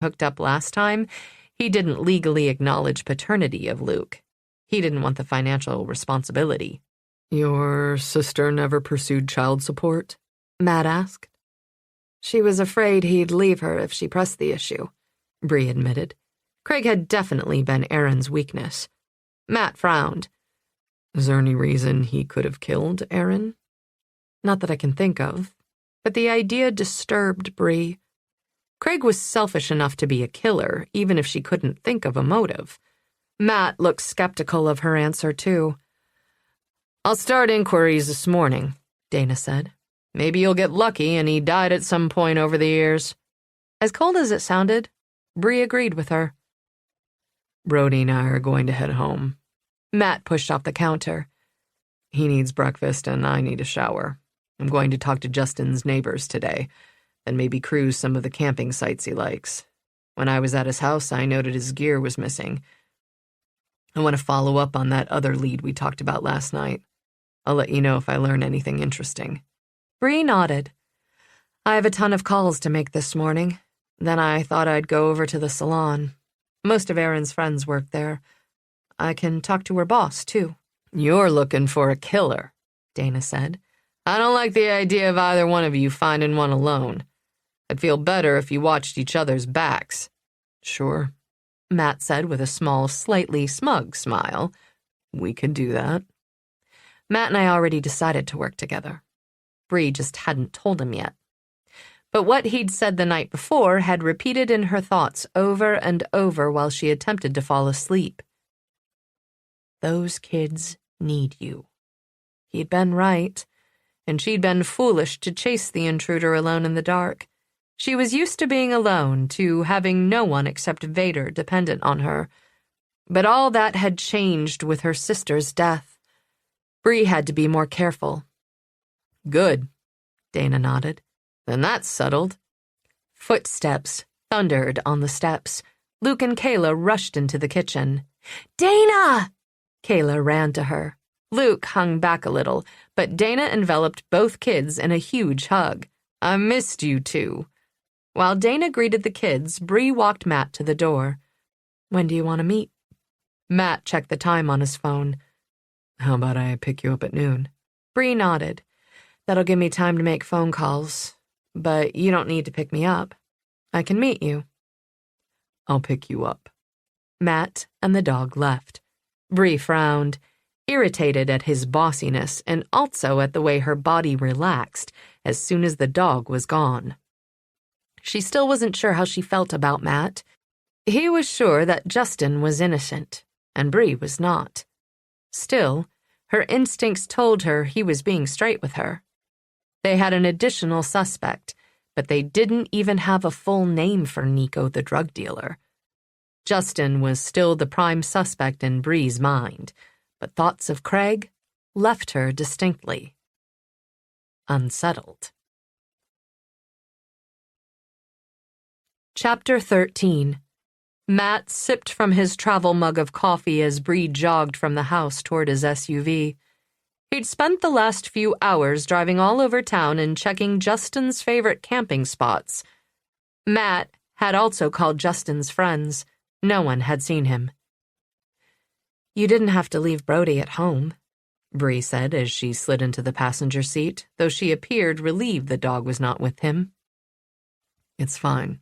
hooked up last time, he didn't legally acknowledge paternity of Luke. He didn't want the financial responsibility. Your sister never pursued child support? Matt asked. She was afraid he'd leave her if she pressed the issue, Bree admitted. Craig had definitely been Aaron's weakness. Matt frowned. Is there any reason he could have killed Aaron? Not that I can think of, but the idea disturbed Bree. Craig was selfish enough to be a killer, even if she couldn't think of a motive. Matt looked skeptical of her answer, too. I'll start inquiries this morning, Dana said. Maybe you'll get lucky and he died at some point over the years. As cold as it sounded, Bree agreed with her. Brody and I are going to head home. Matt pushed off the counter. He needs breakfast and I need a shower. I'm going to talk to Justin's neighbors today, and maybe cruise some of the camping sites he likes. When I was at his house, I noted his gear was missing. I want to follow up on that other lead we talked about last night. I'll let you know if I learn anything interesting. Bree nodded. I have a ton of calls to make this morning. Then I thought I'd go over to the salon. Most of Aaron's friends work there. I can talk to her boss, too. You're looking for a killer, Dana said. I don't like the idea of either one of you finding one alone. I'd feel better if you watched each other's backs. Sure, Matt said with a small, slightly smug smile. We could do that. Matt and I already decided to work together. Bree just hadn't told him yet. But what he'd said the night before had repeated in her thoughts over and over while she attempted to fall asleep. Those kids need you. He'd been right, and she'd been foolish to chase the intruder alone in the dark. She was used to being alone, to having no one except Vader dependent on her. But all that had changed with her sister's death. Bree had to be more careful. Good, Dana nodded. Then that's settled. Footsteps thundered on the steps. Luke and Kayla rushed into the kitchen. Dana! Kayla ran to her. Luke hung back a little, but Dana enveloped both kids in a huge hug. I missed you two. While Dana greeted the kids, Bree walked Matt to the door. When do you want to meet? Matt checked the time on his phone. How about I pick you up at noon? Bree nodded. That'll give me time to make phone calls, but you don't need to pick me up. I can meet you. I'll pick you up. Matt and the dog left. Bree frowned, irritated at his bossiness and also at the way her body relaxed as soon as the dog was gone. She still wasn't sure how she felt about Matt. He was sure that Justin was innocent, and Bree was not. Still, her instincts told her he was being straight with her. They had an additional suspect, but they didn't even have a full name for Nico the drug dealer. Justin was still the prime suspect in Bree's mind, but thoughts of Craig left her distinctly unsettled. Chapter 13. Matt sipped from his travel mug of coffee as Bree jogged from the house toward his SUV. He'd spent the last few hours driving all over town and checking Justin's favorite camping spots. Matt had also called Justin's friends. No one had seen him. You didn't have to leave Brody at home, Bree said as she slid into the passenger seat, though she appeared relieved the dog was not with him. It's fine.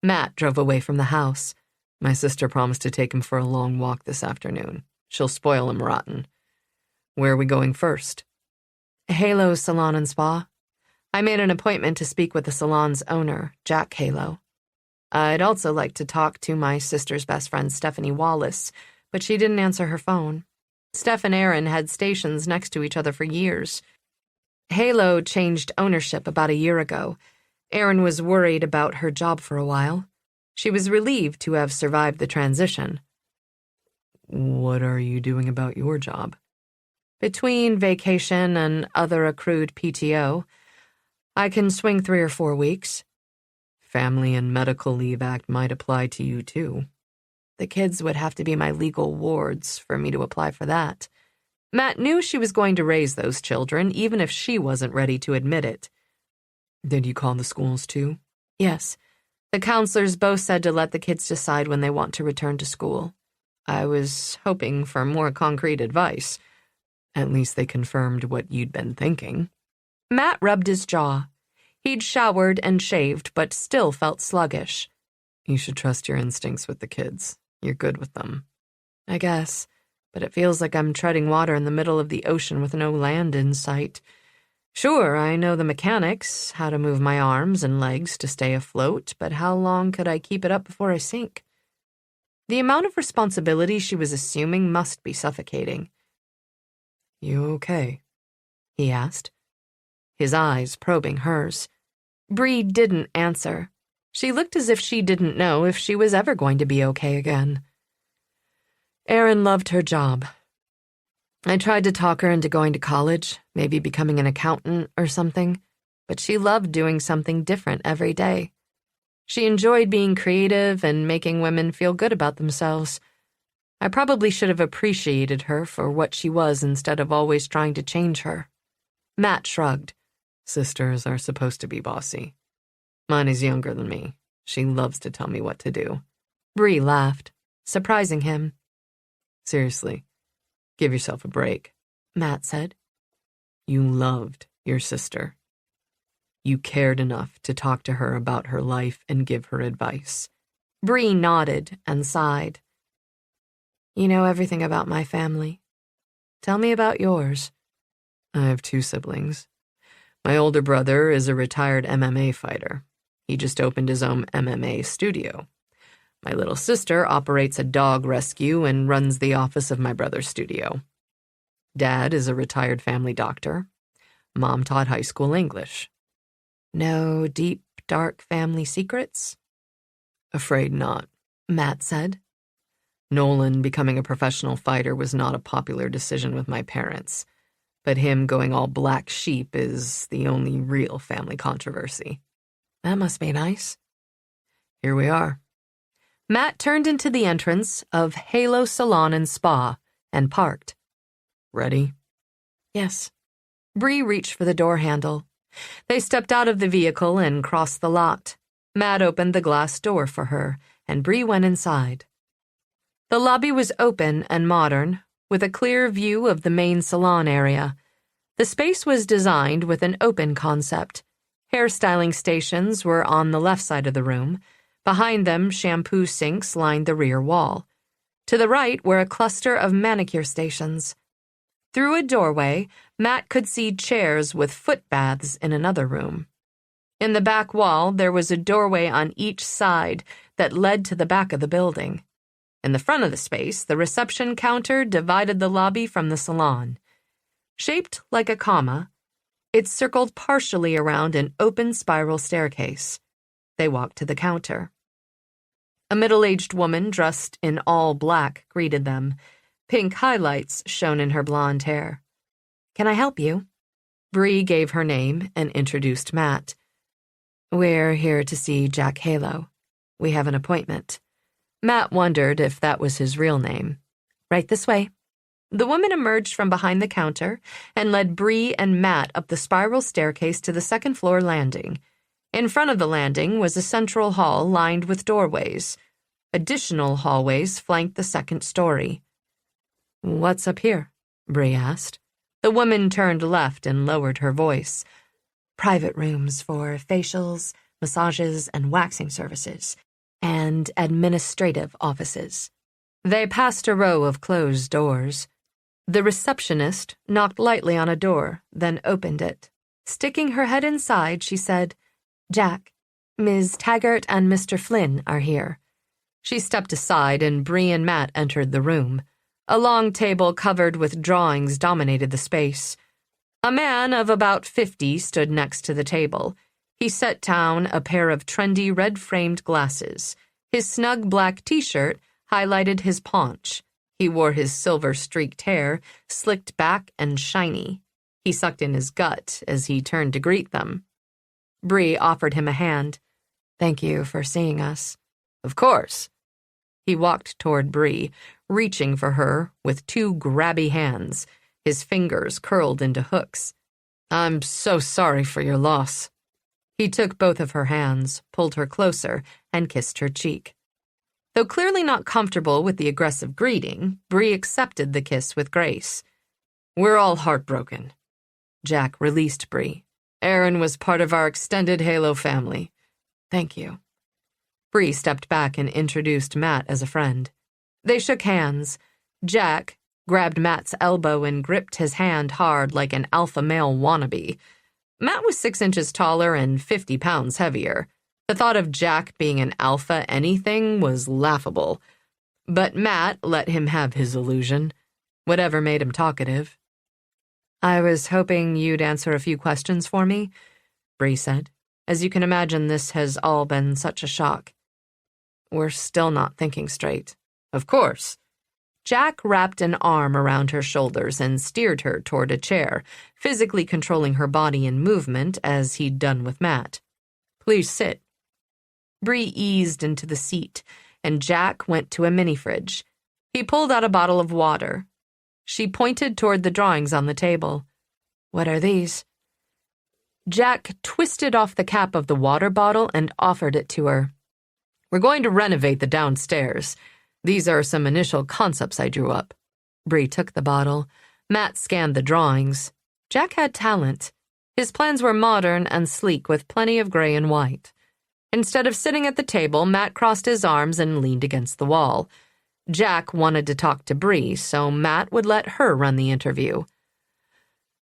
Matt drove away from the house. My sister promised to take him for a long walk this afternoon. She'll spoil him rotten. Where are we going first? Halo Salon and Spa. I made an appointment to speak with the salon's owner, Jack Halo. I'd also like to talk to my sister's best friend, Stephanie Wallace, but she didn't answer her phone. Steph and Aaron had stations next to each other for years. Halo changed ownership about a year ago. Aaron was worried about her job for a while. She was relieved to have survived the transition. What are you doing about your job? Between vacation and other accrued PTO, I can swing 3 or 4 weeks. Family and Medical Leave Act might apply to you, too. The kids would have to be my legal wards for me to apply for that. Matt knew she was going to raise those children, even if she wasn't ready to admit it. Did you call the schools, too? Yes. The counselors both said to let the kids decide when they want to return to school. I was hoping for more concrete advice. At least they confirmed what you'd been thinking. Matt rubbed his jaw. He'd showered and shaved, but still felt sluggish. You should trust your instincts with the kids. You're good with them. I guess, but it feels like I'm treading water in the middle of the ocean with no land in sight. Sure, I know the mechanics, how to move my arms and legs to stay afloat, but how long could I keep it up before I sink? The amount of responsibility she was assuming must be suffocating. You okay? He asked, his eyes probing hers. Bree didn't answer. She looked as if she didn't know if she was ever going to be okay again. Erin loved her job. I tried to talk her into going to college, maybe becoming an accountant or something, but she loved doing something different every day. She enjoyed being creative and making women feel good about themselves. I probably should have appreciated her for what she was instead of always trying to change her. Matt shrugged. Sisters are supposed to be bossy. Mine is younger than me. She loves to tell me what to do. Bree laughed, surprising him. Seriously, give yourself a break, Matt said. You loved your sister. You cared enough to talk to her about her life and give her advice. Bree nodded and sighed. You know everything about my family. Tell me about yours. I have 2 siblings. My older brother is a retired MMA fighter. He just opened his own MMA studio. My little sister operates a dog rescue and runs the office of my brother's studio. Dad is a retired family doctor. Mom taught high school English. No deep, dark family secrets? Afraid not, Matt said. Nolan becoming a professional fighter was not a popular decision with my parents, but him going all black sheep is the only real family controversy. That must be nice. Here we are. Matt turned into the entrance of Halo Salon and Spa and parked. Ready? Yes. Bree reached for the door handle. They stepped out of the vehicle and crossed the lot. Matt opened the glass door for her, and Bree went inside. The lobby was open and modern, with a clear view of the main salon area. The space was designed with an open concept. Hairstyling stations were on the left side of the room. Behind them, shampoo sinks lined the rear wall. To the right were a cluster of manicure stations. Through a doorway, Matt could see chairs with foot baths in another room. In the back wall, there was a doorway on each side that led to the back of the building. In the front of the space, the reception counter divided the lobby from the salon. Shaped like a comma, it circled partially around an open spiral staircase. They walked to the counter. A middle-aged woman dressed in all black greeted them. Pink highlights shone in her blonde hair. Can I help you? Bree gave her name and introduced Matt. We're here to see Jack Halo. We have an appointment. Matt wondered if that was his real name. Right this way. The woman emerged from behind the counter and led Bree and Matt up the spiral staircase to the second-floor landing. In front of the landing was a central hall lined with doorways. Additional hallways flanked the second story. What's up here? Bree asked. The woman turned left and lowered her voice. Private rooms for facials, massages, and waxing services, and administrative offices. They passed a row of closed doors. The receptionist knocked lightly on a door, then opened it. Sticking her head inside, she said, Jack, Ms. Taggart and Mr. Flynn are here. She stepped aside and Bree and Matt entered the room. A long table covered with drawings dominated the space. A man of about 50 stood next to the table. He set down a pair of trendy red-framed glasses. His snug black t-shirt highlighted his paunch. He wore his silver-streaked hair, slicked back and shiny. He sucked in his gut as he turned to greet them. Bree offered him a hand. Thank you for seeing us. Of course. He walked toward Bree, reaching for her with 2 grabby hands, his fingers curled into hooks. I'm so sorry for your loss. He took both of her hands, pulled her closer, and kissed her cheek. Though clearly not comfortable with the aggressive greeting, Bree accepted the kiss with grace. "We're all heartbroken." Jack released Bree. "Aaron was part of our extended Halo family. "Thank you." Bree stepped back and introduced Matt as a friend. They shook hands. Jack grabbed Matt's elbow and gripped his hand hard like an alpha male wannabe. Matt was 6 inches taller and 50 pounds heavier. The thought of Jack being an alpha anything was laughable. But Matt let him have his illusion, whatever made him talkative. "I was hoping you'd answer a few questions for me," Bree said. "As you can imagine, this has all been such a shock." "We're still not thinking straight." "Of course." Jack wrapped an arm around her shoulders and steered her toward a chair, physically controlling her body and movement as he'd done with Matt. "Please sit." Bree eased into the seat, and Jack went to a mini-fridge. He pulled out a bottle of water. She pointed toward the drawings on the table. "What are these?" Jack twisted off the cap of the water bottle and offered it to her. "We're going to renovate the downstairs. These are some initial concepts I drew up." Bree took the bottle. Matt scanned the drawings. Jack had talent. His plans were modern and sleek with plenty of gray and white. Instead of sitting at the table, Matt crossed his arms and leaned against the wall. Jack wanted to talk to Bree, so Matt would let her run the interview.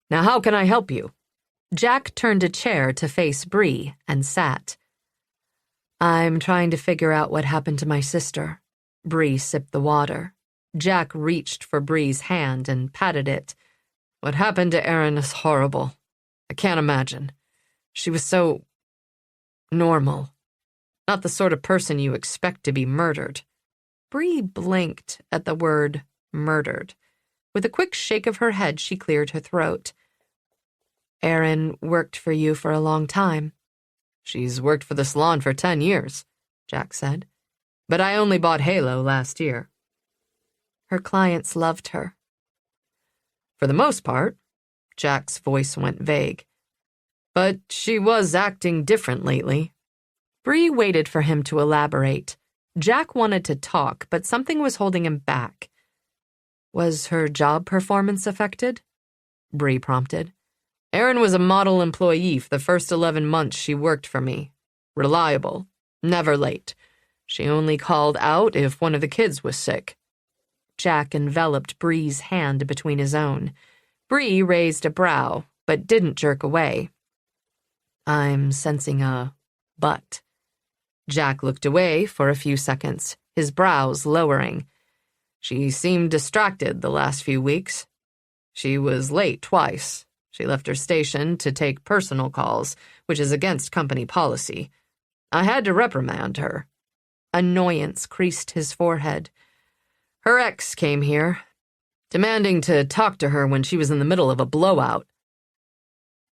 "Now how can I help you?" Jack turned a chair to face Bree and sat. "I'm trying to figure out what happened to my sister." Bree sipped the water. Jack reached for Bree's hand and patted it. "What happened to Erin is horrible. I can't imagine. She was so normal. Not the sort of person you expect to be murdered." Bree blinked at the word murdered. With a quick shake of her head, she cleared her throat. "Erin worked for you for a long time." "She's worked for the salon for 10 years, Jack said. "But I only bought Halo last year." "Her clients loved her." "For the most part." Jack's voice went vague. "But she was acting different lately." Bree waited for him to elaborate. Jack wanted to talk, but something was holding him back. "Was her job performance affected?" Bree prompted. "Erin was a model employee for the first 11 months she worked for me. Reliable, never late. She only called out if one of the kids was sick." Jack enveloped Bree's hand between his own. Bree raised a brow, but didn't jerk away. "I'm sensing a but." Jack looked away for a few seconds, his brows lowering. "She seemed distracted the last few weeks. She was late twice. She left her station to take personal calls, which is against company policy. I had to reprimand her." Annoyance creased his forehead. "Her ex came here, demanding to talk to her when she was in the middle of a blowout."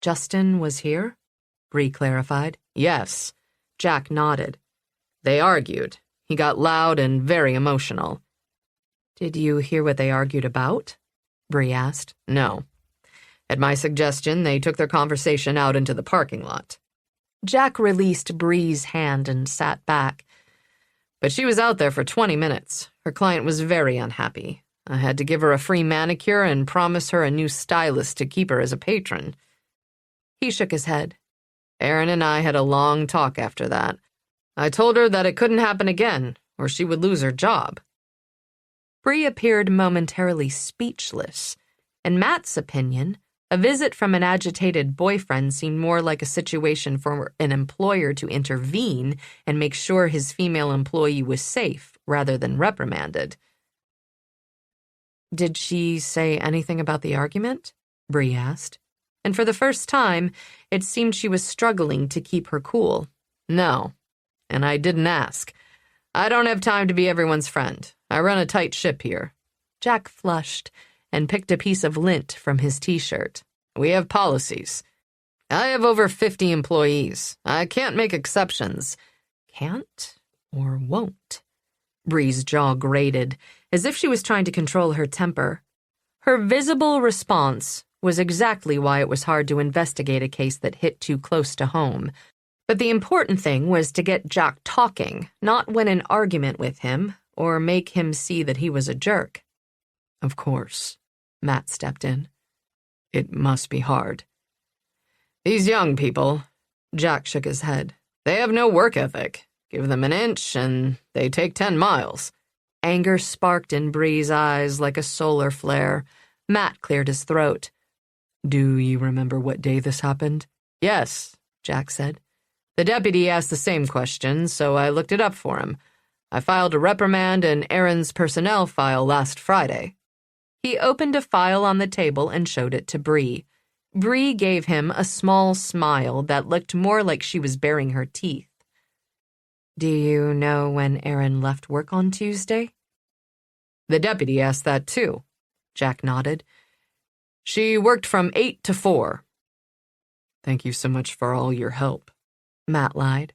"Justin was here?" Bree clarified. "Yes." Jack nodded. "They argued. He got loud and very emotional." "Did you hear what they argued about?" Bree asked. "No. At my suggestion, they took their conversation out into the parking lot." Jack released Bree's hand and sat back. "But she was out there for 20 minutes. Her client was very unhappy. I had to give her a free manicure and promise her a new stylist to keep her as a patron." He shook his head. "Erin and I had a long talk after that. I told her that it couldn't happen again, or she would lose her job." Bree appeared momentarily speechless. In Matt's opinion, a visit from an agitated boyfriend seemed more like a situation for an employer to intervene and make sure his female employee was safe rather than reprimanded. "Did she say anything about the argument?" Bree asked. And for the first time, it seemed she was struggling to keep her cool. "No, and I didn't ask. I don't have time to be everyone's friend. I run a tight ship here." Jack flushed and picked a piece of lint from his t-shirt. "We have policies. I have over 50 employees. I can't make exceptions." "Can't or won't?" Bree's jaw grated, as if she was trying to control her temper. Her visible response was exactly why it was hard to investigate a case that hit too close to home. But the important thing was to get Jack talking, not win an argument with him or make him see that he was a jerk. Of course, Matt stepped in. It must be hard. These young people, Jack shook his head, they have no work ethic. Give them an inch and they take 10 miles. Anger sparked in Bree's eyes like a solar flare. Matt cleared his throat. Do you remember what day this happened? Yes, Jack said. The deputy asked the same question, so I looked it up for him. I filed a reprimand in Aaron's personnel file last Friday. He opened a file on the table and showed it to Bree. Bree gave him a small smile that looked more like she was baring her teeth. Do you know when Aaron left work on Tuesday? The deputy asked that too. Jack nodded. She worked from 8 to 4. Thank you so much for all your help, Matt lied.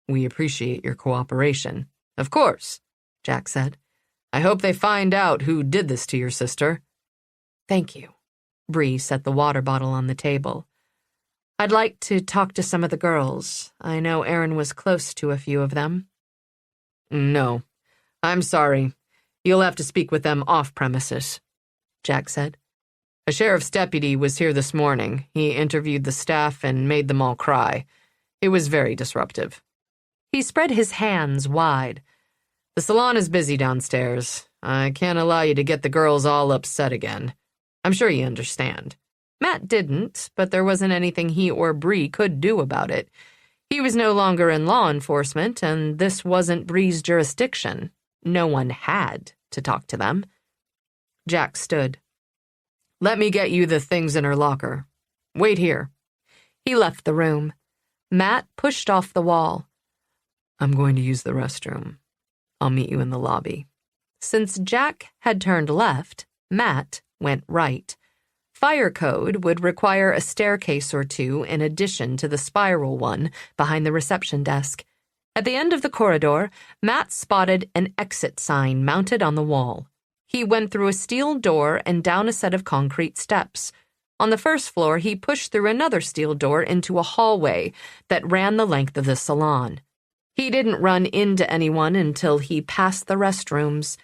We appreciate your cooperation. Of course, Jack said. I hope they find out who did this to your sister. Thank you. Bree set the water bottle on the table. I'd like to talk to some of the girls. I know Aaron was close to a few of them. No, I'm sorry. You'll have to speak with them off premises, Jack said. A sheriff's deputy was here this morning. He interviewed the staff and made them all cry. It was very disruptive. He spread his hands wide. The salon is busy downstairs. I can't allow you to get the girls all upset again. I'm sure you understand. Matt didn't, but there wasn't anything he or Bree could do about it. He was no longer in law enforcement, and this wasn't Bree's jurisdiction. No one had to talk to them. Jack stood. Let me get you the things in her locker. Wait here. He left the room. Matt pushed off the wall. I'm going to use the restroom. I'll meet you in the lobby. Since Jack had turned left, Matt went right. Fire code would require a staircase or two in addition to the spiral one behind the reception desk. At the end of the corridor, Matt spotted an exit sign mounted on the wall. He went through a steel door and down a set of concrete steps. On the first floor, he pushed through another steel door into a hallway that ran the length of the salon. He didn't run into anyone until he passed the restrooms.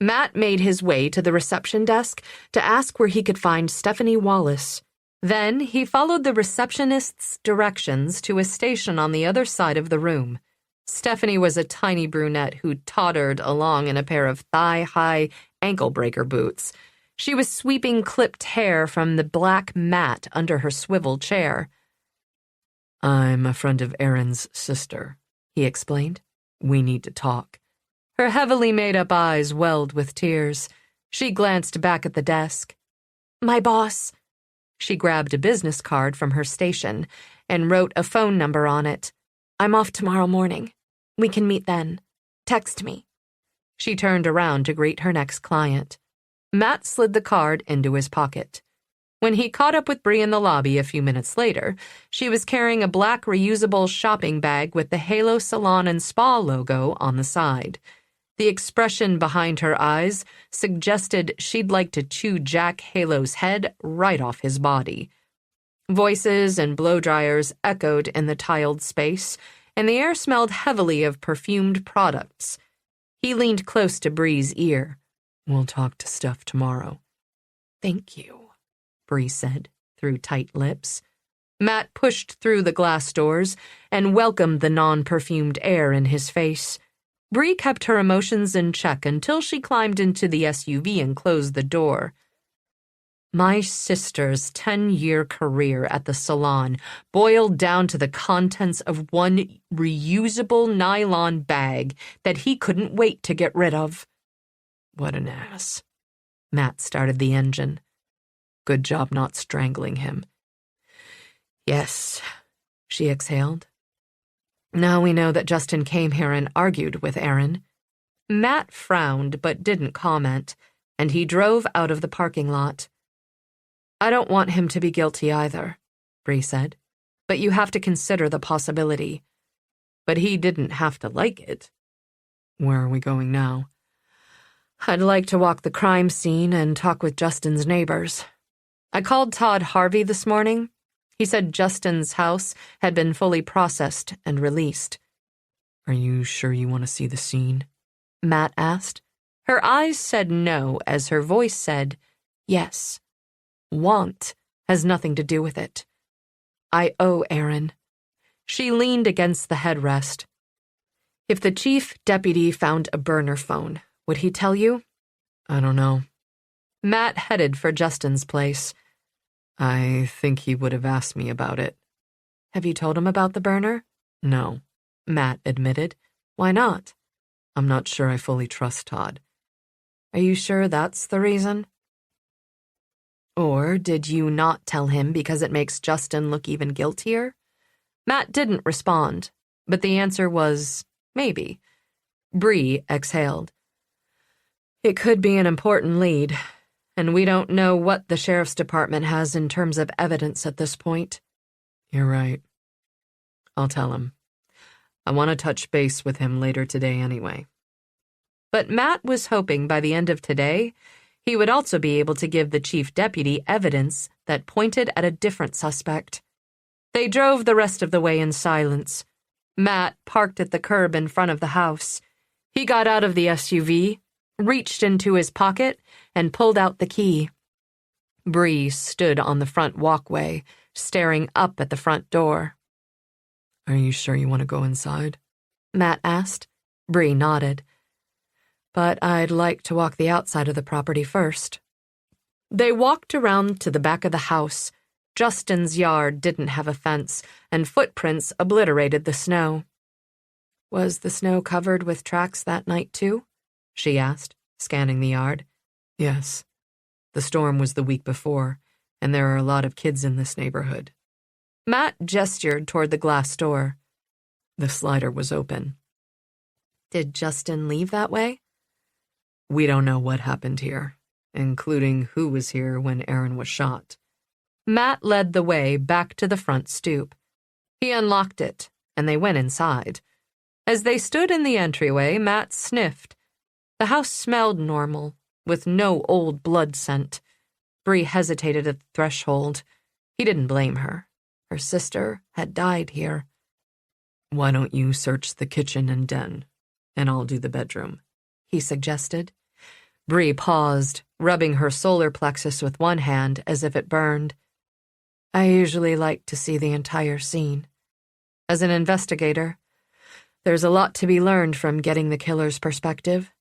Matt made his way to the reception desk to ask where he could find Stephanie Wallace. Then he followed the receptionist's directions to a station on the other side of the room. Stephanie was a tiny brunette who tottered along in a pair of thigh-high ankle-breaker boots. She was sweeping clipped hair from the black mat under her swivel chair. I'm a friend of Aaron's sister, he explained. We need to talk. Her heavily made-up eyes welled with tears. She glanced back at the desk. My boss. She grabbed a business card from her station and wrote a phone number on it. I'm off tomorrow morning. We can meet then. Text me. She turned around to greet her next client. Matt slid the card into his pocket. When he caught up with Bree in the lobby a few minutes later, she was carrying a black reusable shopping bag with the Halo Salon and Spa logo on the side. The expression behind her eyes suggested she'd like to chew Jack Halo's head right off his body. Voices and blow-dryers echoed in the tiled space, and the air smelled heavily of perfumed products. He leaned close to Bree's ear. We'll talk to Steph tomorrow. Thank you, Bree said through tight lips. Matt pushed through the glass doors and welcomed the non-perfumed air in his face. Bree kept her emotions in check until she climbed into the SUV and closed the door. My sister's 10-year career at the salon boiled down to the contents of one reusable nylon bag that he couldn't wait to get rid of. What an ass. Matt started the engine. Good job not strangling him. Yes, she exhaled. Now we know that Justin came here and argued with Aaron. Matt frowned but didn't comment, and he drove out of the parking lot. I don't want him to be guilty either, Bree said, but you have to consider the possibility. But he didn't have to like it. Where are we going now? I'd like to walk the crime scene and talk with Justin's neighbors. I called Todd Harvey this morning. He said Justin's house had been fully processed and released. Are you sure you want to see the scene? Matt asked. Her eyes said no as her voice said yes. Want has nothing to do with it. I owe Aaron. She leaned against the headrest. If the chief deputy found a burner phone, would he tell you? I don't know. Matt headed for Justin's place. I think he would have asked me about it. Have you told him about the burner? No, Matt admitted. Why not? I'm not sure I fully trust Todd. Are you sure that's the reason? Or did you not tell him because it makes Justin look even guiltier? Matt didn't respond, but the answer was maybe. Bree exhaled. It could be an important lead, and we don't know what the sheriff's department has in terms of evidence at this point. You're right. I'll tell him. I want to touch base with him later today anyway. But Matt was hoping by the end of today, he would also be able to give the chief deputy evidence that pointed at a different suspect. They drove the rest of the way in silence. Matt parked at the curb in front of the house. He got out of the SUV, reached into his pocket, and pulled out the key. Bree stood on the front walkway, staring up at the front door. Are you sure you want to go inside? Matt asked. Bree nodded. But I'd like to walk the outside of the property first. They walked around to the back of the house. Justin's yard didn't have a fence, and footprints obliterated the snow. Was the snow covered with tracks that night, too? She asked, scanning the yard. Yes. The storm was the week before, and there are a lot of kids in this neighborhood. Matt gestured toward the glass door. The slider was open. Did Justin leave that way? We don't know what happened here, including who was here when Aaron was shot. Matt led the way back to the front stoop. He unlocked it, and they went inside. As they stood in the entryway, Matt sniffed. The house smelled normal, with no old blood scent. Bree hesitated at the threshold. He didn't blame her. Her sister had died here. Why don't you search the kitchen and den, and I'll do the bedroom, he suggested. Bree paused, rubbing her solar plexus with one hand as if it burned. I usually like to see the entire scene. As an investigator, there's a lot to be learned from getting the killer's perspective.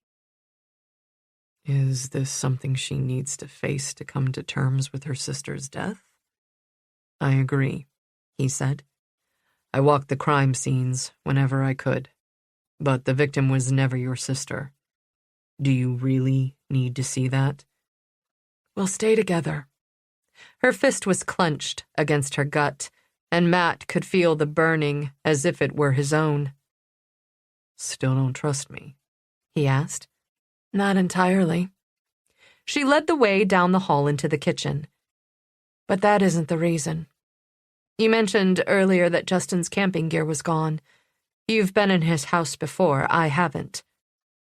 Is this something she needs to face to come to terms with her sister's death? I agree, he said. I walked the crime scenes whenever I could, but the victim was never your sister. Do you really need to see that? We'll stay together. Her fist was clenched against her gut, and Matt could feel the burning as if it were his own. Still don't trust me? He asked. Not entirely. She led the way down the hall into the kitchen. But that isn't the reason. You mentioned earlier that Justin's camping gear was gone. You've been in his house before, I haven't.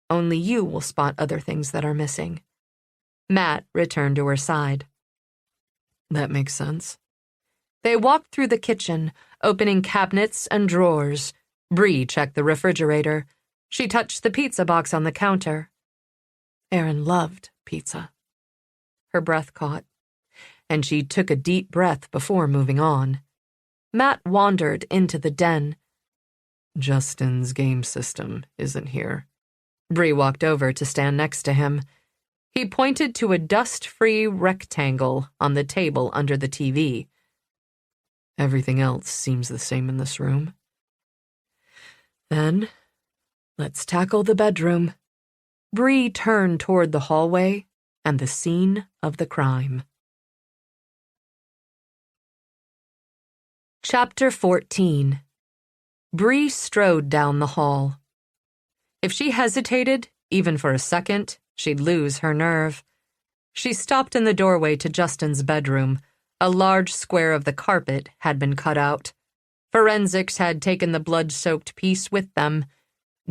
Only you will spot other things that are missing. Matt returned to her side. That makes sense. They walked through the kitchen, opening cabinets and drawers. Bree checked the refrigerator. She touched the pizza box on the counter. Aaron loved pizza. Her breath caught, and she took a deep breath before moving on. Matt wandered into the den. Justin's game system isn't here. Bree walked over to stand next to him. He pointed to a dust-free rectangle on the table under the TV. Everything else seems the same in this room. Then, let's tackle the bedroom. Bree turned toward the hallway and the scene of the crime. Chapter 14. Bree strode down the hall. If she hesitated, even for a second, she'd lose her nerve. She stopped in the doorway to Justin's bedroom. A large square of the carpet had been cut out. Forensics had taken the blood-soaked piece with them.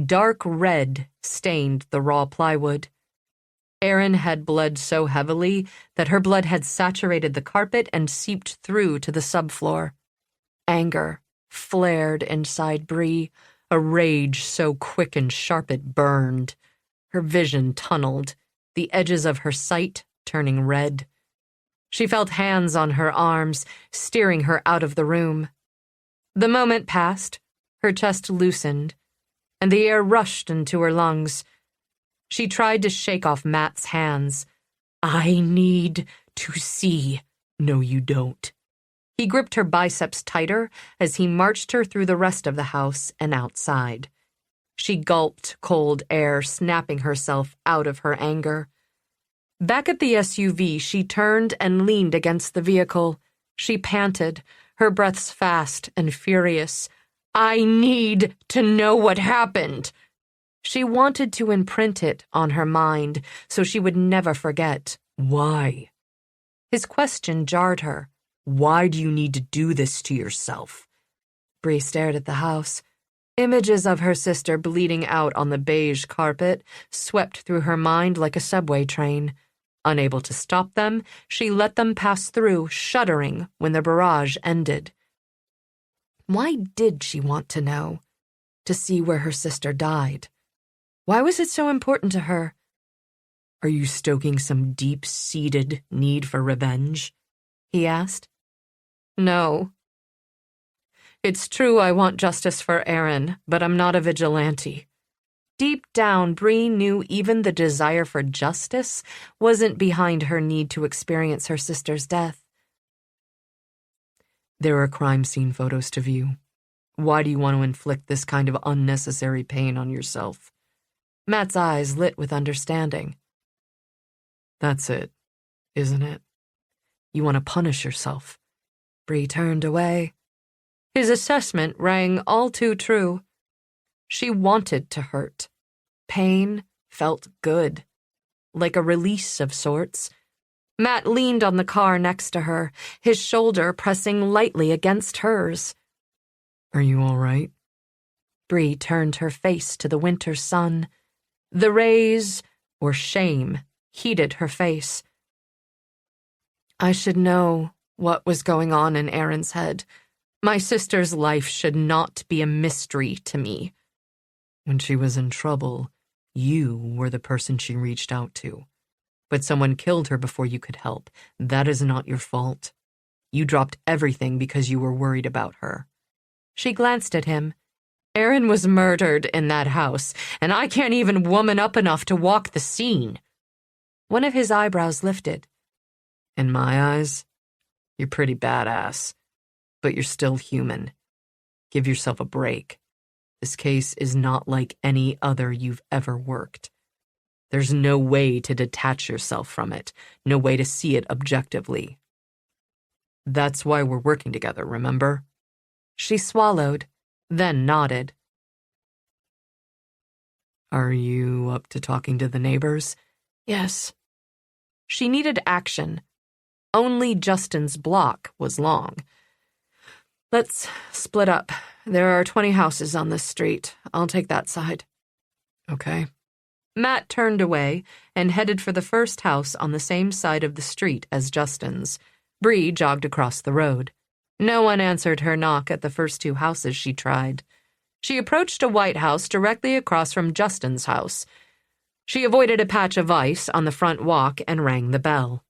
Dark red stained the raw plywood. Aaron had bled so heavily that her blood had saturated the carpet and seeped through to the subfloor. Anger flared inside Bree, a rage so quick and sharp it burned. Her vision tunneled, the edges of her sight turning red. She felt hands on her arms, steering her out of the room. The moment passed, her chest loosened, and the air rushed into her lungs. She tried to shake off Matt's hands. "I need to see." "No, you don't." He gripped her biceps tighter as he marched her through the rest of the house and outside. She gulped cold air, snapping herself out of her anger. Back at the SUV, she turned and leaned against the vehicle. She panted, her breaths fast and furious. "I need to know what happened." She wanted to imprint it on her mind so she would never forget. "Why?" His question jarred her. "Why do you need to do this to yourself?" Bree stared at the house. Images of her sister bleeding out on the beige carpet swept through her mind like a subway train. Unable to stop them, she let them pass through, shuddering when the barrage ended. Why did she want to know? To see where her sister died? Why was it so important to her? "Are you stoking some deep-seated need for revenge?" he asked. "No. It's true I want justice for Aaron, but I'm not a vigilante." Deep down, Bree knew even the desire for justice wasn't behind her need to experience her sister's death. "There are crime scene photos to view. Why do you want to inflict this kind of unnecessary pain on yourself?" Matt's eyes lit with understanding. "That's it, isn't it? You want to punish yourself." Bree turned away. His assessment rang all too true. She wanted to hurt. Pain felt good, like a release of sorts. Matt leaned on the car next to her, his shoulder pressing lightly against hers. "Are you all right?" Bree turned her face to the winter sun. The rays, or shame, heated her face. "I should know what was going on in Aaron's head. My sister's life should not be a mystery to me." "When she was in trouble, you were the person she reached out to. But someone killed her before you could help. That is not your fault. You dropped everything because you were worried about her." She glanced at him. "Aaron was murdered in that house, and I can't even woman up enough to walk the scene." One of his eyebrows lifted. "In my eyes, you're pretty badass, but you're still human. Give yourself a break. This case is not like any other you've ever worked. There's no way to detach yourself from it, no way to see it objectively. That's why we're working together, remember?" She swallowed, then nodded. "Are you up to talking to the neighbors?" "Yes." She needed action. Only Justin's block was long. "Let's split up. There are 20 houses on this street. I'll take that side." "Okay." Matt turned away and headed for the first house on the same side of the street as Justin's. Bree jogged across the road. No one answered her knock at the first two houses she tried. She approached a white house directly across from Justin's house. She avoided a patch of ice on the front walk and rang the bell.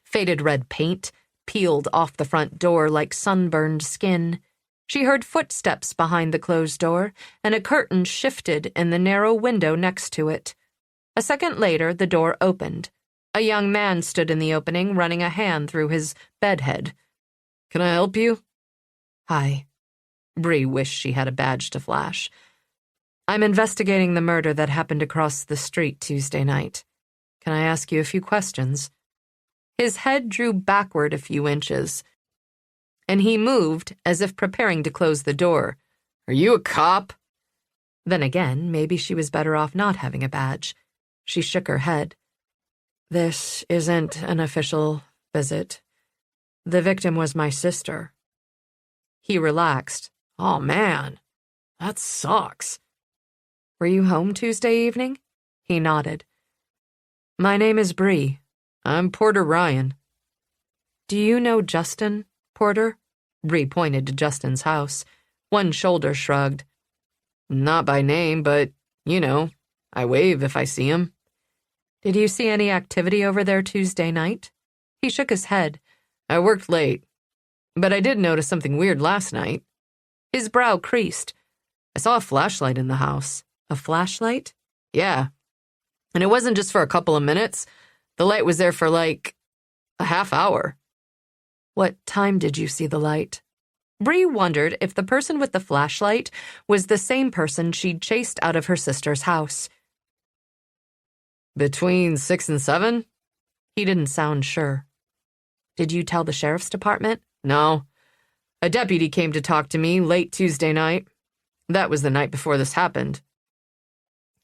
Faded red paint peeled off the front door like sunburned skin. She heard footsteps behind the closed door, and a curtain shifted in the narrow window next to it. A second later, the door opened. A young man stood in the opening, running a hand through his bedhead. "Can I help you?" "Hi." Bree wished she had a badge to flash. "I'm investigating the murder that happened across the street Tuesday night. Can I ask you a few questions?" His head drew backward a few inches, and he moved as if preparing to close the door. "Are you a cop?" Then again, maybe she was better off not having a badge. She shook her head. "This isn't an official visit. The victim was my sister." He relaxed. "Oh, man, that sucks." "Were you home Tuesday evening?" He nodded. "My name is Bree. I'm Porter Ryan." "Do you know Justin, Porter?" Bree pointed to Justin's house. One shoulder shrugged. Not by name, but, I wave if I see him. Did you see any activity over there Tuesday night? He shook his head. I worked late, but I did notice something weird last night. His brow creased. I saw a flashlight in the house. A flashlight? Yeah. And it wasn't just for a couple of minutes. The light was there for like a half hour. What time did you see the light? Bree wondered if the person with the flashlight was the same person she'd chased out of her sister's house. Between 6 and 7? He didn't sound sure. Did you tell the sheriff's department? No. A deputy came to talk to me late Tuesday night. That was the night before this happened.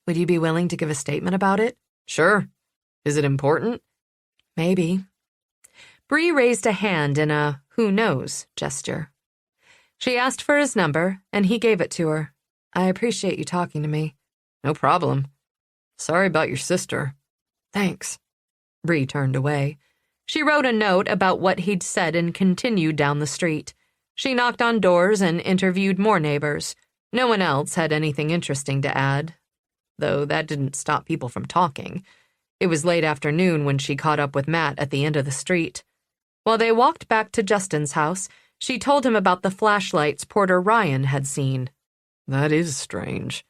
Would you be willing to give a statement about it? Sure. Is it important? Maybe. Bree raised a hand in a who knows gesture. She asked for his number, and he gave it to her. I appreciate you talking to me. No problem. Sorry about your sister. Thanks. Bree turned away. She wrote a note about what he'd said and continued down the street. She knocked on doors and interviewed more neighbors. No one else had anything interesting to add, though that didn't stop people from talking. It was late afternoon when she caught up with Matt at the end of the street. While they walked back to Justin's house, she told him about the flashlights Porter Ryan had seen. That is strange.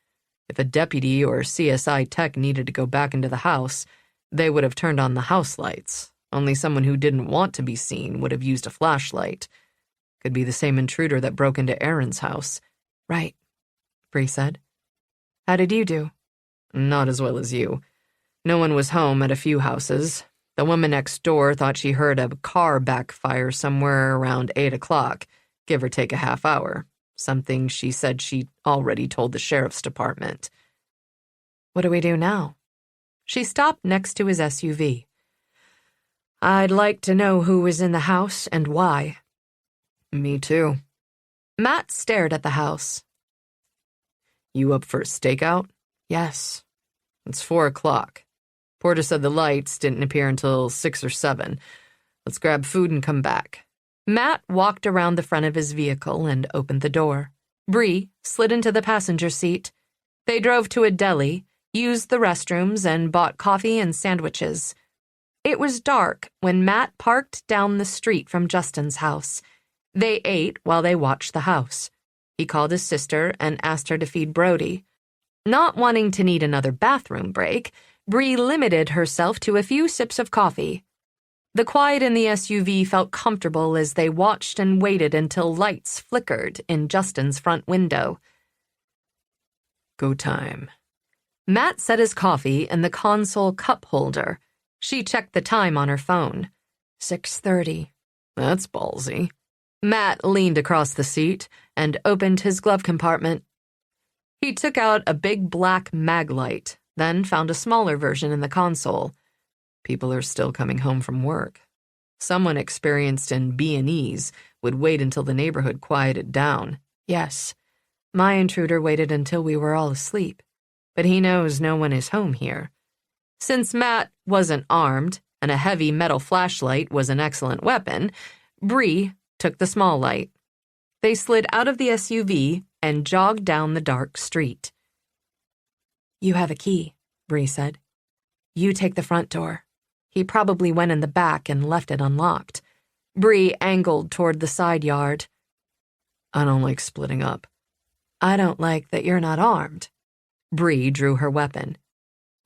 If a deputy or CSI tech needed to go back into the house, they would have turned on the house lights. Only someone who didn't want to be seen would have used a flashlight. Could be the same intruder that broke into Aaron's house. Right, Bree said. How did you do? Not as well as you. No one was home at a few houses. The woman next door thought she heard a car backfire somewhere around 8 o'clock, give or take a half hour. Something she said she'd already told the sheriff's department. What do we do now? She stopped next to his SUV. I'd like to know who was in the house and why. Me too. Matt stared at the house. You up for a stakeout? Yes. It's 4 o'clock. Porter said the lights didn't appear until 6 or 7. Let's grab food and come back. Matt walked around the front of his vehicle and opened the door. Bree slid into the passenger seat. They drove to a deli, used the restrooms, and bought coffee and sandwiches. It was dark when Matt parked down the street from Justin's house. They ate while they watched the house. He called his sister and asked her to feed Brody. Not wanting to need another bathroom break, Bree limited herself to a few sips of coffee. The quiet in the SUV felt comfortable as they watched and waited until lights flickered in Justin's front window. Go time. Matt set his coffee in the console cup holder. She checked the time on her phone. 6:30. That's ballsy. Matt leaned across the seat and opened his glove compartment. He took out a big black mag light, then found a smaller version in the console. People are still coming home from work. Someone experienced in B&Es would wait until the neighborhood quieted down. Yes, my intruder waited until we were all asleep, but he knows no one is home here. Since Matt wasn't armed and a heavy metal flashlight was an excellent weapon, Bree took the small light. They slid out of the SUV and jogged down the dark street. You have a key, Bree said. You take the front door. He probably went in the back and left it unlocked. Bree angled toward the side yard. I don't like splitting up. I don't like that you're not armed. Bree drew her weapon.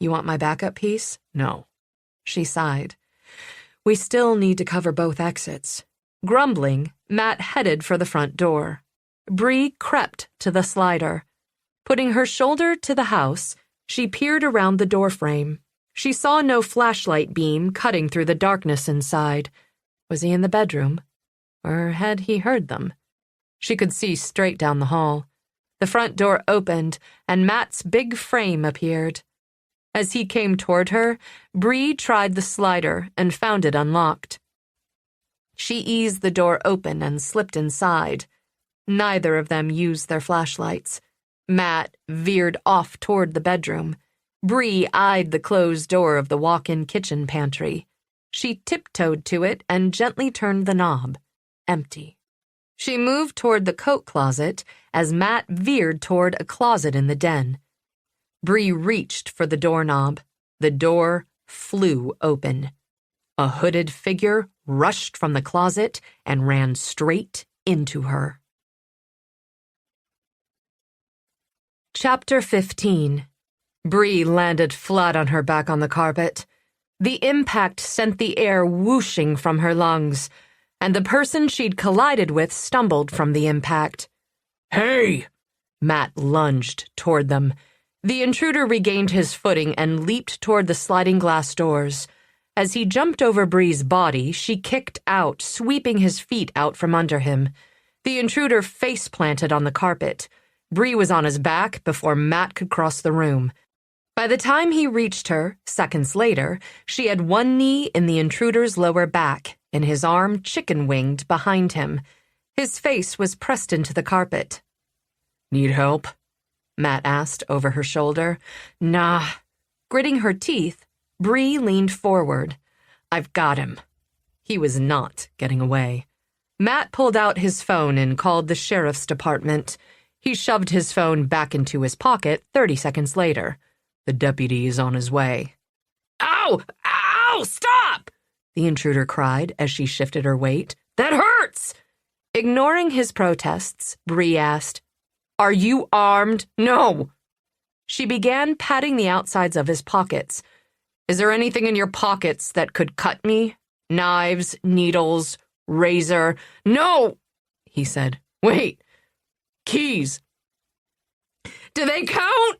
You want my backup piece? No. She sighed. We still need to cover both exits. Grumbling, Matt headed for the front door. Bree crept to the slider. Putting her shoulder to the house, she peered around the doorframe. She saw no flashlight beam cutting through the darkness inside. Was he in the bedroom? Or had he heard them? She could see straight down the hall. The front door opened, and Matt's big frame appeared. As he came toward her, Bree tried the slider and found it unlocked. She eased the door open and slipped inside. Neither of them used their flashlights. Matt veered off toward the bedroom. Bree eyed the closed door of the walk-in kitchen pantry. She tiptoed to it and gently turned the knob. Empty. She moved toward the coat closet as Matt veered toward a closet in the den. Bree reached for the doorknob. The door flew open. A hooded figure rushed from the closet and ran straight into her. Chapter 15. Bree landed flat on her back on the carpet. The impact sent the air whooshing from her lungs, and the person she'd collided with stumbled from the impact. "Hey!" Matt lunged toward them. The intruder regained his footing and leaped toward the sliding glass doors. As he jumped over Bree's body, she kicked out, sweeping his feet out from under him. The intruder face-planted on the carpet. Bree was on his back before Matt could cross the room. By the time he reached her, seconds later, she had one knee in the intruder's lower back and his arm chicken-winged behind him. His face was pressed into the carpet. "Need help?" Matt asked over her shoulder. "Nah." Gritting her teeth, Bree leaned forward. "I've got him." He was not getting away. Matt pulled out his phone and called the sheriff's department. He shoved his phone back into his pocket 30 seconds later. "The deputy is on his way." "Ow! Ow! Stop!" the intruder cried as she shifted her weight. "That hurts!" Ignoring his protests, Bree asked, "Are you armed?" "No." She began patting the outsides of his pockets. "Is there anything in your pockets that could cut me? Knives, needles, razor?" "No," he said. "Wait. Keys. Do they count?"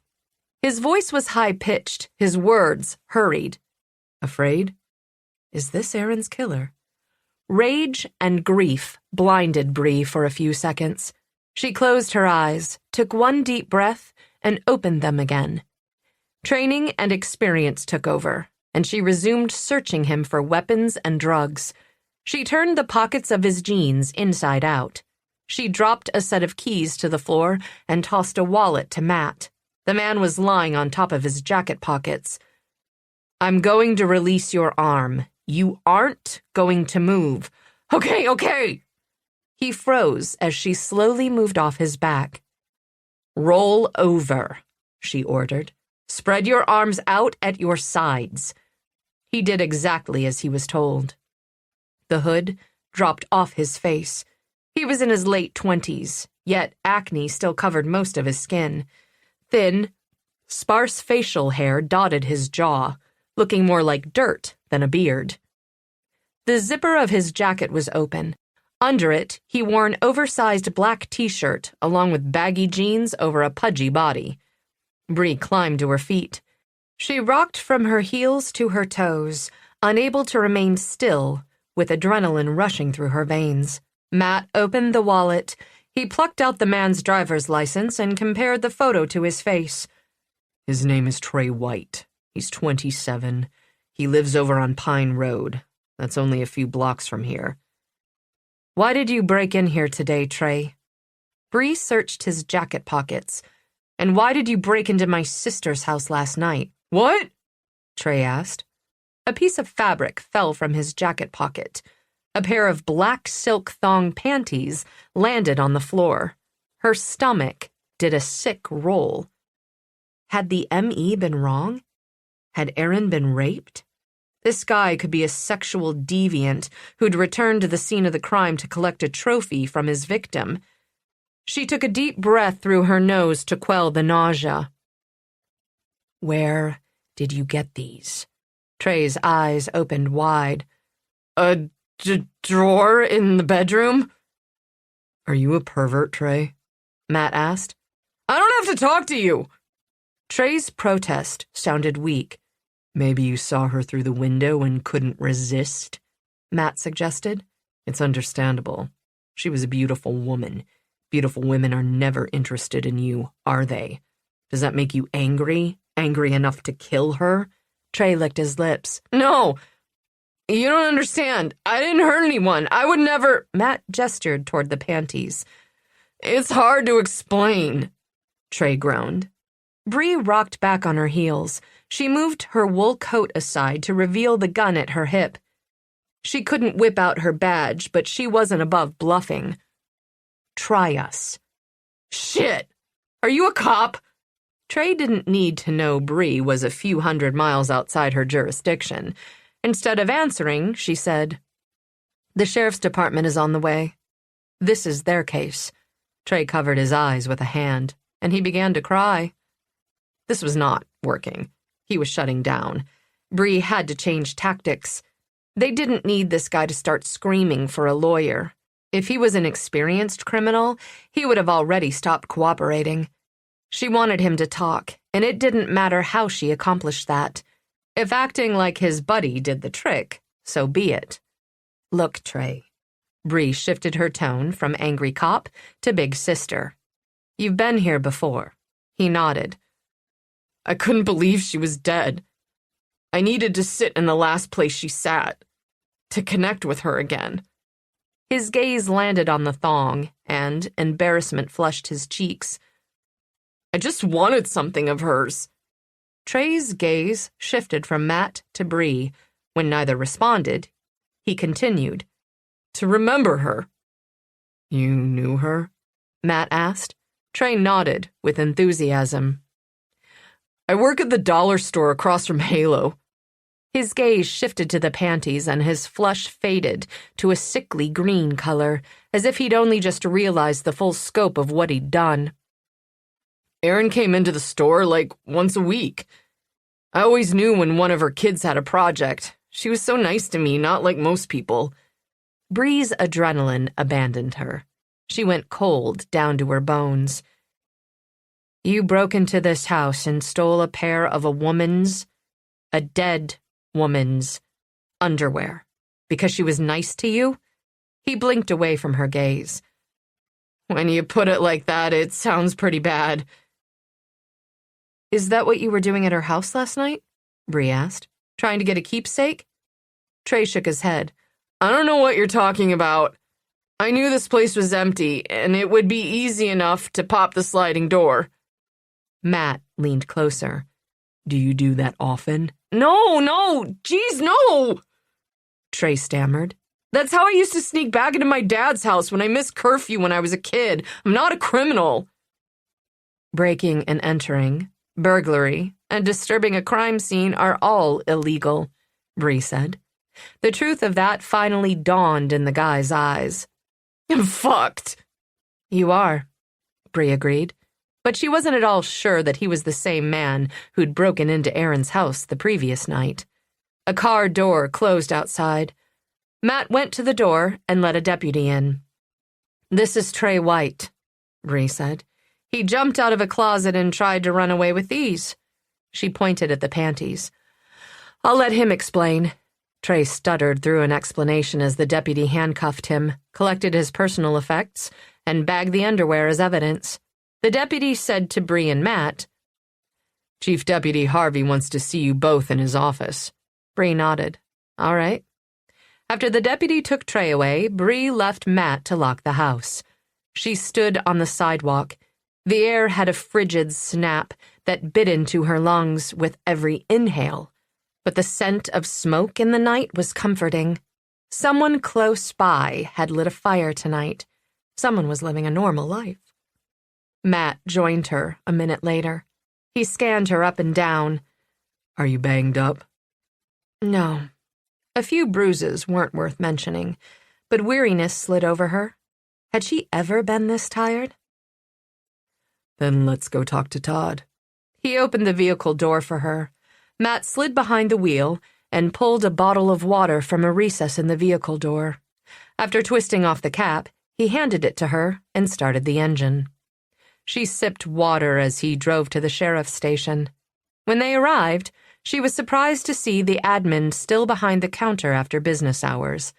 His voice was high-pitched, his words hurried. Afraid? Is this Aaron's killer? Rage and grief blinded Bree for a few seconds. She closed her eyes, took one deep breath, and opened them again. Training and experience took over, and she resumed searching him for weapons and drugs. She turned the pockets of his jeans inside out. She dropped a set of keys to the floor and tossed a wallet to Matt. The man was lying on top of his jacket pockets. "I'm going to release your arm. You aren't going to move." Okay. He froze as she slowly moved off his back. "Roll over," she ordered. "Spread your arms out at your sides." He did exactly as he was told. The hood dropped off his face. He was in his late 20s, yet acne still covered most of his skin. Thin, sparse facial hair dotted his jaw, looking more like dirt than a beard. The zipper of his jacket was open. Under it, he wore an oversized black t-shirt along with baggy jeans over a pudgy body. Bree climbed to her feet. She rocked from her heels to her toes, unable to remain still, with adrenaline rushing through her veins. Matt opened the wallet. He plucked out the man's driver's license and compared the photo to his face. "His name is Trey White. He's 27. He lives over on Pine Road. That's only a few blocks from here." "Why did you break in here today, Trey?" Bree searched his jacket pockets. "And why did you break into my sister's house last night?" "What?" Trey asked. A piece of fabric fell from his jacket pocket. A pair of black silk thong panties landed on the floor. Her stomach did a sick roll. Had the ME been wrong? Had Aaron been raped? This guy could be a sexual deviant who'd returned to the scene of the crime to collect a trophy from his victim. She took a deep breath through her nose to quell the nausea. "Where did you get these?" Trey's eyes opened wide. "A drawer in the bedroom." "Are you a pervert, Trey?" Matt asked. "I don't have to talk to you." Trey's protest sounded weak. "Maybe you saw her through the window and couldn't resist," Matt suggested. "It's understandable. She was a beautiful woman. Beautiful women are never interested in you, are they? Does that make you angry? Angry enough to kill her?" Trey licked his lips. "No. You don't understand. I didn't hurt anyone. I would never—" Matt gestured toward the panties. "It's hard to explain," Trey groaned. Bree rocked back on her heels. She moved her wool coat aside to reveal the gun at her hip. She couldn't whip out her badge, but she wasn't above bluffing. try us. Shit! Are you a cop? Trey didn't need to know Bree was a few hundred miles outside her jurisdiction. Instead of answering, she said, "The sheriff's department is on the way. This is their case." Trey covered his eyes with a hand, and he began to cry. This was not working. He was shutting down. Bree had to change tactics. They didn't need this guy to start screaming for a lawyer. If he was an experienced criminal, he would have already stopped cooperating. She wanted him to talk, and it didn't matter how she accomplished that. If acting like his buddy did the trick, so be it. "Look, Trey." Bree shifted her tone from angry cop to big sister. "You've been here before." He nodded. I couldn't believe she was dead. I needed to sit in the last place she sat, to connect with her again. His gaze landed on the thong, and embarrassment flushed his cheeks. I just wanted something of hers. Trey's gaze shifted from Matt to Bree. When neither responded, he continued. To remember her. "You knew her?" Matt asked. Trey nodded with enthusiasm. I work at the dollar store across from Halo. His gaze shifted to the panties, and his flush faded to a sickly green color, as if he'd only just realized the full scope of what he'd done. Erin came into the store like once a week. I always knew when one of her kids had a project. She was so nice to me, not like most people. Bree's adrenaline abandoned her. She went cold down to her bones. "You broke into this house and stole a pair of a dead woman's, underwear, because she was nice to you?" He blinked away from her gaze. When you put it like that, it sounds pretty bad. "Is that what you were doing at her house last night?" Bree asked. "Trying to get a keepsake?" Trey shook his head. I don't know what you're talking about. I knew this place was empty, and it would be easy enough to pop the sliding door. Matt leaned closer. "Do you do that often?" No, geez, no! Trey stammered. That's how I used to sneak back into my dad's house when I missed curfew when I was a kid. I'm not a criminal. Breaking and entering, burglary, and disturbing a crime scene are all illegal, Bree said. The truth of that finally dawned in the guy's eyes. I'm fucked. You are, Bree agreed. But she wasn't at all sure that he was the same man who'd broken into Erin's house the previous night. A car door closed outside. Matt went to the door and let a deputy in. "This is Trey White," Bree said. "He jumped out of a closet and tried to run away with these." She pointed at the panties. "I'll let him explain." Trey stuttered through an explanation as the deputy handcuffed him, collected his personal effects, and bagged the underwear as evidence. The deputy said to Bree and Matt, "Chief Deputy Harvey wants to see you both in his office." Bree nodded. "All right." After the deputy took Trey away, Bree left Matt to lock the house. She stood on the sidewalk. The air had a frigid snap that bit into her lungs with every inhale. But the scent of smoke in the night was comforting. Someone close by had lit a fire tonight. Someone was living a normal life. Matt joined her a minute later. He scanned her up and down. "Are you banged up?" "No." A few bruises weren't worth mentioning, but weariness slid over her. Had she ever been this tired? "Then let's go talk to Todd." He opened the vehicle door for her. Matt slid behind the wheel and pulled a bottle of water from a recess in the vehicle door. After twisting off the cap, he handed it to her and started the engine. She sipped water as he drove to the sheriff's station. When they arrived, she was surprised to see the admin still behind the counter after business hours.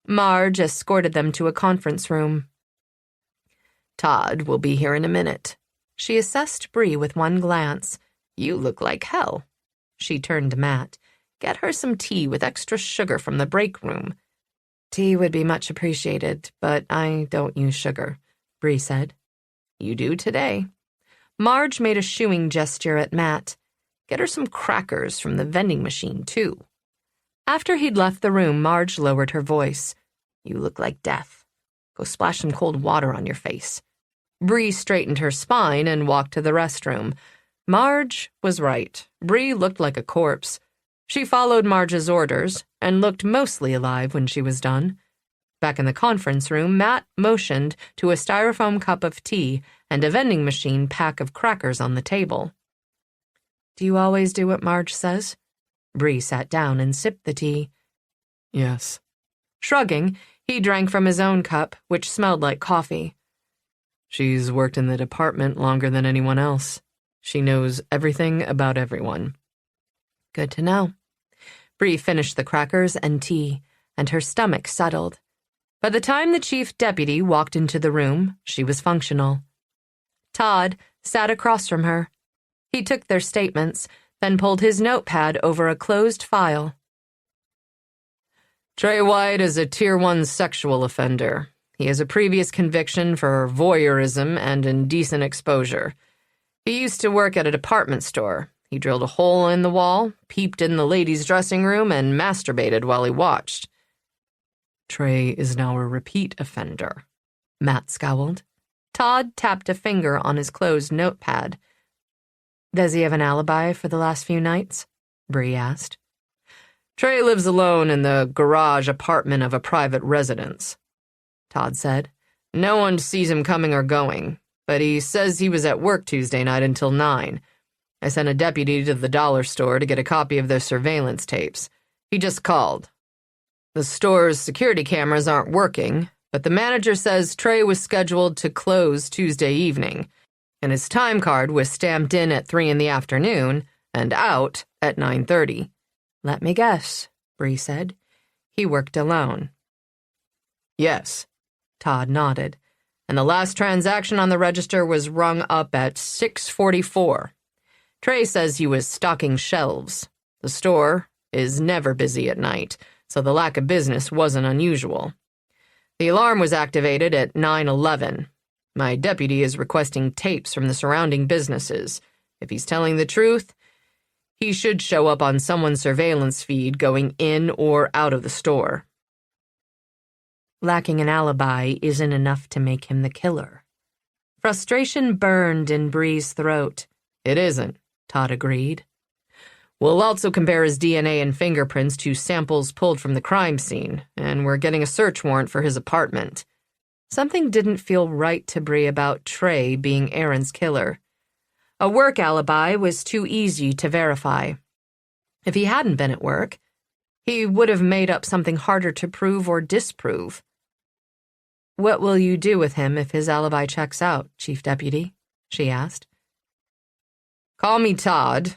Marge escorted them to a conference room. "Todd will be here in a minute." She assessed Bree with one glance. "You look like hell." She turned to Matt. "Get her some tea with extra sugar from the break room." "Tea would be much appreciated, but I don't use sugar," Bree said. "You do today." Marge made a shooing gesture at Matt. "Get her some crackers from the vending machine, too." After he'd left the room, Marge lowered her voice. "You look like death." Go splash some cold water on your face. Bree straightened her spine and walked to the restroom. Marge was right. Bree looked like a corpse. She followed Marge's orders and looked mostly alive when she was done. Back in the conference room, Matt motioned to a styrofoam cup of tea and a vending machine pack of crackers on the table. Do you always do what Marge says? Bree sat down and sipped the tea. Yes. Shrugging, he drank from his own cup, which smelled like coffee. She's worked in the department longer than anyone else. She knows everything about everyone. Good to know. Bree finished the crackers and tea, and her stomach settled. By the time the chief deputy walked into the room, she was functional. Todd sat across from her. He took their statements, then pulled his notepad over a closed file. Trey White is a Tier 1 sexual offender. He has a previous conviction for voyeurism and indecent exposure. He used to work at a department store. He drilled a hole in the wall, peeped in the ladies' dressing room, and masturbated while he watched. Trey is now a repeat offender. Matt scowled. Todd tapped a finger on his closed notepad. Does he have an alibi for the last few nights? Bree asked. Trey lives alone in the garage apartment of a private residence, Todd said. No one sees him coming or going, but he says he was at work Tuesday night until 9. I sent a deputy to the dollar store to get a copy of their surveillance tapes. He just called. The store's security cameras aren't working, but the manager says Trey was scheduled to close Tuesday evening, and his time card was stamped in at 3 in the afternoon and out at 9:30. Let me guess, Bree said. He worked alone. Yes, Todd nodded, and the last transaction on the register was rung up at 6:44. Trey says he was stocking shelves. The store is never busy at night, so the lack of business wasn't unusual. The alarm was activated at 9:11. My deputy is requesting tapes from the surrounding businesses. If he's telling the truth, he should show up on someone's surveillance feed going in or out of the store. Lacking an alibi isn't enough to make him the killer. Frustration burned in Bree's throat. It isn't, Todd agreed. We'll also compare his DNA and fingerprints to samples pulled from the crime scene, and we're getting a search warrant for his apartment. Something didn't feel right to Bree about Trey being Aaron's killer. A work alibi was too easy to verify. If he hadn't been at work, he would have made up something harder to prove or disprove. What will you do with him if his alibi checks out, Chief Deputy? She asked. Call me Todd,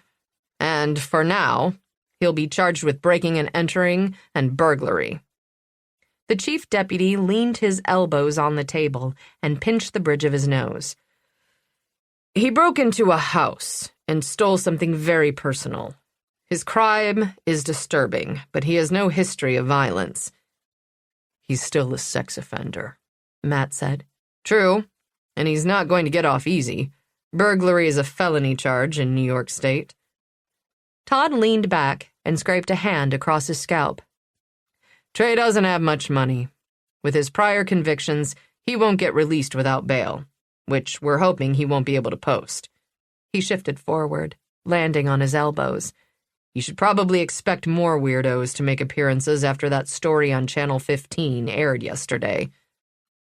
and for now, he'll be charged with breaking and entering and burglary. The chief deputy leaned his elbows on the table and pinched the bridge of his nose. He broke into a house and stole something very personal. His crime is disturbing, but he has no history of violence. He's still a sex offender, Matt said. True, and he's not going to get off easy. Burglary is a felony charge in New York State. Todd leaned back and scraped a hand across his scalp. Trey doesn't have much money. With his prior convictions, he won't get released without bail, which we're hoping he won't be able to post. He shifted forward, landing on his elbows. You should probably expect more weirdos to make appearances after that story on Channel 15 aired yesterday.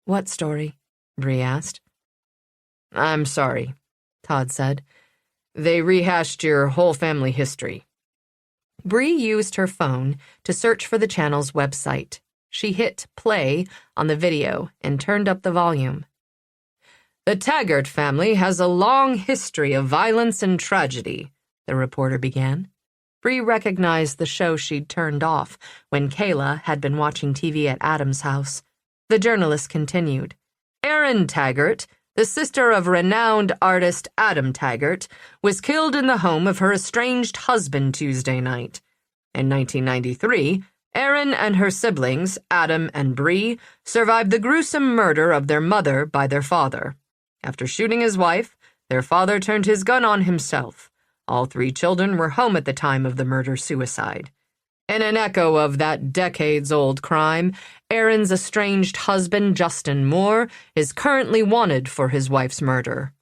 What story? Bree asked. I'm sorry, Todd said. They rehashed your whole family history. Bree used her phone to search for the channel's website. She hit play on the video and turned up the volume. The Taggart family has a long history of violence and tragedy, the reporter began. Bree recognized the show she'd turned off when Kayla had been watching TV at Adam's house. The journalist continued. Erin Taggart, the sister of renowned artist Adam Taggart, was killed in the home of her estranged husband Tuesday night. In 1993, Erin and her siblings, Adam and Bree, survived the gruesome murder of their mother by their father. After shooting his wife, their father turned his gun on himself. All 3 children were home at the time of the murder-suicide. In an echo of that decades-old crime, Aaron's estranged husband, Justin Moore, is currently wanted for his wife's murder.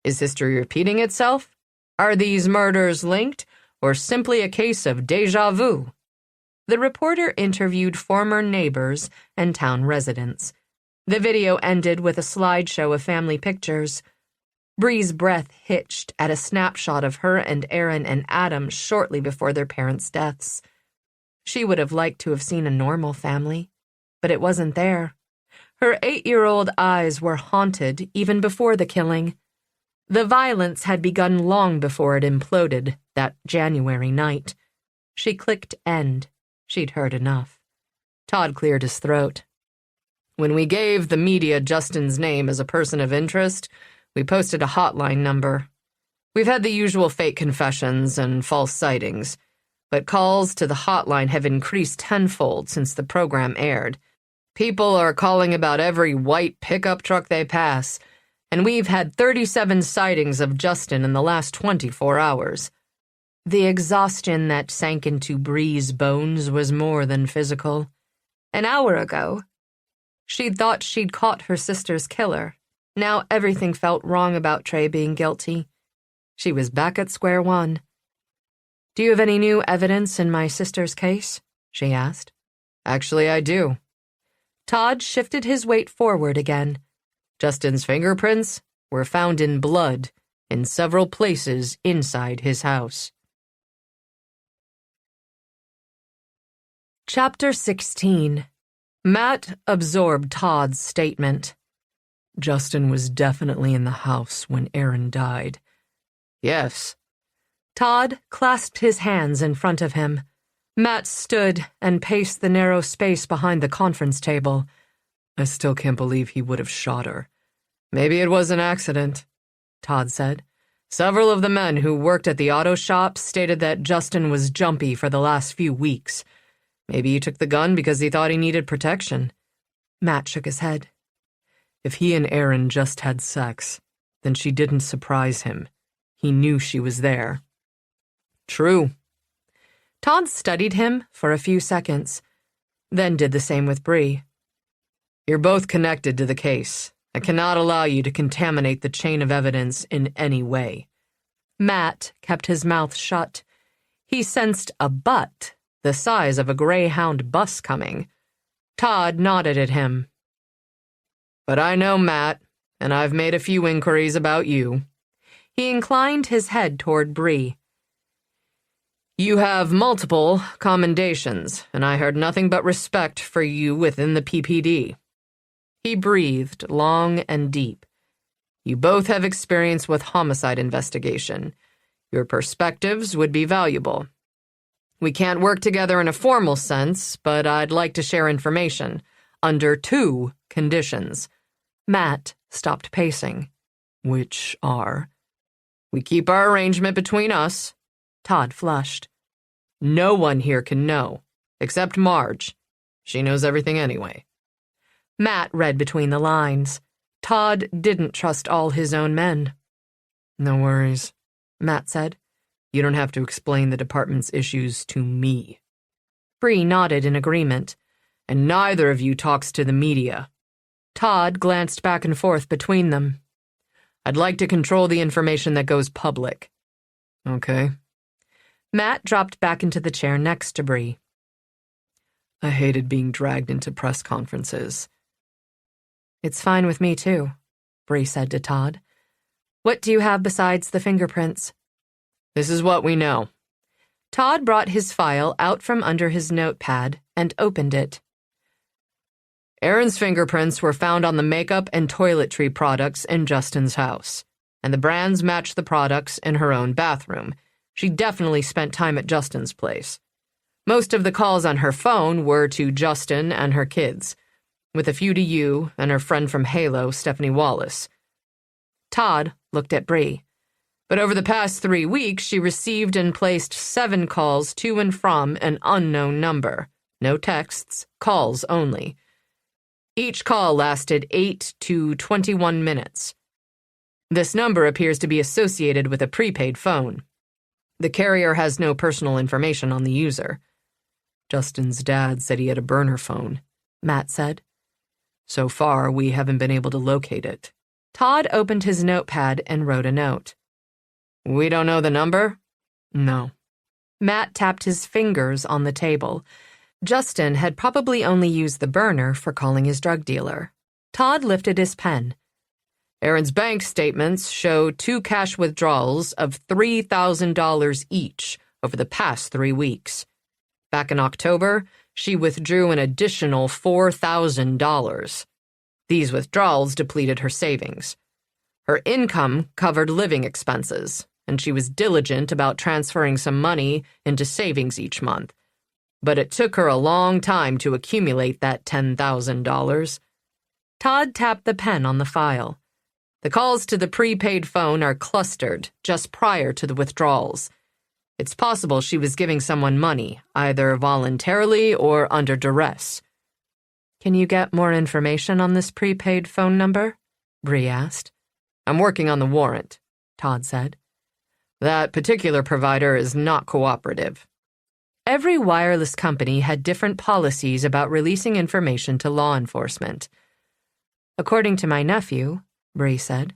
Is history repeating itself? Are these murders linked, or simply a case of déjà vu? The reporter interviewed former neighbors and town residents. The video ended with a slideshow of family pictures. Bree's breath hitched at a snapshot of her and Aaron and Adam shortly before their parents' deaths. She would have liked to have seen a normal family, but it wasn't there. Her 8-year-old eyes were haunted even before the killing. The violence had begun long before it imploded that January night. She clicked end. She'd heard enough. Todd cleared his throat. When we gave the media Justin's name as a person of interest, we posted a hotline number. We've had the usual fake confessions and false sightings, but calls to the hotline have increased tenfold since the program aired. People are calling about every white pickup truck they pass, and we've had 37 sightings of Justin in the last 24 hours. The exhaustion that sank into Bree's bones was more than physical. An hour ago, she'd thought she'd caught her sister's killer. Now everything felt wrong about Trey being guilty. She was back at square one. "Do you have any new evidence in my sister's case?" she asked. "Actually, I do." Todd shifted his weight forward again. Justin's fingerprints were found in blood in several places inside his house. Chapter 16. Matt absorbed Todd's statement. "Justin was definitely in the house when Aaron died." "Yes." Todd clasped his hands in front of him. Matt stood and paced the narrow space behind the conference table. "I still can't believe he would have shot her." "Maybe it was an accident," Todd said. "Several of the men who worked at the auto shop stated that Justin was jumpy for the last few weeks. Maybe he took the gun because he thought he needed protection." Matt shook his head. "If he and Aaron just had sex, then she didn't surprise him. He knew she was there." "True." Todd studied him for a few seconds, then did the same with Bree. "You're both connected to the case. I cannot allow you to contaminate the chain of evidence in any way." Matt kept his mouth shut. He sensed a butt the size of a Greyhound bus coming. Todd nodded at him. "But I know Matt, and I've made a few inquiries about you." He inclined his head toward Bree. "You have multiple commendations, and I heard nothing but respect for you within the PPD." He breathed long and deep. "You both have experience with homicide investigation. Your perspectives would be valuable. We can't work together in a formal sense, but I'd like to share information, under 2 conditions." Matt stopped pacing. "Which are?" "We keep our arrangement between us." Todd flushed. "No one here can know, except Marge. She knows everything anyway." Matt read between the lines. Todd didn't trust all his own men. "No worries," Matt said. "You don't have to explain the department's issues to me." Bree nodded in agreement. "And neither of you talks to the media." Todd glanced back and forth between them. "I'd like to control the information that goes public." "Okay." Matt dropped back into the chair next to Bree. "I hated being dragged into press conferences." "It's fine with me, too," Bree said to Todd. "What do you have besides the fingerprints?" "This is what we know." Todd brought his file out from under his notepad and opened it. Aaron's fingerprints were found on the makeup and toiletry products in Justin's house, and the brands matched the products in her own bathroom. She definitely spent time at Justin's place. Most of the calls on her phone were to Justin and her kids, with a few to you and her friend from Halo, Stephanie Wallace. Todd looked at Bree. But over the past 3 weeks, she received and placed 7 calls to and from an unknown number. No texts, calls only. Each call lasted 8 to 21 minutes. This number appears to be associated with a prepaid phone. The carrier has no personal information on the user. Justin's dad said he had a burner phone, Matt said. So far, we haven't been able to locate it. Todd opened his notepad and wrote a note. We don't know the number? No. Matt tapped his fingers on the table. Justin had probably only used the burner for calling his drug dealer. Todd lifted his pen. Erin's bank statements show 2 cash withdrawals of $3,000 each over the past 3 weeks. Back in October, she withdrew an additional $4,000. These withdrawals depleted her savings. Her income covered living expenses, and she was diligent about transferring some money into savings each month. But it took her a long time to accumulate that $10,000. Todd tapped the pen on the file. The calls to the prepaid phone are clustered just prior to the withdrawals. It's possible she was giving someone money, either voluntarily or under duress. Can you get more information on this prepaid phone number? Bree asked. I'm working on the warrant, Todd said. That particular provider is not cooperative. Every wireless company had different policies about releasing information to law enforcement. According to my nephew, Bree said.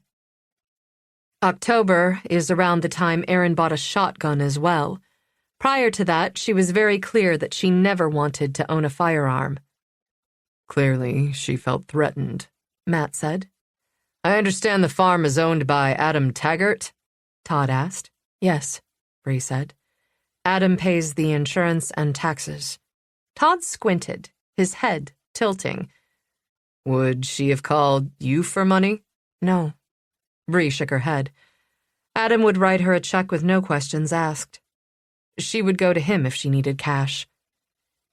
October is around the time Erin bought a shotgun as well. Prior to that, she was very clear that she never wanted to own a firearm. Clearly, she felt threatened, Matt said. I understand the farm is owned by Adam Taggart? Todd asked. Yes, Bree said. Adam pays the insurance and taxes. Todd squinted, his head tilting. Would she have called you for money? No. Bree shook her head. Adam would write her a check with no questions asked. She would go to him if she needed cash.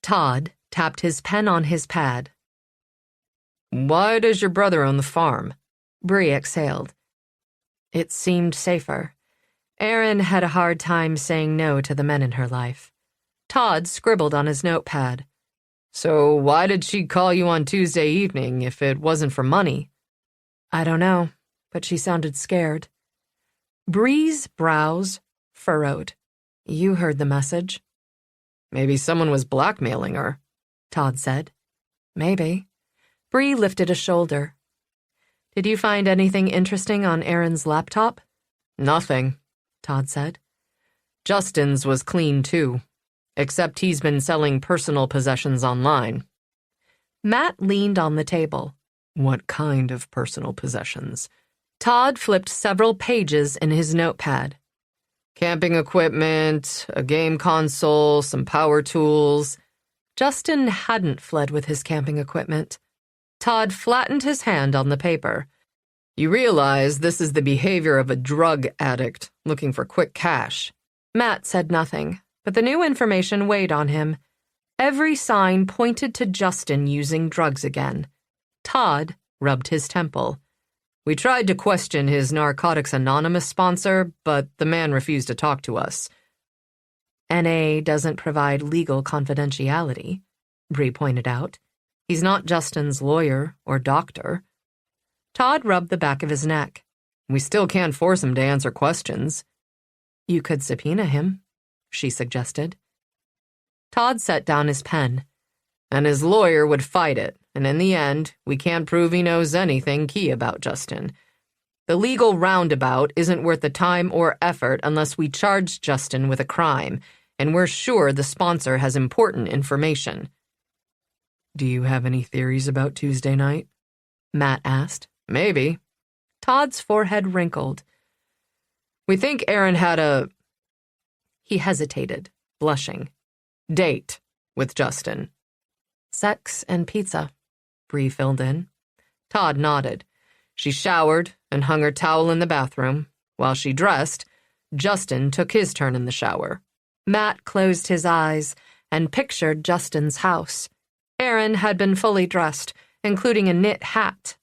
Todd tapped his pen on his pad. Why does your brother own the farm? Bree exhaled. It seemed safer. Erin had a hard time saying no to the men in her life. Todd scribbled on his notepad. So why did she call you on Tuesday evening if it wasn't for money? I don't know, but she sounded scared. Bree's brows furrowed. You heard the message. Maybe someone was blackmailing her, Todd said. Maybe. Bree lifted a shoulder. Did you find anything interesting on Erin's laptop? Nothing, Todd said. Justin's was clean too, except he's been selling personal possessions online. Matt leaned on the table. What kind of personal possessions? Todd flipped several pages in his notepad. Camping equipment, a game console, some power tools. Justin hadn't fled with his camping equipment. Todd flattened his hand on the paper. You realize this is the behavior of a drug addict looking for quick cash. Matt said nothing, but the new information weighed on him. Every sign pointed to Justin using drugs again. Todd rubbed his temple. We tried to question his Narcotics Anonymous sponsor, but the man refused to talk to us. NA doesn't provide legal confidentiality, Bree pointed out. He's not Justin's lawyer or doctor. Todd rubbed the back of his neck. We still can't force him to answer questions. You could subpoena him, she suggested. Todd set down his pen. And his lawyer would fight it, and in the end, we can't prove he knows anything key about Justin. The legal roundabout isn't worth the time or effort unless we charge Justin with a crime, and we're sure the sponsor has important information. Do you have any theories about Tuesday night? Matt asked. Maybe. Todd's forehead wrinkled. We think Erin had a... He hesitated, blushing. Date with Justin. Sex and pizza, Bree filled in. Todd nodded. She showered and hung her towel in the bathroom. While she dressed, Justin took his turn in the shower. Matt closed his eyes and pictured Justin's house. Erin had been fully dressed, including a knit hat.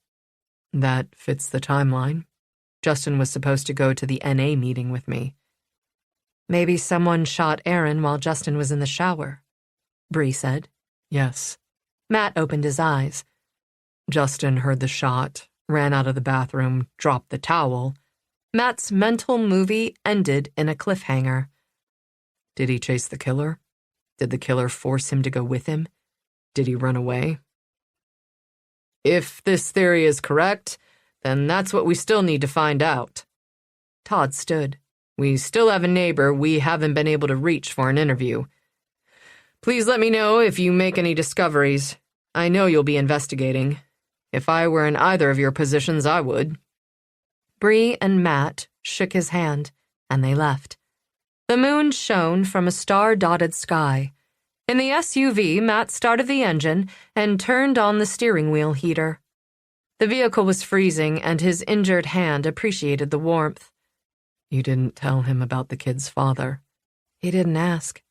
That fits the timeline. Justin was supposed to go to the NA meeting with me. Maybe someone shot Erin while Justin was in the shower, Bree said. Yes. Matt opened his eyes. Justin heard the shot, ran out of the bathroom, dropped the towel. Matt's mental movie ended in a cliffhanger. Did he chase the killer? Did the killer force him to go with him? Did he run away? If this theory is correct, then that's what we still need to find out. Todd stood. We still have a neighbor we haven't been able to reach for an interview. Please let me know if you make any discoveries. I know you'll be investigating. If I were in either of your positions, I would. Bree and Matt shook his hand, and they left. The moon shone from a star-dotted sky. In the SUV, Matt started the engine and turned on the steering wheel heater. The vehicle was freezing, and his injured hand appreciated the warmth. You didn't tell him about the kid's father. He didn't ask.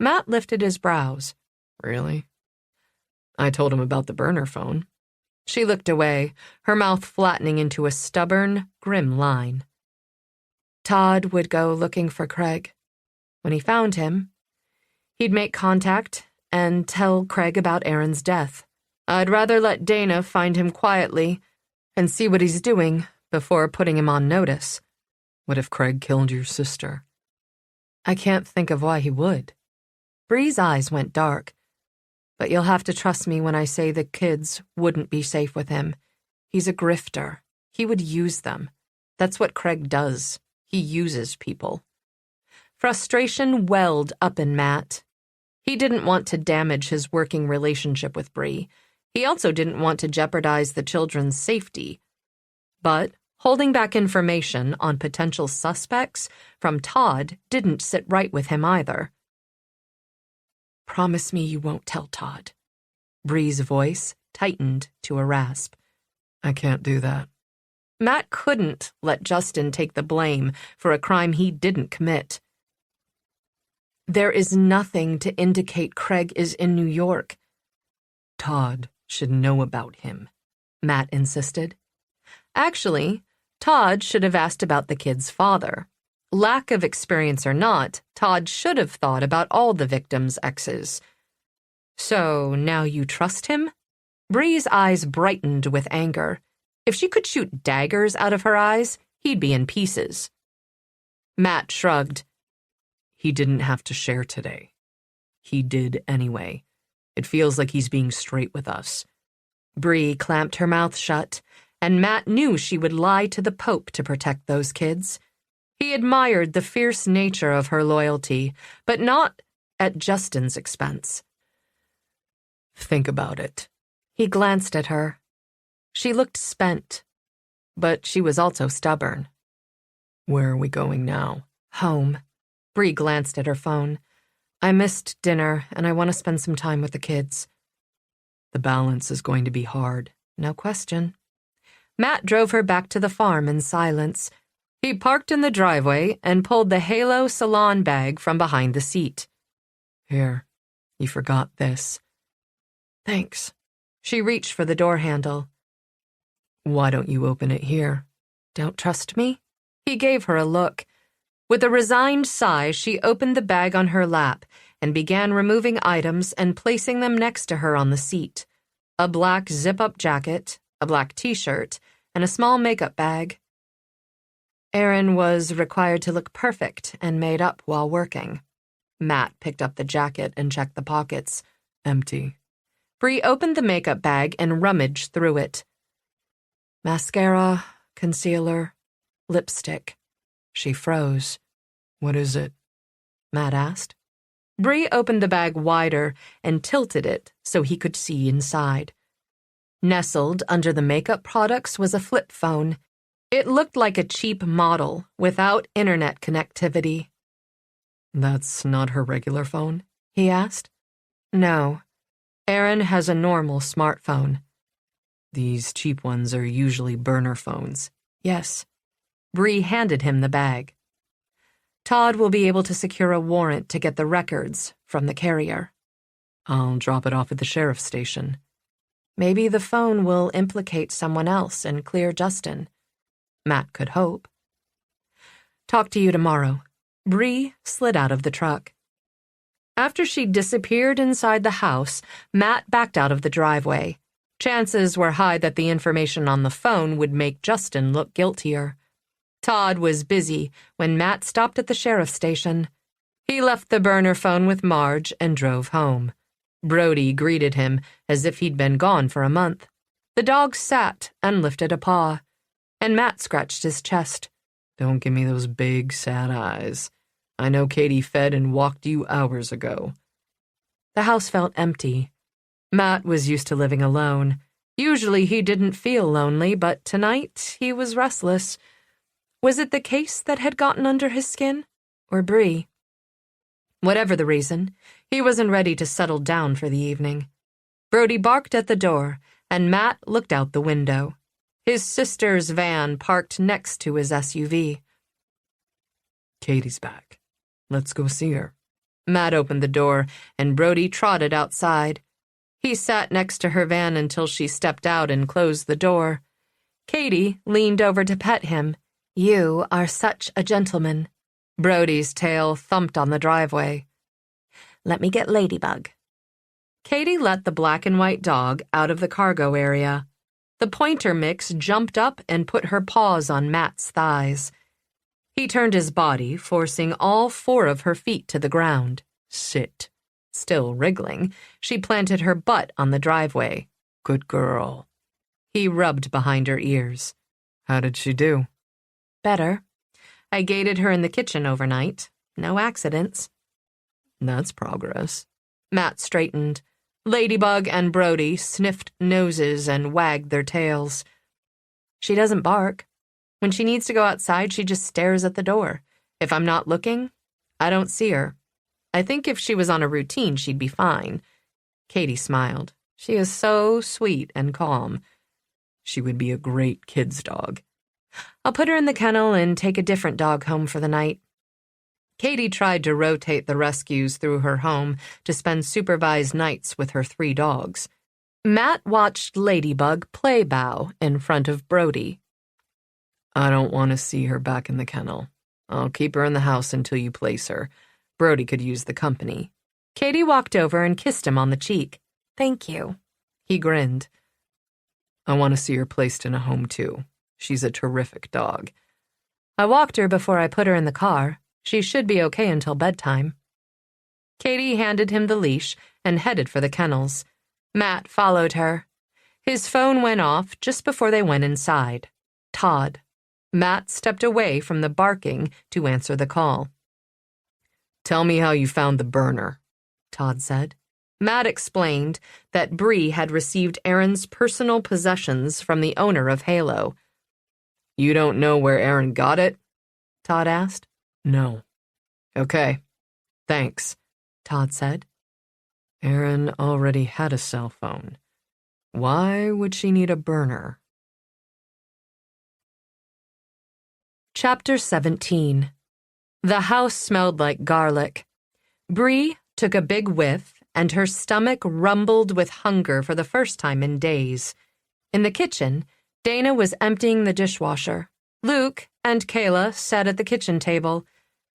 Matt lifted his brows. Really? I told him about the burner phone. She looked away, her mouth flattening into a stubborn, grim line. Todd would go looking for Craig. When he found him, he'd make contact and tell Craig about Aaron's death. I'd rather let Dana find him quietly and see what he's doing before putting him on notice. What if Craig killed your sister? I can't think of why he would. Bree's eyes went dark. But you'll have to trust me when I say the kids wouldn't be safe with him. He's a grifter. He would use them. That's what Craig does. He uses people. Frustration welled up in Matt. He didn't want to damage his working relationship with Bree. He also didn't want to jeopardize the children's safety. But holding back information on potential suspects from Todd didn't sit right with him either. Promise me you won't tell Todd. Bree's voice tightened to a rasp. I can't do that. Matt couldn't let Justin take the blame for a crime he didn't commit. There is nothing to indicate Craig is in New York. Todd should know about him, Matt insisted. Actually, Todd should have asked about the kid's father. Lack of experience or not, Todd should have thought about all the victims' exes. So now you trust him? Bree's eyes brightened with anger. If she could shoot daggers out of her eyes, he'd be in pieces. Matt shrugged. He didn't have to share today. He did anyway. It feels like he's being straight with us. Bree clamped her mouth shut, and Matt knew she would lie to the Pope to protect those kids. He admired the fierce nature of her loyalty, but not at Justin's expense. Think about it. He glanced at her. She looked spent, but she was also stubborn. Where are we going now? Home. Bree glanced at her phone. I missed dinner, and I want to spend some time with the kids. The balance is going to be hard. No question. Matt drove her back to the farm in silence. He parked in the driveway and pulled the Halo salon bag from behind the seat. Here, you forgot this. Thanks. She reached for the door handle. Why don't you open it here? Don't trust me? He gave her a look. With a resigned sigh, she opened the bag on her lap and began removing items and placing them next to her on the seat. A black zip-up jacket, a black t-shirt, and a small makeup bag. Aaron was required to look perfect and made up while working. Matt picked up the jacket and checked the pockets. Empty. Bree opened the makeup bag and rummaged through it. Mascara, concealer, lipstick. She froze. What is it? Matt asked. Bree opened the bag wider and tilted it so he could see inside. Nestled under the makeup products was a flip phone. It looked like a cheap model without internet connectivity. That's not her regular phone? He asked. No. Aaron has a normal smartphone. These cheap ones are usually burner phones. Yes. Bree handed him the bag. Todd will be able to secure a warrant to get the records from the carrier. I'll drop it off at the sheriff's station. Maybe the phone will implicate someone else and clear Justin. Matt could hope. Talk to you tomorrow. Bree slid out of the truck. After she disappeared inside the house, Matt backed out of the driveway. Chances were high that the information on the phone would make Justin look guiltier. Todd was busy when Matt stopped at the sheriff's station. He left the burner phone with Marge and drove home. Brody greeted him as if he'd been gone for a month. The dog sat and lifted a paw, and Matt scratched his chest. Don't give me those big, sad eyes. I know Katie fed and walked you hours ago. The house felt empty. Matt was used to living alone. Usually he didn't feel lonely, but tonight he was restless. Was it the case that had gotten under his skin? Or Bree? Whatever the reason, he wasn't ready to settle down for the evening. Brody barked at the door, and Matt looked out the window. His sister's van parked next to his SUV. Katie's back. Let's go see her. Matt opened the door, and Brody trotted outside. He sat next to her van until she stepped out and closed the door. Katie leaned over to pet him. "You are such a gentleman." Brody's tail thumped on the driveway. "Let me get Ladybug." Katie let the black and white dog out of the cargo area. The pointer mix jumped up and put her paws on Matt's thighs. He turned his body, forcing all 4 of her feet to the ground. "Sit." Still wriggling, she planted her butt on the driveway. Good girl. He rubbed behind her ears. How did she do? Better. I gated her in the kitchen overnight. No accidents. That's progress. Matt straightened. Ladybug and Brody sniffed noses and wagged their tails. She doesn't bark. When she needs to go outside, she just stares at the door. If I'm not looking, I don't see her. I think if she was on a routine, she'd be fine. Katie smiled. She is so sweet and calm. She would be a great kid's dog. I'll put her in the kennel and take a different dog home for the night. Katie tried to rotate the rescues through her home to spend supervised nights with her 3 dogs. Matt watched Ladybug play bow in front of Brody. I don't want to see her back in the kennel. I'll keep her in the house until you place her. Brody could use the company. Katie walked over and kissed him on the cheek. "Thank you." He grinned. I want to see her placed in a home, too. She's a terrific dog. I walked her before I put her in the car. She should be okay until bedtime. Katie handed him the leash and headed for the kennels. Matt followed her. His phone went off just before they went inside. Todd. Matt stepped away from the barking to answer the call. Tell me how you found the burner, Todd said. Matt explained that Bree had received Aaron's personal possessions from the owner of Halo. You don't know where Aaron got it? Todd asked. No. Okay. Thanks, Todd said. Aaron already had a cell phone. Why would she need a burner? Chapter 17. The house smelled like garlic. Bree took a big whiff, and her stomach rumbled with hunger for the first time in days. In the kitchen, Dana was emptying the dishwasher. Luke and Kayla sat at the kitchen table.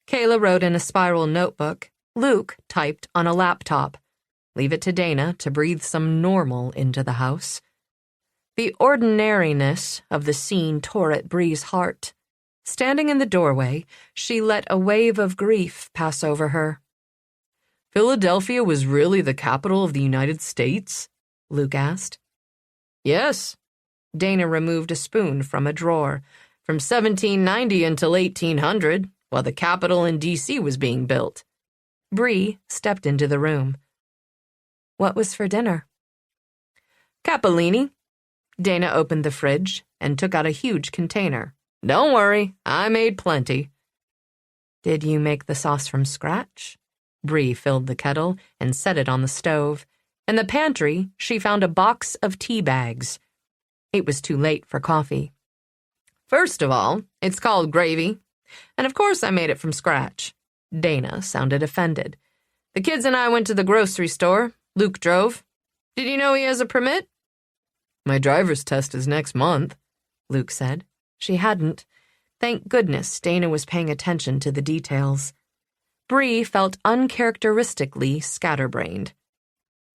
Kayla wrote in a spiral notebook. Luke typed on a laptop. Leave it to Dana to breathe some normal into the house. The ordinariness of the scene tore at Bree's heart. Standing in the doorway, she let a wave of grief pass over her. Philadelphia was really the capital of the United States? Luke asked. Yes. Dana removed a spoon from a drawer. From 1790 until 1800, while the Capitol in D.C. was being built. Bree stepped into the room. What was for dinner? Capellini. Dana opened the fridge and took out a huge container. Don't worry, I made plenty. Did you make the sauce from scratch? Bree filled the kettle and set it on the stove. In the pantry, she found a box of tea bags. It was too late for coffee. First of all, it's called gravy. And of course I made it from scratch. Dana sounded offended. The kids and I went to the grocery store. Luke drove. Did you know he has a permit? My driver's test is next month, Luke said. She hadn't. Thank goodness Dana was paying attention to the details. Bree felt uncharacteristically scatterbrained.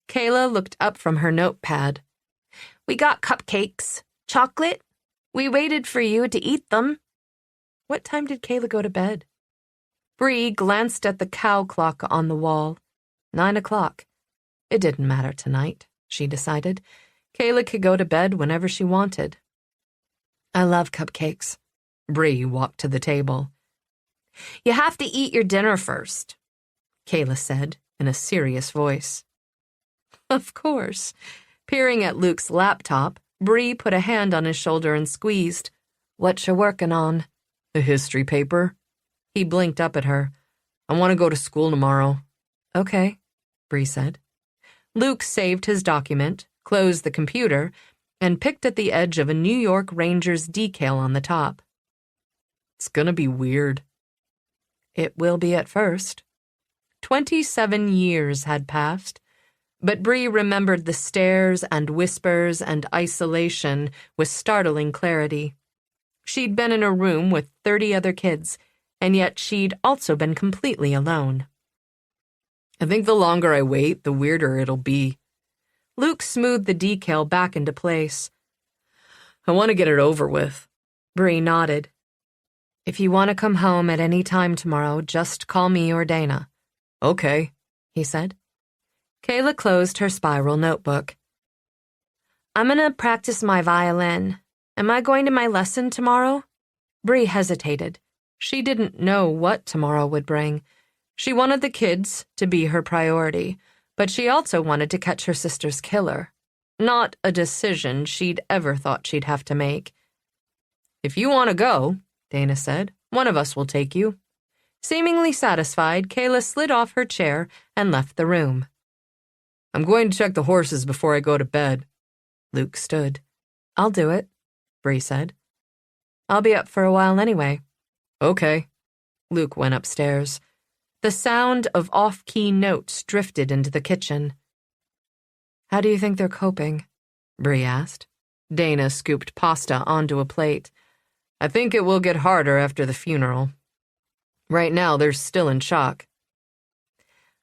Kayla looked up from her notepad. We got cupcakes. Chocolate? We waited for you to eat them. What time did Kayla go to bed? Bree glanced at the cow clock on the wall. 9 o'clock. It didn't matter tonight, she decided. Kayla could go to bed whenever she wanted. I love cupcakes. Bree walked to the table. You have to eat your dinner first, Kayla said in a serious voice. Of course. Peering at Luke's laptop, Bree put a hand on his shoulder and squeezed. What you working on? A history paper. He blinked up at her. I want to go to school tomorrow. Okay, Bree said. Luke saved his document, closed the computer, and picked at the edge of a New York Rangers decal on the top. It's gonna be weird. It will be at first. 27 years had passed, but Bree remembered the stares and whispers and isolation with startling clarity. She'd been in a room with 30 other kids, and yet she'd also been completely alone. I think the longer I wait, the weirder it'll be. Luke smoothed the decal back into place. I want to get it over with. Bree nodded. If you want to come home at any time tomorrow, just call me or Dana. Okay, he said. Kayla closed her spiral notebook. I'm going to practice my violin. Am I going to my lesson tomorrow? Bree hesitated. She didn't know what tomorrow would bring. She wanted the kids to be her priority, but she also wanted to catch her sister's killer. Not a decision she'd ever thought she'd have to make. If you want to go, Dana said, one of us will take you. Seemingly satisfied, Kayla slid off her chair and left the room. I'm going to check the horses before I go to bed. Luke stood. I'll do it, Bree said. I'll be up for a while anyway. Okay. Luke went upstairs. The sound of off-key notes drifted into the kitchen. How do you think they're coping? Bree asked. Dana scooped pasta onto a plate. I think it will get harder after the funeral. Right now, they're still in shock.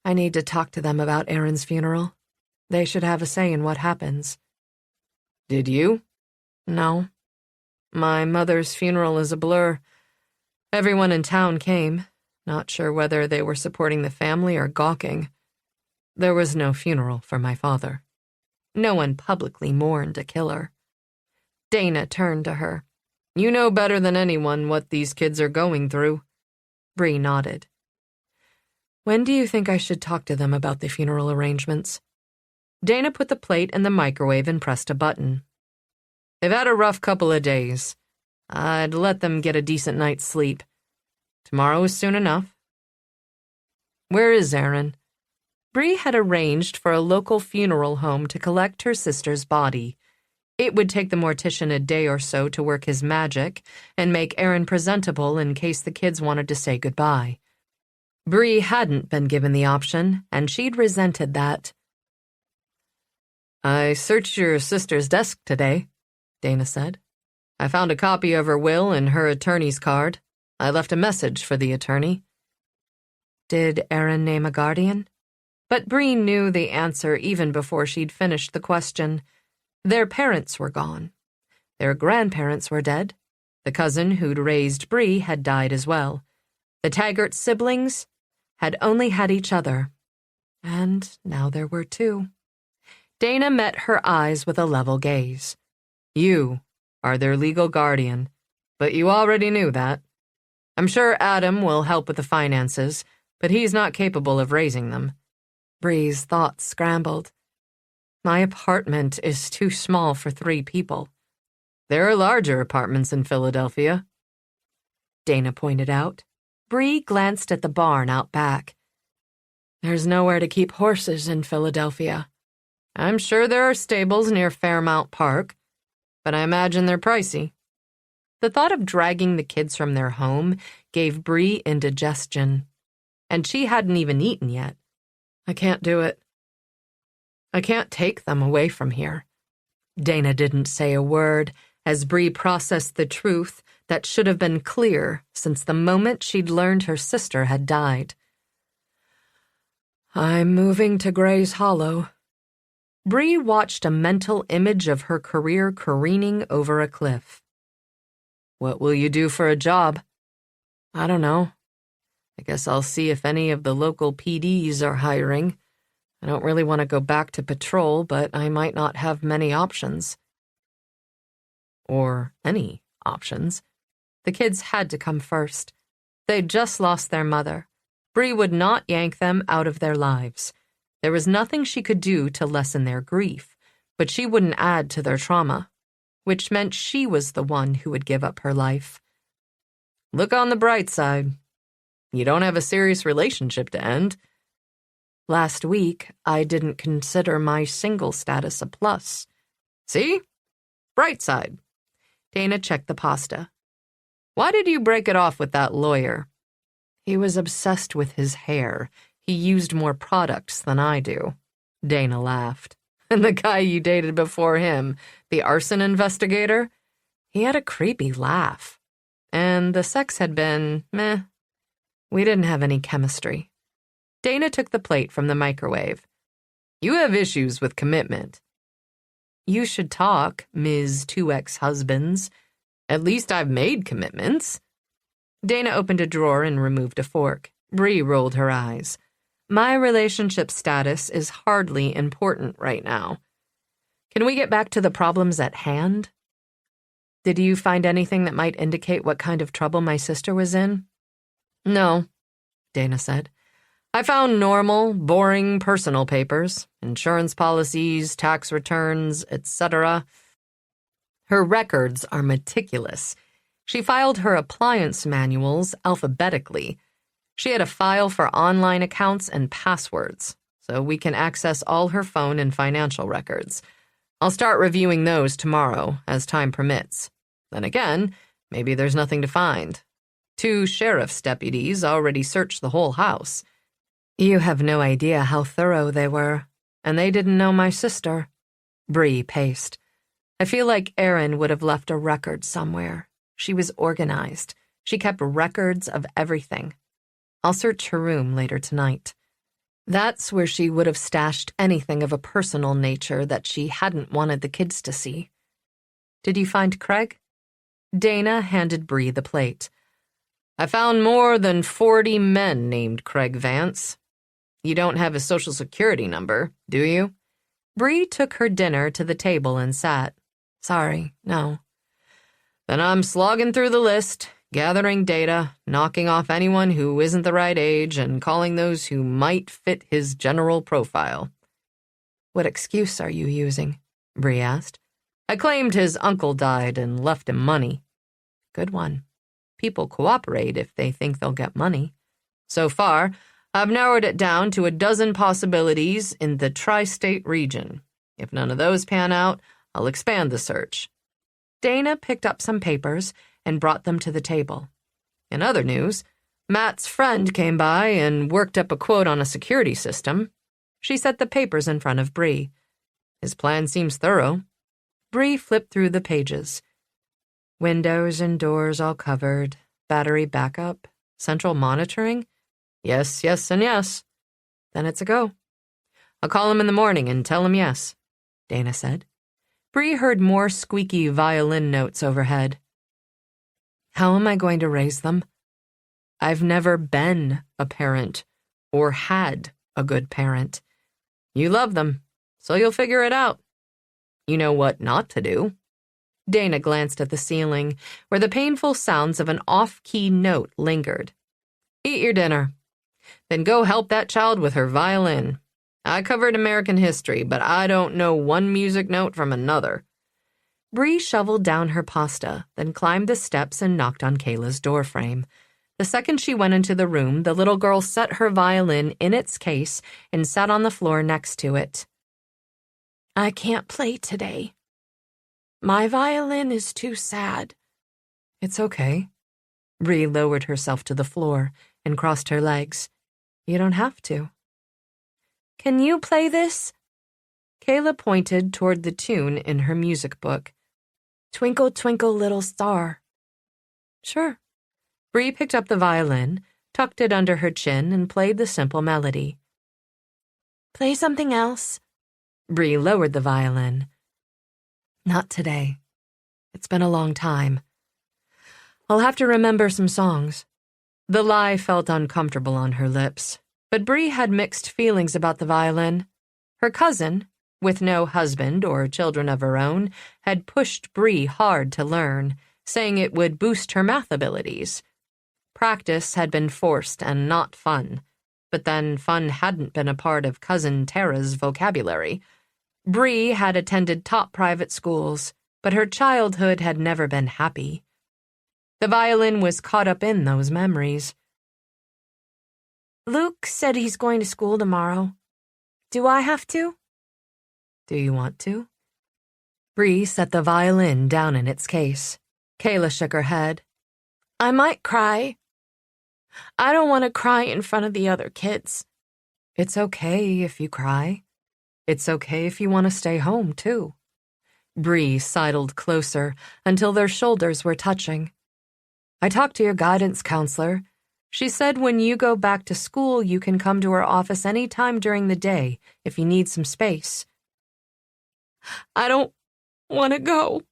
I need to talk to them about Aaron's funeral. They should have a say in what happens. Did you? No. My mother's funeral is a blur. Everyone in town came, not sure whether they were supporting the family or gawking. There was no funeral for my father. No one publicly mourned a killer. Dana turned to her. You know better than anyone what these kids are going through. Bree nodded. When do you think I should talk to them about the funeral arrangements? Dana put the plate in the microwave and pressed a button. They've had a rough couple of days. I'd let them get a decent night's sleep. Tomorrow is soon enough. Where is Aaron? Bree had arranged for a local funeral home to collect her sister's body. It would take the mortician a day or so to work his magic and make Aaron presentable in case the kids wanted to say goodbye. Bree hadn't been given the option, and she'd resented that. I searched your sister's desk today, Dana said. I found a copy of her will and her attorney's card. I left a message for the attorney. Did Aaron name a guardian? But Bree knew the answer even before she'd finished the question. Their parents were gone. Their grandparents were dead. The cousin who'd raised Bree had died as well. The Taggart siblings had only had each other. And now there were two. Dana met her eyes with a level gaze. You are their legal guardian, but you already knew that. I'm sure Adam will help with the finances, but he's not capable of raising them. Bree's thoughts scrambled. My apartment is too small for 3 people. There are larger apartments in Philadelphia, Dana pointed out. Bree glanced at the barn out back. There's nowhere to keep horses in Philadelphia. I'm sure there are stables near Fairmount Park, but I imagine they're pricey. The thought of dragging the kids from their home gave Bree indigestion, and she hadn't even eaten yet. I can't do it. I can't take them away from here. Dana didn't say a word as Bree processed the truth that should have been clear since the moment she'd learned her sister had died. I'm moving to Gray's Hollow. Bree watched a mental image of her career careening over a cliff. What will you do for a job? I don't know. I guess I'll see if any of the local PDs are hiring. I don't really want to go back to patrol, but I might not have many options. Or any options. The kids had to come first. They'd just lost their mother. Bree would not yank them out of their lives. There was nothing she could do to lessen their grief, but she wouldn't add to their trauma, which meant she was the one who would give up her life. Look on the bright side. You don't have a serious relationship to end. Last week, I didn't consider my single status a plus. See? Bright side. Dana checked the pasta. Why did you break it off with that lawyer? He was obsessed with his hair. He used more products than I do. Dana laughed. And the guy you dated before him, the arson investigator? He had a creepy laugh. And the sex had been meh. We didn't have any chemistry. Dana took the plate from the microwave. You have issues with commitment. You should talk, Ms. Two Ex-Husbands. At least I've made commitments. Dana opened a drawer and removed a fork. Bree rolled her eyes. My relationship status is hardly important right now. Can we get back to the problems at hand? Did you find anything that might indicate what kind of trouble my sister was in? No, Dana said. I found normal, boring personal papers, insurance policies, tax returns, etc. Her records are meticulous. She filed her appliance manuals alphabetically. She had a file for online accounts and passwords, so we can access all her phone and financial records. I'll start reviewing those tomorrow, as time permits. Then again, maybe there's nothing to find. 2 sheriff's deputies already searched the whole house. You have no idea how thorough they were, and they didn't know my sister. Bree paced. I feel like Erin would have left a record somewhere. She was organized. She kept records of everything. I'll search her room later tonight. That's where she would have stashed anything of a personal nature that she hadn't wanted the kids to see. Did you find Craig? Dana handed Bree the plate. I found more than 40 men named Craig Vance. You don't have his social security number, do you? Bree took her dinner to the table and sat. Sorry, no. Then I'm slogging through the list, gathering data, knocking off anyone who isn't the right age, and calling those who might fit his general profile. What excuse are you using? Bree asked. I claimed his uncle died and left him money. Good one. People cooperate if they think they'll get money. So far, I've narrowed it down to 12 possibilities in the tri-state region. If none of those pan out, I'll expand the search. Dana picked up some papers and brought them to the table. In other news, Matt's friend came by and worked up a quote on a security system. She set the papers in front of Bree. His plan seems thorough. Bree flipped through the pages. Windows and doors all covered, battery backup, central monitoring. Yes, yes, and yes. Then it's a go. I'll call him in the morning and tell him yes, Dana said. Bree heard more squeaky violin notes overhead. How am I going to raise them? I've never been a parent or had a good parent. You love them, so you'll figure it out. You know what not to do. Dana glanced at the ceiling, where the painful sounds of an off-key note lingered. Eat your dinner. Then go help that child with her violin. I covered American history, but I don't know one music note from another. Bree shoveled down her pasta, then climbed the steps and knocked on Kayla's doorframe. The second she went into the room, the little girl set her violin in its case and sat on the floor next to it. I can't play today. My violin is too sad. It's okay. Bree lowered herself to the floor and crossed her legs. You don't have to. Can you play this? Kayla pointed toward the tune in her music book. Twinkle, twinkle, little star. Sure. Bree picked up the violin, tucked it under her chin, and played the simple melody. Play something else. Bree lowered the violin. Not today. It's been a long time. I'll have to remember some songs. The lie felt uncomfortable on her lips, but Bree had mixed feelings about the violin. Her cousin, with no husband or children of her own, had pushed Bree hard to learn, saying it would boost her math abilities. Practice had been forced and not fun, but then fun hadn't been a part of Cousin Tara's vocabulary. Bree had attended top private schools, but her childhood had never been happy. The violin was caught up in those memories. Luke said he's going to school tomorrow. Do I have to? Do you want to? Bree set the violin down in its case. Kayla shook her head. I might cry. I don't want to cry in front of the other kids. It's okay if you cry. It's okay if you want to stay home, too. Bree sidled closer until their shoulders were touching. I talked to your guidance counselor. She said when you go back to school, you can come to her office any time during the day if you need some space. I don't want to go.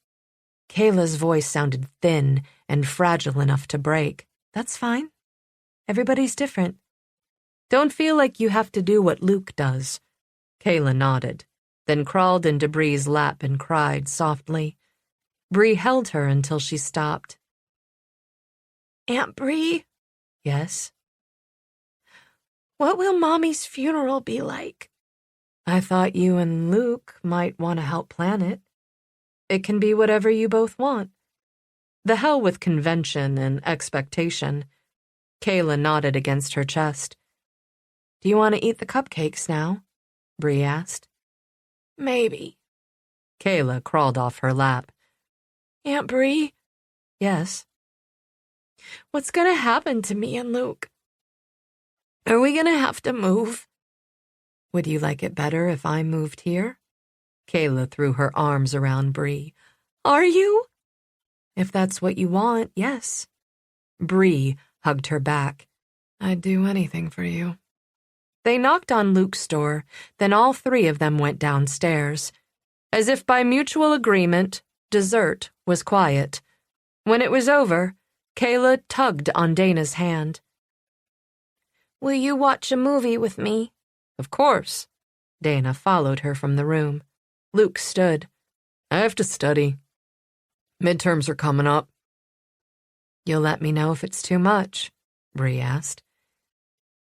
Kayla's voice sounded thin and fragile enough to break. That's fine. Everybody's different. Don't feel like you have to do what Luke does. Kayla nodded, then crawled into Bree's lap and cried softly. Bree held her until she stopped. Aunt Bree? Yes? What will Mommy's funeral be like? I thought you and Luke might want to help plan it. It can be whatever you both want. The hell with convention and expectation. Kayla nodded against her chest. Do you want to eat the cupcakes now? Bree asked. Maybe. Kayla crawled off her lap. Aunt Bree? Yes? What's going to happen to me and Luke? Are we going to have to move? Would you like it better if I moved here? Kayla threw her arms around Bree. Are you? If that's what you want, yes. Bree hugged her back. I'd do anything for you. They knocked on Luke's door, then all three of them went downstairs. As if by mutual agreement, dessert was quiet. When it was over, Kayla tugged on Dana's hand. Will you watch a movie with me? Of course. Dana followed her from the room. Luke stood. I have to study. Midterms are coming up. You'll let me know if it's too much, Bree asked.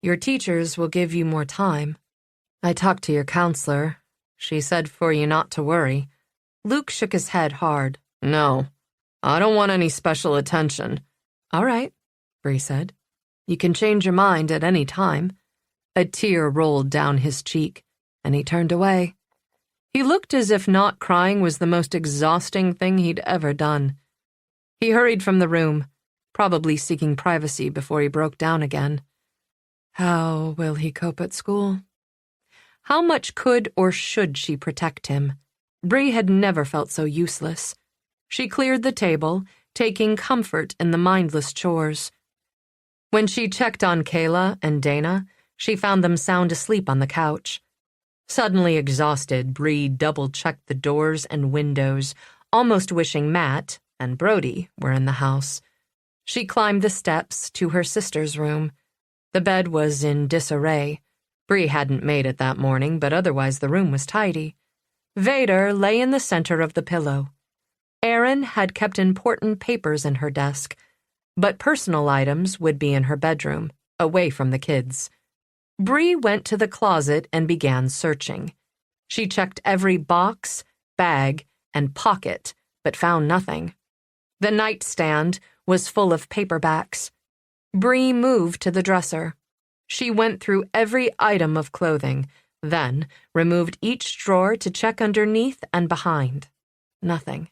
Your teachers will give you more time. I talked to your counselor. She said for you not to worry. Luke shook his head hard. No, I don't want any special attention. All right, Bree said. You can change your mind at any time. A tear rolled down his cheek, and he turned away. He looked as if not crying was the most exhausting thing he'd ever done. He hurried from the room, probably seeking privacy before he broke down again. How will he cope at school? How much could or should she protect him? Bree had never felt so useless. She cleared the table, taking comfort in the mindless chores. When she checked on Kayla and Dana, she found them sound asleep on the couch. Suddenly exhausted, Bree double-checked the doors and windows, almost wishing Matt and Brody were in the house. She climbed the steps to her sister's room. The bed was in disarray. Bree hadn't made it that morning, but otherwise the room was tidy. Vader lay in the center of the pillow. Erin had kept important papers in her desk, but personal items would be in her bedroom, away from the kids. Bree went to the closet and began searching. She checked every box, bag, and pocket, but found nothing. The nightstand was full of paperbacks. Bree moved to the dresser. She went through every item of clothing, then removed each drawer to check underneath and behind. Nothing.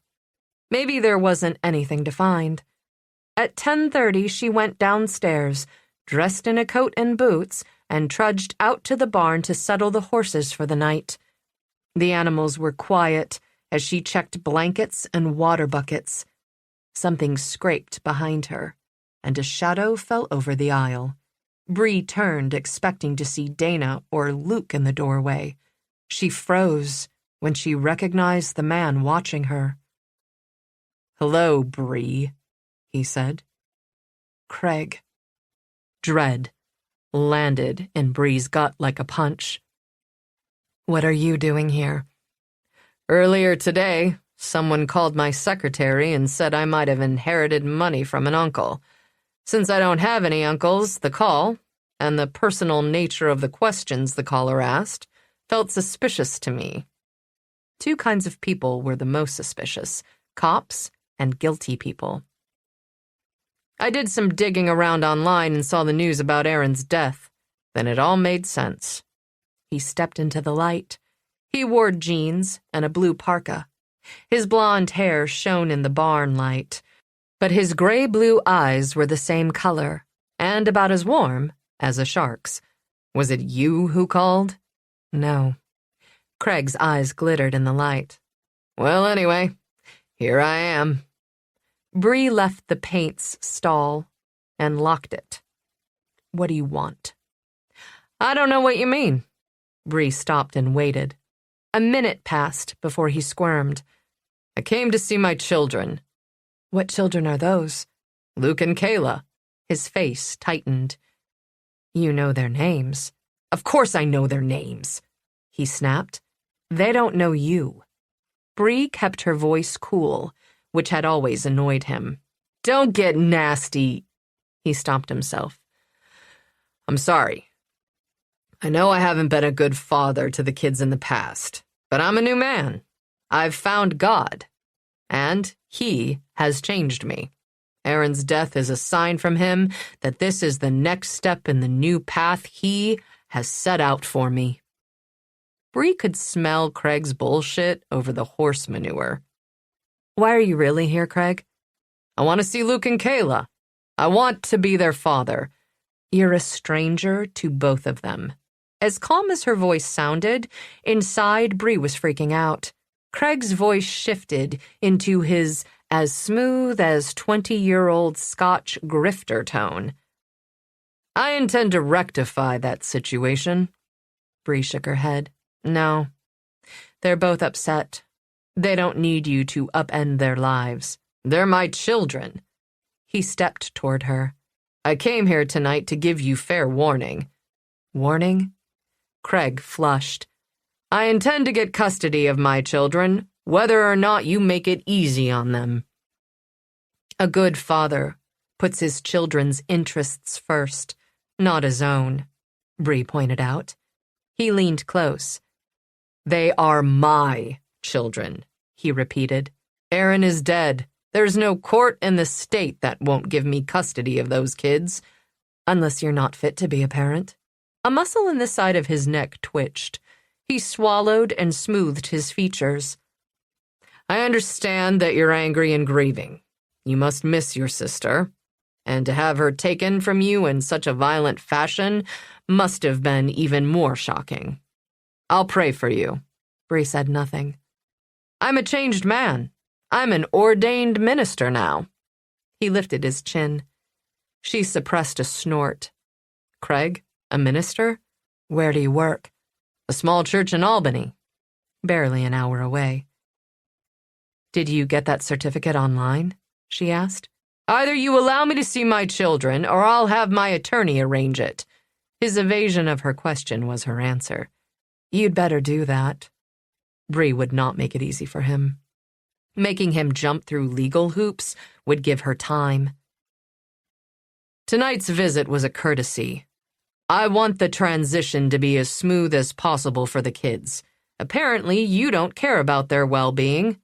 Maybe there wasn't anything to find. At 10:30, she went downstairs, dressed in a coat and boots, and trudged out to the barn to settle the horses for the night. The animals were quiet as she checked blankets and water buckets. Something scraped behind her, and a shadow fell over the aisle. Bree turned, expecting to see Dana or Luke in the doorway. She froze when she recognized the man watching her. "Hello, Bree," he said. "Craig." Dread landed in Bree's gut like a punch. "What are you doing here?" "Earlier today, someone called my secretary and said I might have inherited money from an uncle. Since I don't have any uncles, the call, and the personal nature of the questions the caller asked, felt suspicious to me." Two kinds of people were the most suspicious: cops and guilty people. "I did some digging around online and saw the news about Aaron's death. Then it all made sense." He stepped into the light. He wore jeans and a blue parka. His blonde hair shone in the barn light, but his gray-blue eyes were the same color, and about as warm as a shark's. "Was it you who called?" "No." Craig's eyes glittered in the light. "Well, anyway, here I am." Bree left the paints stall and locked it. "What do you want?" "I don't know what you mean." Bree stopped and waited. A minute passed before he squirmed. "I came to see my children." "What children are those?" "Luke and Kayla." His face tightened. "You know their names." "Of course I know their names," he snapped. "They don't know you." Bree kept her voice cool, which had always annoyed him. "Don't get nasty." He stopped himself. "I'm sorry. I know I haven't been a good father to the kids in the past, but I'm a new man. I've found God, and He has changed me. Aaron's death is a sign from Him that this is the next step in the new path He has set out for me." Bree could smell Craig's bullshit over the horse manure. "Why are you really here, Craig?" "I want to see Luke and Kayla. I want to be their father." "You're a stranger to both of them." As calm as her voice sounded, inside Bree was freaking out. Craig's voice shifted into his as smooth as 20-year-old Scotch grifter tone. "I intend to rectify that situation." Bree shook her head. "No. They're both upset. They don't need you to upend their lives. They're my children." He stepped toward her. "I came here tonight to give you fair warning." "Warning?" Craig flushed. "I intend to get custody of my children, whether or not you make it easy on them." A good father puts his children's interests first, not his own, Bree pointed out. He leaned close. "They are my children," he repeated. "Aaron is dead. There's no court in the state that won't give me custody of those kids. Unless you're not fit to be a parent." A muscle in the side of his neck twitched. He swallowed and smoothed his features. "I understand that you're angry and grieving. You must miss your sister, and to have her taken from you in such a violent fashion must have been even more shocking. I'll pray for you." Bree said nothing. "I'm a changed man. I'm an ordained minister now." He lifted his chin. She suppressed a snort. "Craig, a minister? Where do you work?" "A small church in Albany." "Barely an hour away." "Did you get that certificate online?" she asked. "Either you allow me to see my children, or I'll have my attorney arrange it." His evasion of her question was her answer. "You'd better do that." Bree would not make it easy for him. Making him jump through legal hoops would give her time. "Tonight's visit was a courtesy. I want the transition to be as smooth as possible for the kids. Apparently, you don't care about their well-being.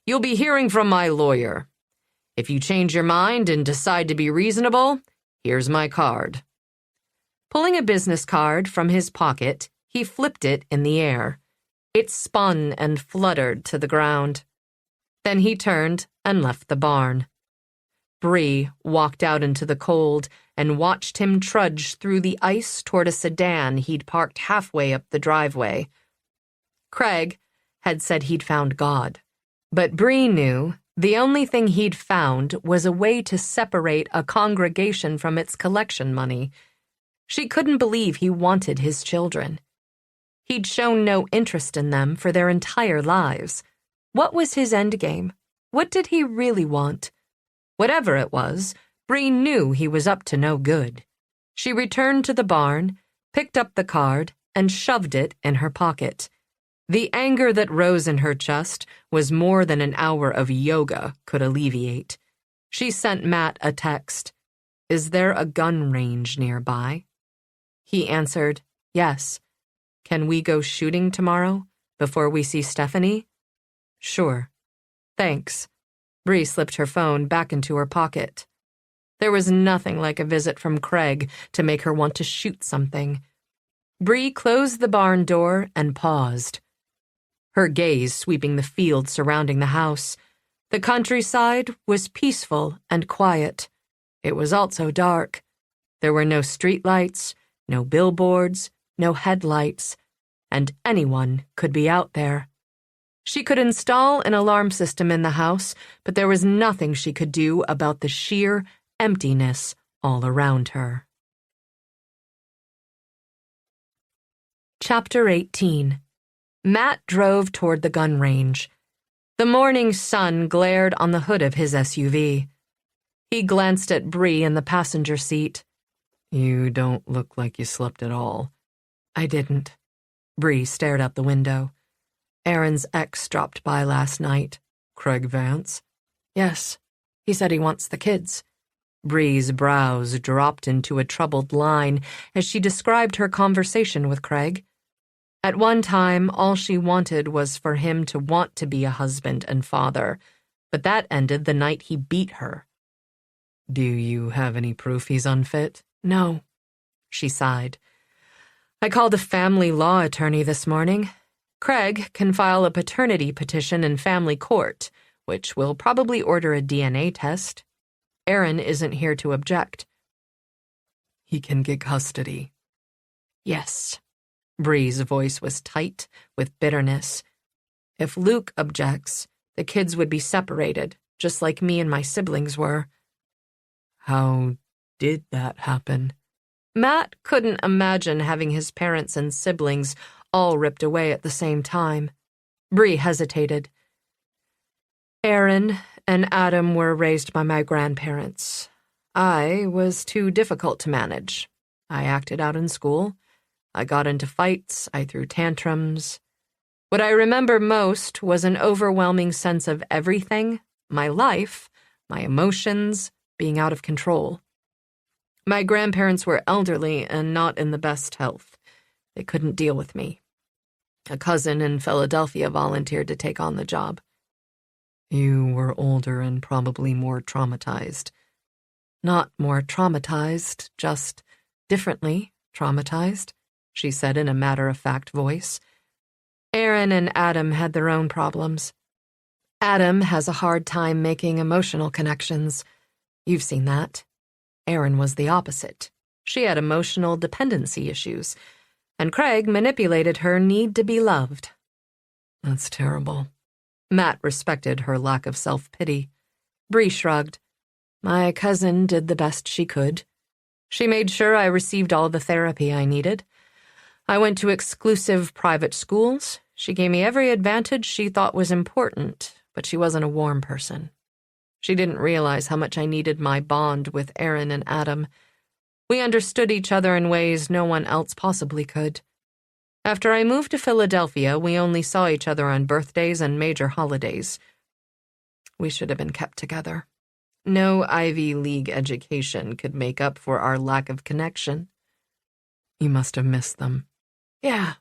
You'll be hearing from my lawyer. If you change your mind and decide to be reasonable, here's my card." Pulling a business card from his pocket, he flipped it in the air. It spun and fluttered to the ground. Then he turned and left the barn. Bree walked out into the cold and watched him trudge through the ice toward a sedan he'd parked halfway up the driveway. Craig had said he'd found God, but Bree knew the only thing he'd found was a way to separate a congregation from its collection money. She couldn't believe he wanted his children. He'd shown no interest in them for their entire lives. What was his endgame? What did he really want? Whatever it was, Bree knew he was up to no good. She returned to the barn, picked up the card, and shoved it in her pocket. The anger that rose in her chest was more than an hour of yoga could alleviate. She sent Matt a text. "Is there a gun range nearby?" He answered, "Yes. Can we go shooting tomorrow, before we see Stephanie?" "Sure. Thanks." Bree slipped her phone back into her pocket. There was nothing like a visit from Craig to make her want to shoot something. Bree closed the barn door and paused, her gaze sweeping the field surrounding the house. The countryside was peaceful and quiet. It was also dark. There were no streetlights, no billboards, no headlights, and anyone could be out there. She could install an alarm system in the house, but there was nothing she could do about the sheer emptiness all around her. Chapter 18. Matt drove toward the gun range. The morning sun glared on the hood of his SUV. He glanced at Bree in the passenger seat. "You don't look like you slept at all." "I didn't." Bree stared out the window. "Aaron's ex dropped by last night." "Craig Vance?" "Yes. He said he wants the kids." Bree's brows dropped into a troubled line as she described her conversation with Craig. At one time, all she wanted was for him to want to be a husband and father, but that ended the night he beat her. "Do you have any proof he's unfit?" "No," she sighed. "I called a family law attorney this morning. Craig can file a paternity petition in family court, which will probably order a DNA test. Aaron isn't here to object." "He can get custody." "Yes." Bree's voice was tight with bitterness. "If Luke objects, the kids would be separated, just like me and my siblings were." "How did that happen?" Matt couldn't imagine having his parents and siblings all ripped away at the same time. Bree hesitated. "Aaron and Adam were raised by my grandparents. I was too difficult to manage. I acted out in school. I got into fights. I threw tantrums. What I remember most was an overwhelming sense of everything, my life, my emotions, being out of control. My grandparents were elderly and not in the best health. They couldn't deal with me. A cousin in Philadelphia volunteered to take on the job." "You were older and probably more traumatized." "Not more traumatized, just differently traumatized," she said in a matter-of-fact voice. "Aaron and Adam had their own problems. Adam has a hard time making emotional connections. You've seen that. Aaron was the opposite. She had emotional dependency issues, and Craig manipulated her need to be loved." "That's terrible." Matt respected her lack of self-pity. Bree shrugged. "My cousin did the best she could. She made sure I received all the therapy I needed. I went to exclusive private schools. She gave me every advantage she thought was important, but she wasn't a warm person. She didn't realize how much I needed my bond with Aaron and Adam. We understood each other in ways no one else possibly could. After I moved to Philadelphia, we only saw each other on birthdays and major holidays. We should have been kept together. No Ivy League education could make up for our lack of connection." "You must have missed them." "Yeah."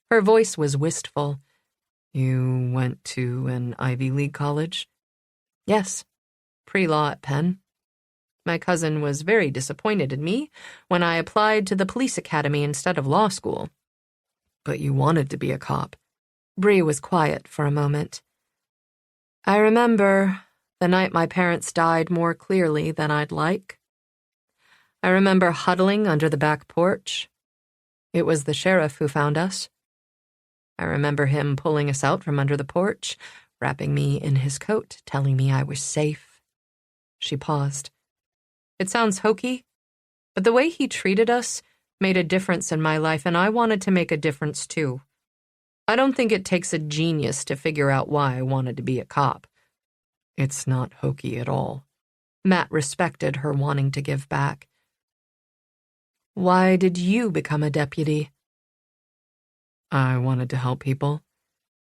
Her voice was wistful. "You went to an Ivy League college?" "Yes. Pre-law at Penn. My cousin was very disappointed in me when I applied to the police academy instead of law school." "But you wanted to be a cop." Bree was quiet for a moment. "I remember the night my parents died more clearly than I'd like. I remember huddling under the back porch. It was the sheriff who found us. I remember him pulling us out from under the porch, wrapping me in his coat, telling me I was safe." She paused. "It sounds hokey, but the way he treated us made a difference in my life, and I wanted to make a difference too. I don't think it takes a genius to figure out why I wanted to be a cop." "It's not hokey at all." Matt respected her wanting to give back. Why did you become a deputy? I wanted to help people,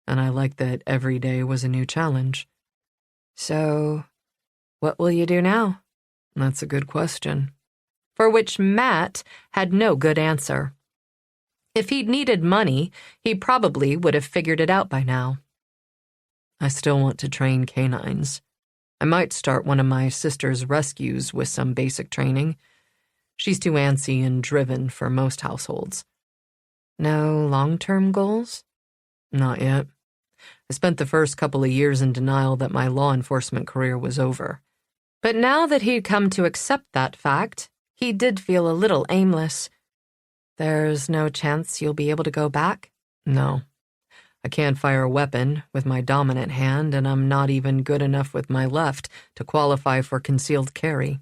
and I liked that every day was a new challenge. So, what will you do now? That's a good question. For which Matt had no good answer. If he'd needed money, he probably would have figured it out by now. I still want to train canines. I might start one of my sister's rescues with some basic training. She's too antsy and driven for most households. No long-term goals? Not yet. I spent the first couple of years in denial that my law enforcement career was over. But now that he'd come to accept that fact, he did feel a little aimless. There's no chance you'll be able to go back? No. I can't fire a weapon with my dominant hand, and I'm not even good enough with my left to qualify for concealed carry.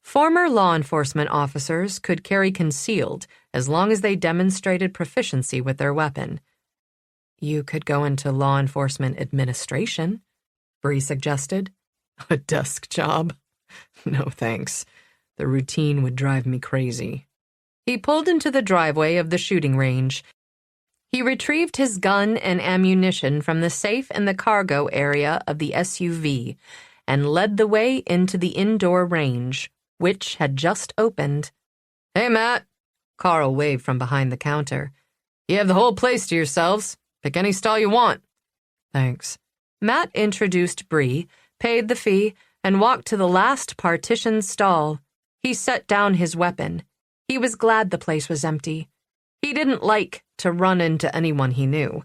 Former law enforcement officers could carry concealed as long as they demonstrated proficiency with their weapon. You could go into law enforcement administration, Bree suggested. A desk job? No thanks. The routine would drive me crazy. He pulled into the driveway of the shooting range. He retrieved his gun and ammunition from the safe in the cargo area of the SUV and led the way into the indoor range, which had just opened. Hey, Matt, Carl waved from behind the counter. You have the whole place to yourselves. Pick any stall you want. Thanks. Matt introduced Bree, paid the fee, and walked to the last partitioned stall. He set down his weapon. He was glad the place was empty. He didn't like to run into anyone he knew.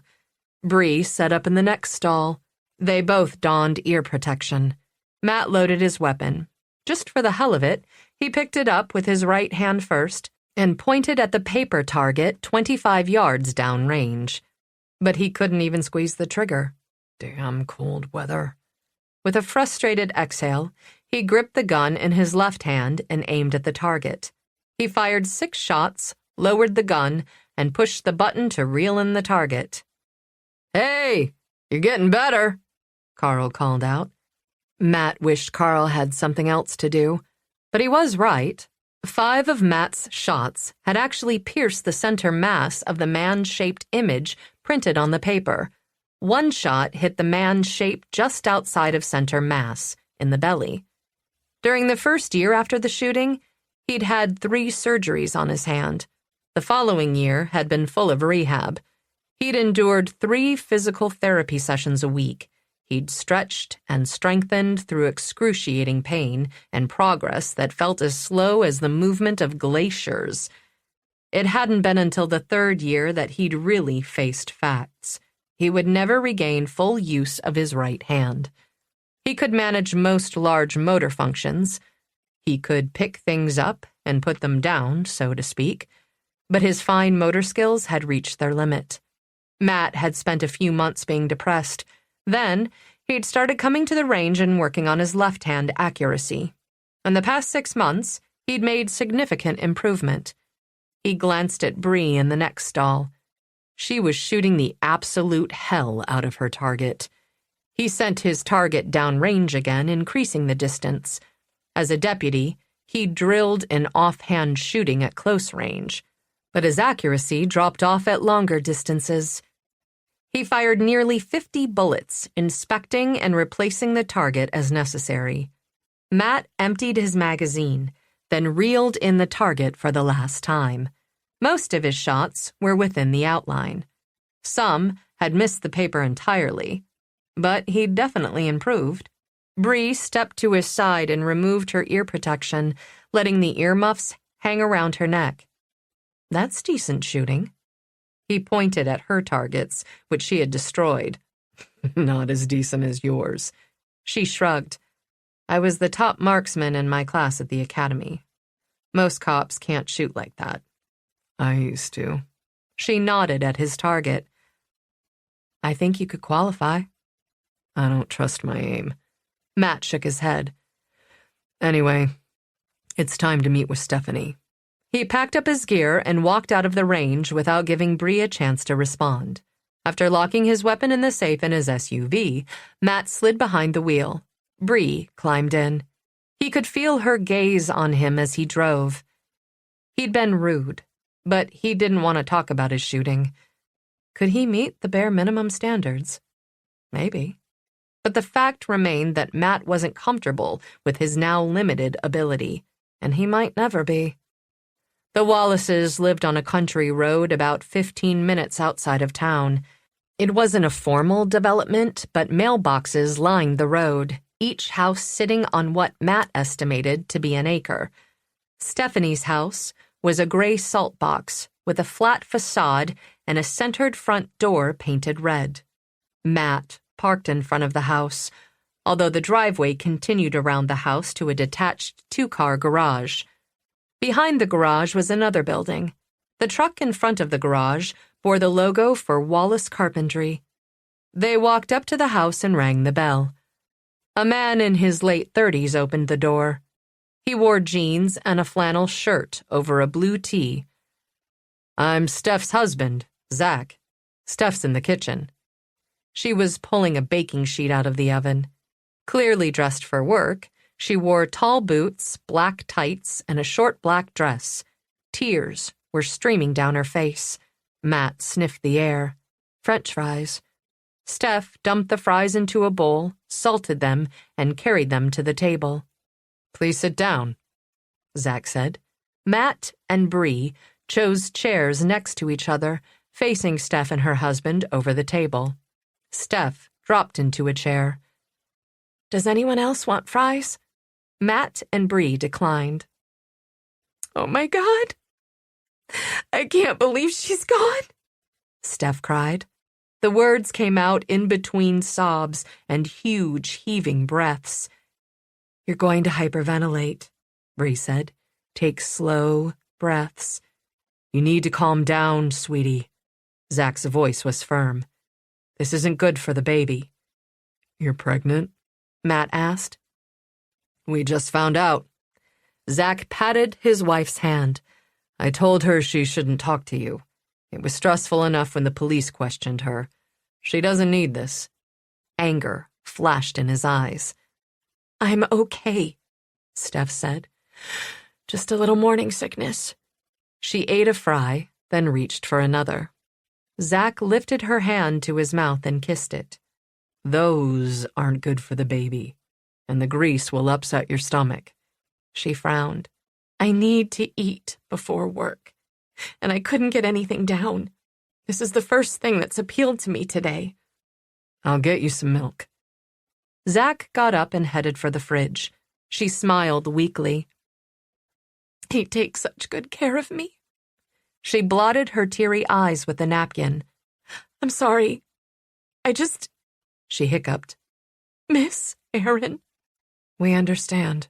Bree set up in the next stall. They both donned ear protection. Matt loaded his weapon. Just for the hell of it, he picked it up with his right hand first and pointed at the paper target 25 yards downrange. But he couldn't even squeeze the trigger. Damn cold weather. With a frustrated exhale, he gripped the gun in his left hand and aimed at the target. He fired 6 shots, lowered the gun, and pushed the button to reel in the target. Hey, you're getting better, Carl called out. Matt wished Carl had something else to do, but he was right. 5 of Matt's shots had actually pierced the center mass of the man-shaped image printed on the paper. 1 shot hit the man's shape just outside of center mass, in the belly. During the first year after the shooting, he'd had 3 surgeries on his hand. The following year had been full of rehab. He'd endured 3 physical therapy sessions a week. He'd stretched and strengthened through excruciating pain and progress that felt as slow as the movement of glaciers. It hadn't been until the 3rd year that he'd really faced facts. He would never regain full use of his right hand. He could manage most large motor functions. He could pick things up and put them down, so to speak, but his fine motor skills had reached their limit. Matt had spent a few months being depressed. Then, he'd started coming to the range and working on his left-hand accuracy. In the past 6 months, he'd made significant improvement. He glanced at Bree in the next stall. She was shooting the absolute hell out of her target. He sent his target downrange again, increasing the distance. As a deputy, he drilled in offhand shooting at close range, but his accuracy dropped off at longer distances. He fired nearly 50 bullets, inspecting and replacing the target as necessary. Matt emptied his magazine, then reeled in the target for the last time. Most of his shots were within the outline. Some had missed the paper entirely, but he'd definitely improved. Bree stepped to his side and removed her ear protection, letting the earmuffs hang around her neck. That's decent shooting. He pointed at her targets, which she had destroyed. Not as decent as yours. She shrugged. I was the top marksman in my class at the academy. Most cops can't shoot like that. I used to. She nodded at his target. I think you could qualify. I don't trust my aim. Matt shook his head. Anyway, it's time to meet with Stephanie. He packed up his gear and walked out of the range without giving Bree a chance to respond. After locking his weapon in the safe in his SUV, Matt slid behind the wheel. Bree climbed in. He could feel her gaze on him as he drove. He'd been rude, but he didn't want to talk about his shooting. Could he meet the bare minimum standards? Maybe. But the fact remained that Matt wasn't comfortable with his now limited ability, and he might never be. The Wallaces lived on a country road about 15 minutes outside of town. It wasn't a formal development, but mailboxes lined the road, each house sitting on what Matt estimated to be an acre. Stephanie's house was a gray salt box with a flat facade and a centered front door painted red. Matt parked in front of the house, although the driveway continued around the house to a detached two-car garage. Behind the garage was another building. The truck in front of the garage bore the logo for Wallace Carpentry. They walked up to the house and rang the bell. A man in his late 30s opened the door. He wore jeans and a flannel shirt over a blue tee. "I'm Steph's husband, Zach. Steph's in the kitchen." She was pulling a baking sheet out of the oven. Clearly dressed for work, she wore tall boots, black tights, and a short black dress. Tears were streaming down her face. Matt sniffed the air. French fries. Steph dumped the fries into a bowl, salted them, and carried them to the table. "Please sit down," Zach said. Matt and Bree chose chairs next to each other, facing Steph and her husband over the table. Steph dropped into a chair. "Does anyone else want fries?" Matt and Bree declined. "Oh my God. I can't believe she's gone," Steph cried. The words came out in between sobs and huge, heaving breaths. "You're going to hyperventilate," Bree said. "Take slow breaths. You need to calm down, sweetie." Zach's voice was firm. "This isn't good for the baby." "You're pregnant?" Matt asked. "We just found out." Zach patted his wife's hand. "I told her she shouldn't talk to you. It was stressful enough when the police questioned her. She doesn't need this." Anger flashed in his eyes. "I'm okay," Steph said. "Just a little morning sickness." She ate a fry, then reached for another. Zach lifted her hand to his mouth and kissed it. "Those aren't good for the baby, and the grease will upset your stomach." She frowned. "I need to eat before work, and I couldn't get anything down. This is the first thing that's appealed to me today." "I'll get you some milk." Zach got up and headed for the fridge. She smiled weakly. "He takes such good care of me." She blotted her teary eyes with a napkin. "I'm sorry. She hiccuped. Miss Aaron." "We understand,"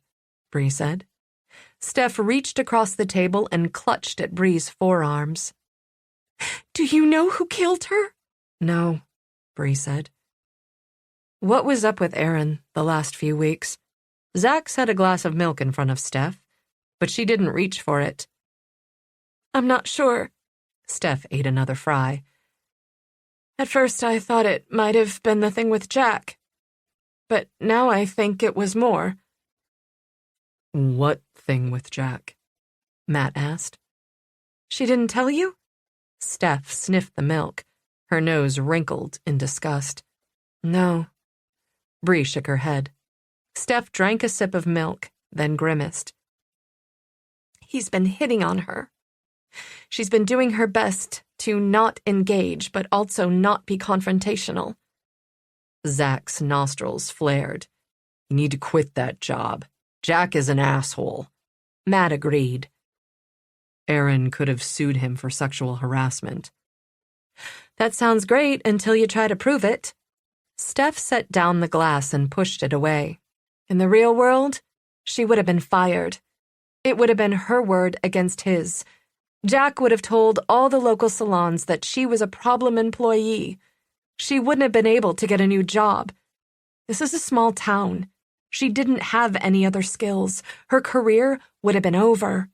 Bree said. Steph reached across the table and clutched at Bree's forearms. "Do you know who killed her?" "No," Bree said. "What was up with Aaron the last few weeks?" Zach set a glass of milk in front of Steph, but she didn't reach for it. "I'm not sure." Steph ate another fry. "At first I thought it might have been the thing with Jack, but now I think it was more." "What thing with Jack?" Matt asked. "She didn't tell you?" Steph sniffed the milk, her nose wrinkled in disgust. "No." Bree shook her head. Steph drank a sip of milk, then grimaced. "He's been hitting on her. She's been doing her best to not engage, but also not be confrontational." Zach's nostrils flared. "You need to quit that job. Jack is an asshole." Matt agreed. Aaron could have sued him for sexual harassment. "That sounds great until you try to prove it." Steph set down the glass and pushed it away. In the real world, she would have been fired. It would have been her word against his. Jack would have told all the local salons that she was a problem employee. She wouldn't have been able to get a new job. This is a small town. She didn't have any other skills. Her career would have been over.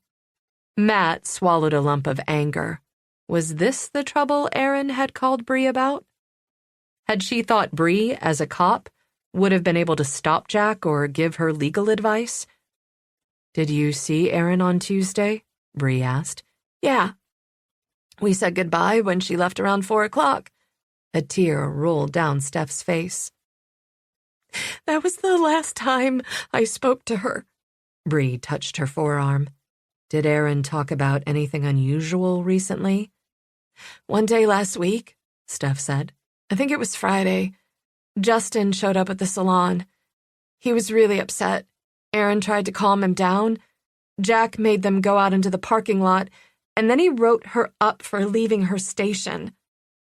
Matt swallowed a lump of anger. Was this the trouble Aaron had called Bree about? Had she thought Bree, as a cop, would have been able to stop Jack or give her legal advice? "Did you see Aaron on Tuesday?" Bree asked. Yeah. We said goodbye when she left around 4 o'clock. A tear rolled down Steph's face. That was the last time I spoke to her. Bree touched her forearm. Did Aaron talk about anything unusual recently? One day last week, Steph said. I think it was Friday. Justin showed up at the salon. He was really upset. Aaron tried to calm him down. Jack made them go out into the parking lot, and then he wrote her up for leaving her station.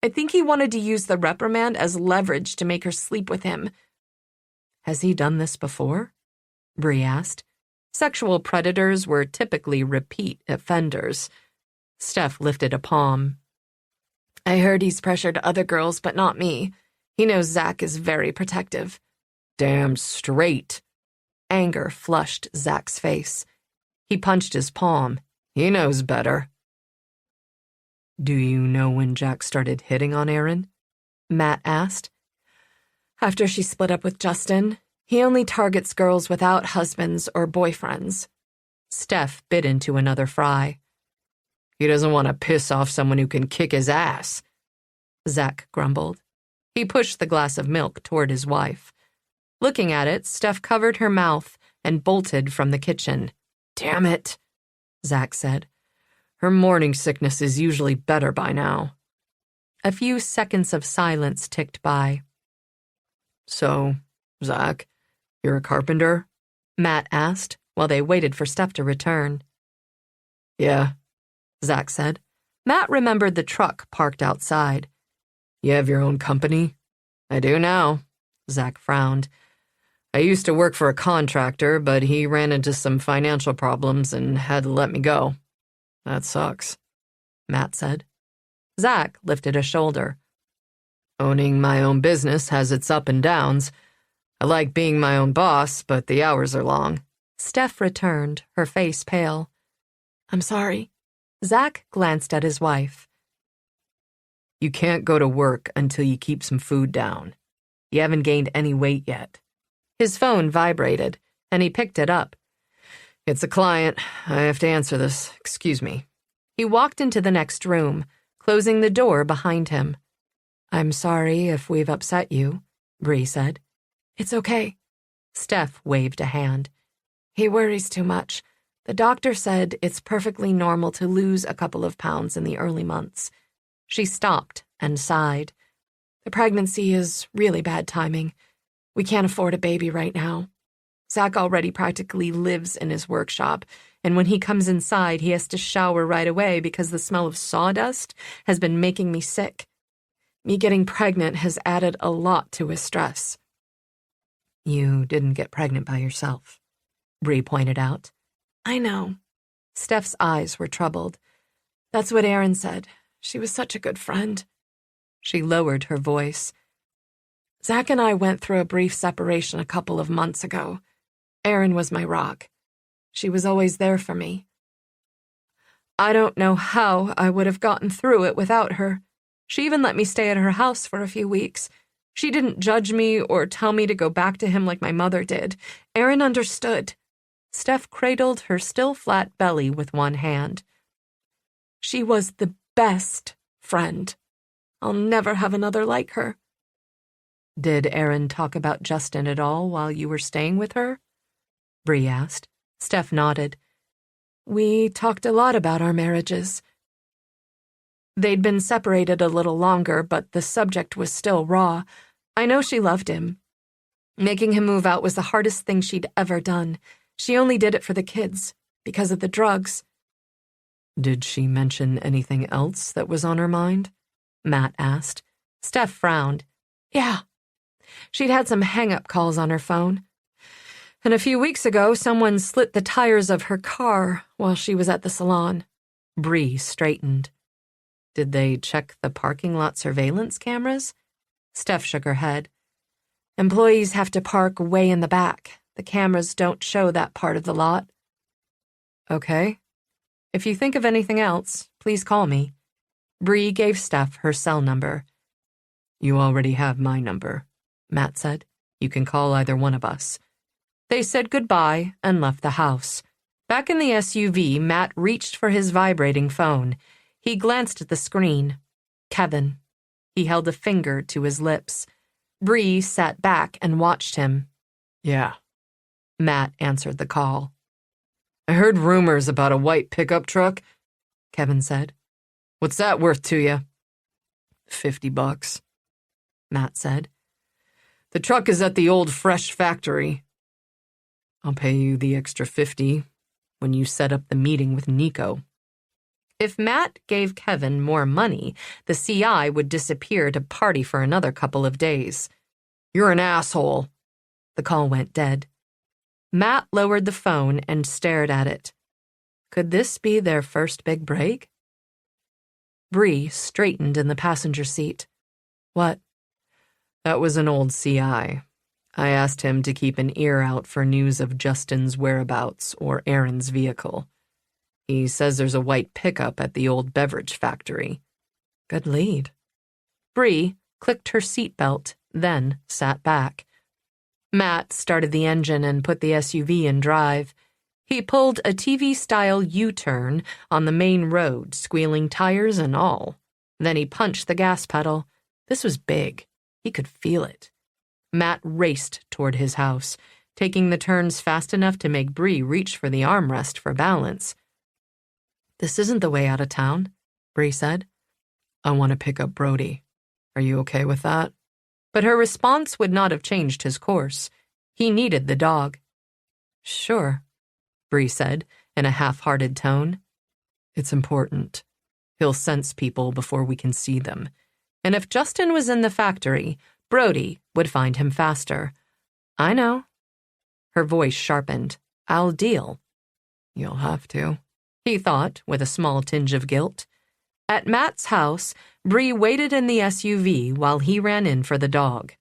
I think he wanted to use the reprimand as leverage to make her sleep with him. Has he done this before? Bree asked. Sexual predators were typically repeat offenders. Steph lifted a palm. I heard he's pressured other girls, but not me. He knows Zach is very protective. Damn straight. Anger flushed Zach's face. He punched his palm. He knows better. Do you know when Jack started hitting on Aaron? Matt asked. After she split up with Justin, he only targets girls without husbands or boyfriends. Steph bit into another fry. He doesn't want to piss off someone who can kick his ass, Zach grumbled. He pushed the glass of milk toward his wife. Looking at it, Steph covered her mouth and bolted from the kitchen. Damn it, Zach said. Her morning sickness is usually better by now. A few seconds of silence ticked by. So, Zach, you're a carpenter? Matt asked while they waited for Steph to return. Yeah, Zach said. Matt remembered the truck parked outside. You have your own company? I do now, Zach frowned. I used to work for a contractor, but he ran into some financial problems and had to let me go. That sucks, Matt said. Zach lifted a shoulder. Owning my own business has its up and downs. I like being my own boss, but the hours are long. Steph returned, her face pale. I'm sorry. Zach glanced at his wife. You can't go to work until you keep some food down. You haven't gained any weight yet. His phone vibrated, and he picked it up. It's a client. I have to answer this. Excuse me. He walked into the next room, closing the door behind him. I'm sorry if we've upset you, Bree said. It's okay. Steph waved a hand. He worries too much. The doctor said it's perfectly normal to lose a couple of pounds in the early months. She stopped and sighed. The pregnancy is really bad timing. We can't afford a baby right now. Zach already practically lives in his workshop, and when he comes inside, he has to shower right away because the smell of sawdust has been making me sick. Me getting pregnant has added a lot to his stress. You didn't get pregnant by yourself, Bree pointed out. I know. Steph's eyes were troubled. That's what Aaron said. She was such a good friend. She lowered her voice. Zach and I went through a brief separation a couple of months ago. Aaron was my rock. She was always there for me. I don't know how I would have gotten through it without her. She even let me stay at her house for a few weeks. She didn't judge me or tell me to go back to him like my mother did. Aaron understood. Steph cradled her still flat belly with one hand. She was the best friend. I'll never have another like her. Did Aaron talk about Justin at all while you were staying with her? Bree asked. Steph nodded. We talked a lot about our marriages. They'd been separated a little longer, but the subject was still raw. I know she loved him. Making him move out was the hardest thing she'd ever done. She only did it for the kids, because of the drugs. Did she mention anything else that was on her mind? Matt asked. Steph frowned. Yeah. She'd had some hang-up calls on her phone. And a few weeks ago, someone slit the tires of her car while she was at the salon. Bree straightened. Did they check the parking lot surveillance cameras? Steph shook her head. Employees have to park way in the back. The cameras don't show that part of the lot. Okay. If you think of anything else, please call me. Bree gave Steph her cell number. You already have my number, Matt said. You can call either one of us. They said goodbye and left the house. Back in the SUV, Matt reached for his vibrating phone. He glanced at the screen. Kevin. He held a finger to his lips. Bree sat back and watched him. Yeah. Matt answered the call. I heard rumors about a white pickup truck, Kevin said. What's that worth to you? $50, Matt said. The truck is at the old fresh factory. I'll pay you the extra $50 when you set up the meeting with Nico. If Matt gave Kevin more money, the CI would disappear to party for another couple of days. You're an asshole. The call went dead. Matt lowered the phone and stared at it. Could this be their first big break? Bree straightened in the passenger seat. What? That was an old CI. I asked him to keep an ear out for news of Justin's whereabouts or Aaron's vehicle. He says there's a white pickup at the old beverage factory. Good lead. Bree clicked her seatbelt, then sat back. Matt started the engine and put the SUV in drive. He pulled a TV-style U-turn on the main road, squealing tires and all. Then he punched the gas pedal. This was big. He could feel it. Matt raced toward his house, taking the turns fast enough to make Bree reach for the armrest for balance. This isn't the way out of town, Bree said. I want to pick up Brody. Are you okay with that? But her response would not have changed his course. He needed the dog. Sure, Bree said in a half-hearted tone. It's important. He'll sense people before we can see them. And if Justin was in the factory, Brody would find him faster. I know. Her voice sharpened. I'll deal. You'll have to, he thought, with a small tinge of guilt. At Matt's house, Bree waited in the SUV while he ran in for the dog.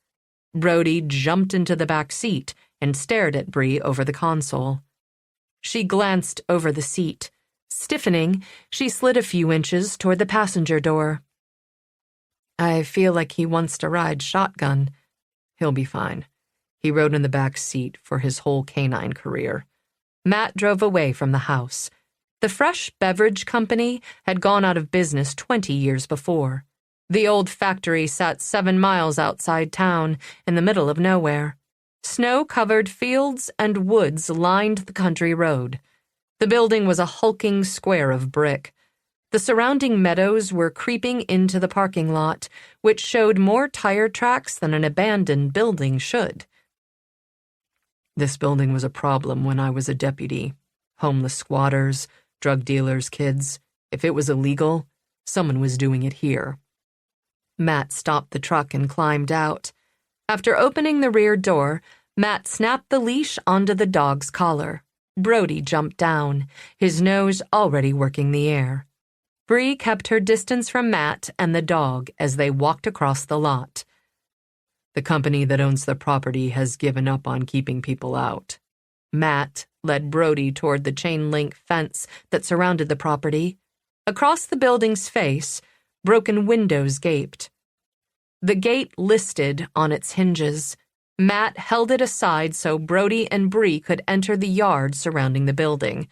Brody jumped into the back seat and stared at Bree over the console. She glanced over the seat. Stiffening, she slid a few inches toward the passenger door. I feel like he wants to ride shotgun. He'll be fine. He rode in the back seat for his whole canine career. Matt drove away from the house. The fresh beverage company had gone out of business 20 years before. The old factory sat 7 miles outside town, in the middle of nowhere. Snow-covered fields and woods lined the country road. The building was a hulking square of brick. The surrounding meadows were creeping into the parking lot, which showed more tire tracks than an abandoned building should. This building was a problem when I was a deputy. Homeless squatters, drug dealers' kids. If it was illegal, someone was doing it here. Matt stopped the truck and climbed out. After opening the rear door, Matt snapped the leash onto the dog's collar. Brody jumped down, his nose already working the air. Bree kept her distance from Matt and the dog as they walked across the lot. The company that owns the property has given up on keeping people out. Matt led Brody toward the chain-link fence that surrounded the property. Across the building's face, broken windows gaped. The gate listed on its hinges. Matt held it aside so Brody and Bree could enter the yard surrounding the building.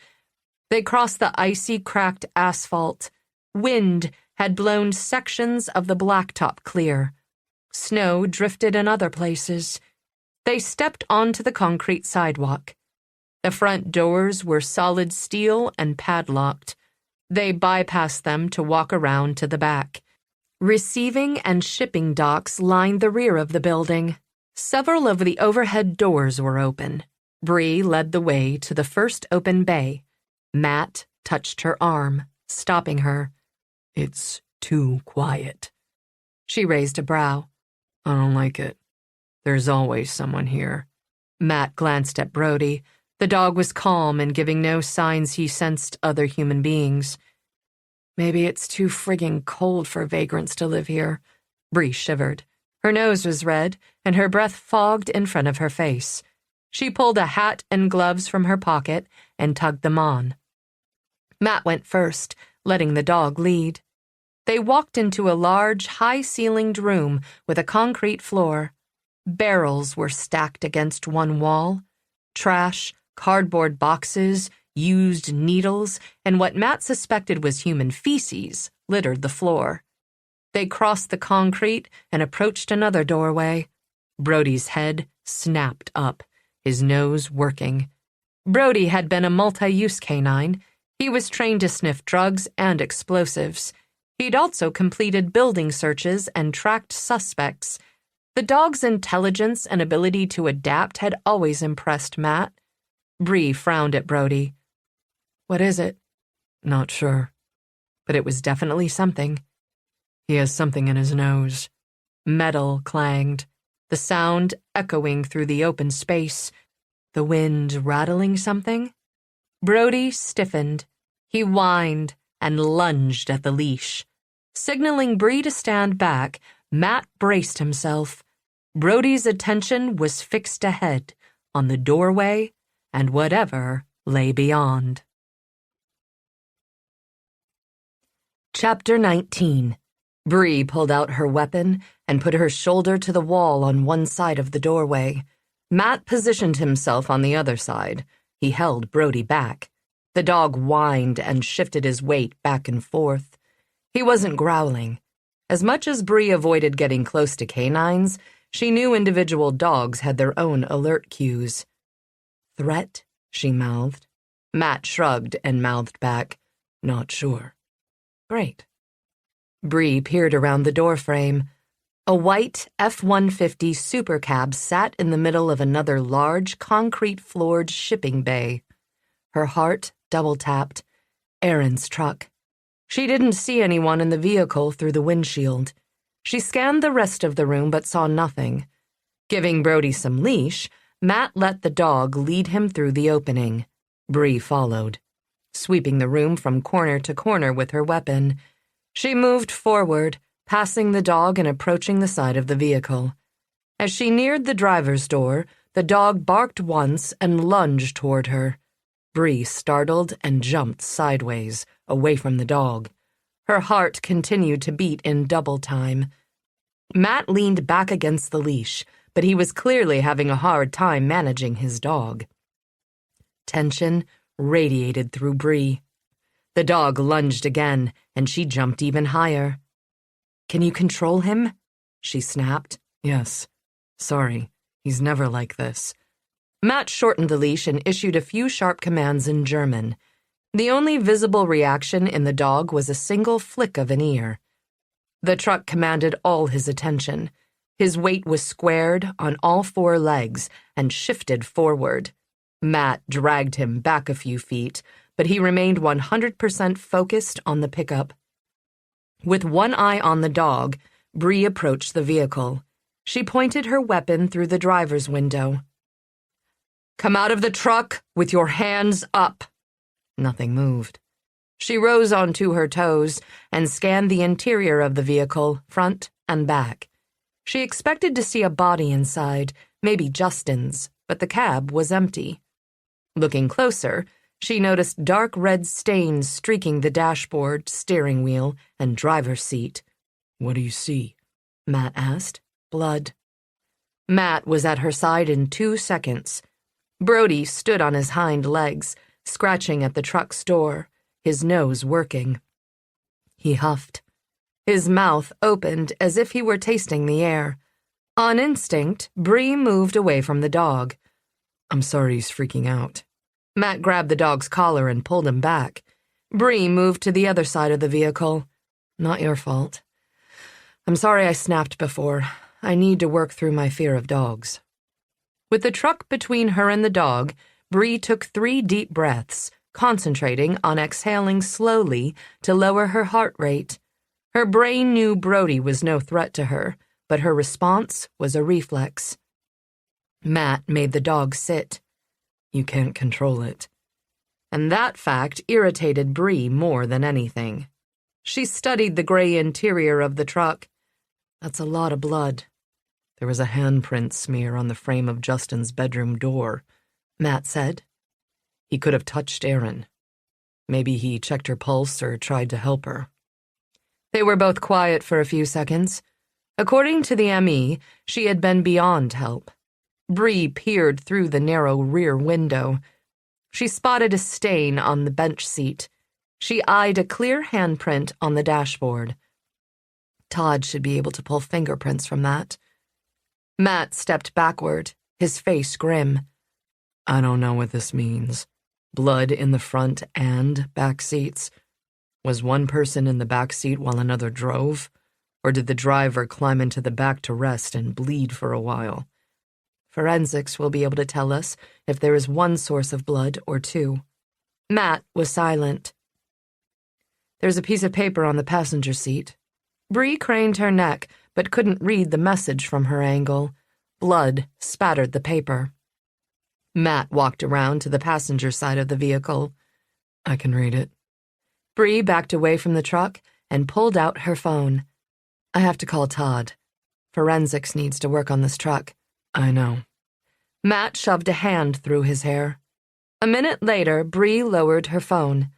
They crossed the icy, cracked asphalt. Wind had blown sections of the blacktop clear. Snow drifted in other places. They stepped onto the concrete sidewalk. The front doors were solid steel and padlocked. They bypassed them to walk around to the back. Receiving and shipping docks lined the rear of the building. Several of the overhead doors were open. Bree led the way to the first open bay. Matt touched her arm, stopping her. It's too quiet. She raised a brow. I don't like it. There's always someone here. Matt glanced at Brody. The dog was calm and giving no signs he sensed other human beings. Maybe it's too frigging cold for vagrants to live here. Bree shivered. Her nose was red, and her breath fogged in front of her face. She pulled a hat and gloves from her pocket and tugged them on. Matt went first, letting the dog lead. They walked into a large, high-ceilinged room with a concrete floor. Barrels were stacked against one wall. Trash, cardboard boxes, used needles, and what Matt suspected was human feces littered the floor. They crossed the concrete and approached another doorway. Brody's head snapped up, his nose working. Brody had been a multi-use canine. He was trained to sniff drugs and explosives. He'd also completed building searches and tracked suspects. The dog's intelligence and ability to adapt had always impressed Matt. Bree frowned at Brody. "What is it?" "Not sure. But it was definitely something. He has something in his nose." Metal clanged, the sound echoing through the open space. The wind rattling something? Brody stiffened. He whined and lunged at the leash. Signaling Bree to stand back, Matt braced himself. Brody's attention was fixed ahead, on the doorway and whatever lay beyond. Chapter 19. Bree pulled out her weapon and put her shoulder to the wall on one side of the doorway. Matt positioned himself on the other side. He held Brody back. The dog whined and shifted his weight back and forth. He wasn't growling. As much as Bree avoided getting close to canines, she knew individual dogs had their own alert cues. "Threat?" she mouthed. Matt shrugged and mouthed back, "Not sure." "Great." Bree peered around the doorframe. A white F-150 supercab sat in the middle of another large, concrete-floored shipping bay. Her heart double-tapped. Aaron's truck. She didn't see anyone in the vehicle through the windshield. She scanned the rest of the room but saw nothing. Giving Brody some leash, Matt let the dog lead him through the opening. Bree followed, sweeping the room from corner to corner with her weapon. She moved forward, passing the dog and approaching the side of the vehicle. As she neared the driver's door, the dog barked once and lunged toward her. Bree startled and jumped sideways, away from the dog. Her heart continued to beat in double time. Matt leaned back against the leash, but he was clearly having a hard time managing his dog. Tension radiated through Bree. The dog lunged again, and she jumped even higher. "Can you control him?" she snapped. "Yes. Sorry, he's never like this." Matt shortened the leash and issued a few sharp commands in German. The only visible reaction in the dog was a single flick of an ear. The truck commanded all his attention. His weight was squared on all four legs and shifted forward. Matt dragged him back a few feet, but he remained 100% focused on the pickup. With one eye on the dog, Bree approached the vehicle. She pointed her weapon through the driver's window. "Come out of the truck with your hands up." Nothing moved. She rose onto her toes and scanned the interior of the vehicle, front and back. She expected to see a body inside, maybe Justin's, but the cab was empty. Looking closer, she noticed dark red stains streaking the dashboard, steering wheel, and driver's seat. "What do you see?" Matt asked. "Blood." Matt was at her side in 2 seconds. Brody stood on his hind legs, scratching at the truck's door, his nose working. He huffed. His mouth opened as if he were tasting the air. On instinct, Bree moved away from the dog. "I'm sorry he's freaking out." Matt grabbed the dog's collar and pulled him back. Bree moved to the other side of the vehicle. "Not your fault. I'm sorry I snapped before. I need to work through my fear of dogs." With the truck between her and the dog, Bree took 3 deep breaths, concentrating on exhaling slowly to lower her heart rate. Her brain knew Brody was no threat to her, but her response was a reflex. Matt made the dog sit. "You can't control it." And that fact irritated Bree more than anything. She studied the gray interior of the truck. "That's a lot of blood." "There was a handprint smear on the frame of Justin's bedroom door," Matt said. "He could have touched Aaron. Maybe he checked her pulse or tried to help her." They were both quiet for a few seconds. According to the ME, she had been beyond help. Bree peered through the narrow rear window. She spotted a stain on the bench seat. She eyed a clear handprint on the dashboard. Todd should be able to pull fingerprints from that. Matt stepped backward, his face grim. I don't know what this means. Blood in the front and back seats. Was one person in the back seat while another drove? Or did the driver climb into the back to rest and bleed for a while? Forensics will be able to tell us if there is one source of blood or two. Matt was silent. There's a piece of paper on the passenger seat. Bree craned her neck, but couldn't read the message from her angle. Blood spattered the paper. Matt walked around to the passenger side of the vehicle. I can read it. Bree backed away from the truck and pulled out her phone. I have to call Todd. Forensics needs to work on this truck. I know. Matt shoved a hand through his hair. A minute later, Bree lowered her phone.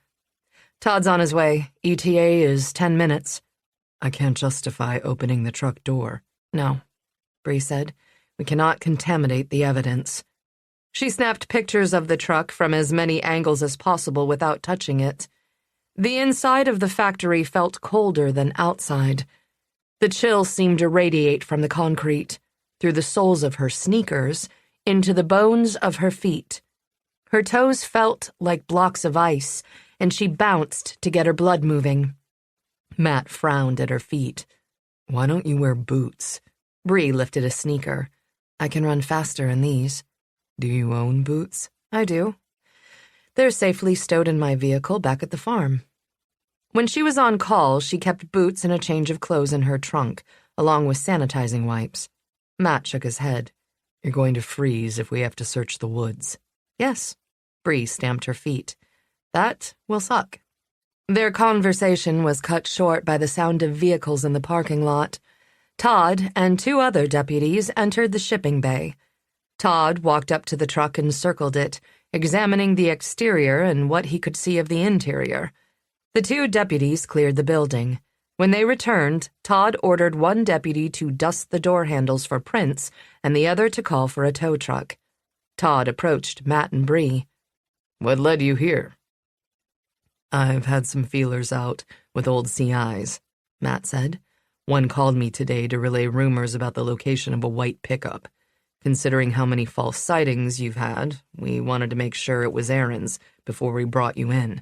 Todd's on his way. ETA is 10 minutes. I can't justify opening the truck door. No, Bree said. We cannot contaminate the evidence. She snapped pictures of the truck from as many angles as possible without touching it. The inside of the factory felt colder than outside. The chill seemed to radiate from the concrete, through the soles of her sneakers, into the bones of her feet. Her toes felt like blocks of ice, and she bounced to get her blood moving. Matt frowned at her feet. Why don't you wear boots? Bree lifted a sneaker. I can run faster in these. Do you own boots? I do. They're safely stowed in my vehicle back at the farm. When she was on call, she kept boots and a change of clothes in her trunk, along with sanitizing wipes. Matt shook his head. You're going to freeze if we have to search the woods. Yes. Bree stamped her feet. That will suck. Their conversation was cut short by the sound of vehicles in the parking lot. Todd and two other deputies entered the shipping bay. Todd walked up to the truck and circled it, examining the exterior and what he could see of the interior. The two deputies cleared the building. When they returned, Todd ordered one deputy to dust the door handles for prints and the other to call for a tow truck. Todd approached Matt and Bree. What led you here? I've had some feelers out with old CIs, Matt said. One called me today to relay rumors about the location of a white pickup. Considering how many false sightings you've had, we wanted to make sure it was Aaron's before we brought you in.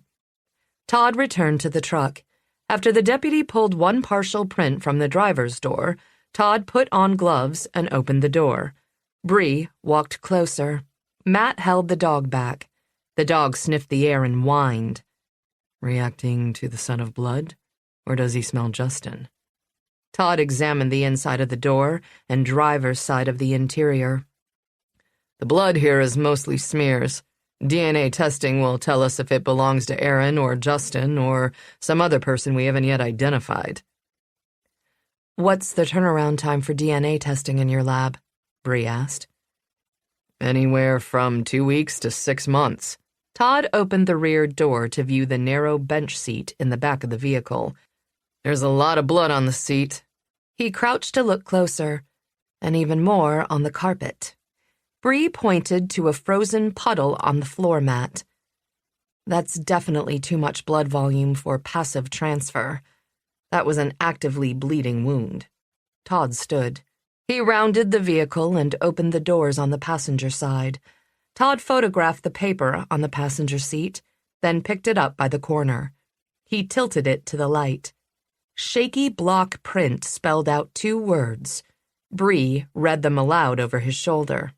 Todd returned to the truck. After the deputy pulled one partial print from the driver's door, Todd put on gloves and opened the door. Bree walked closer. Matt held the dog back. The dog sniffed the air and whined. Reacting to the scent of blood? Or does he smell Justin? Todd examined the inside of the door and driver's side of the interior. The blood here is mostly smears. DNA testing will tell us if it belongs to Aaron or Justin or some other person we haven't yet identified. What's the turnaround time for DNA testing in your lab? Bree asked. Anywhere from 2 weeks to 6 months. Todd opened the rear door to view the narrow bench seat in the back of the vehicle. There's a lot of blood on the seat. He crouched to look closer, and even more on the carpet. Bree pointed to a frozen puddle on the floor mat. That's definitely too much blood volume for passive transfer. That was an actively bleeding wound. Todd stood. He rounded the vehicle and opened the doors on the passenger side. Todd photographed the paper on the passenger seat, then picked it up by the corner. He tilted it to the light. Shaky block print spelled out 2 words. Bree read them aloud over his shoulder.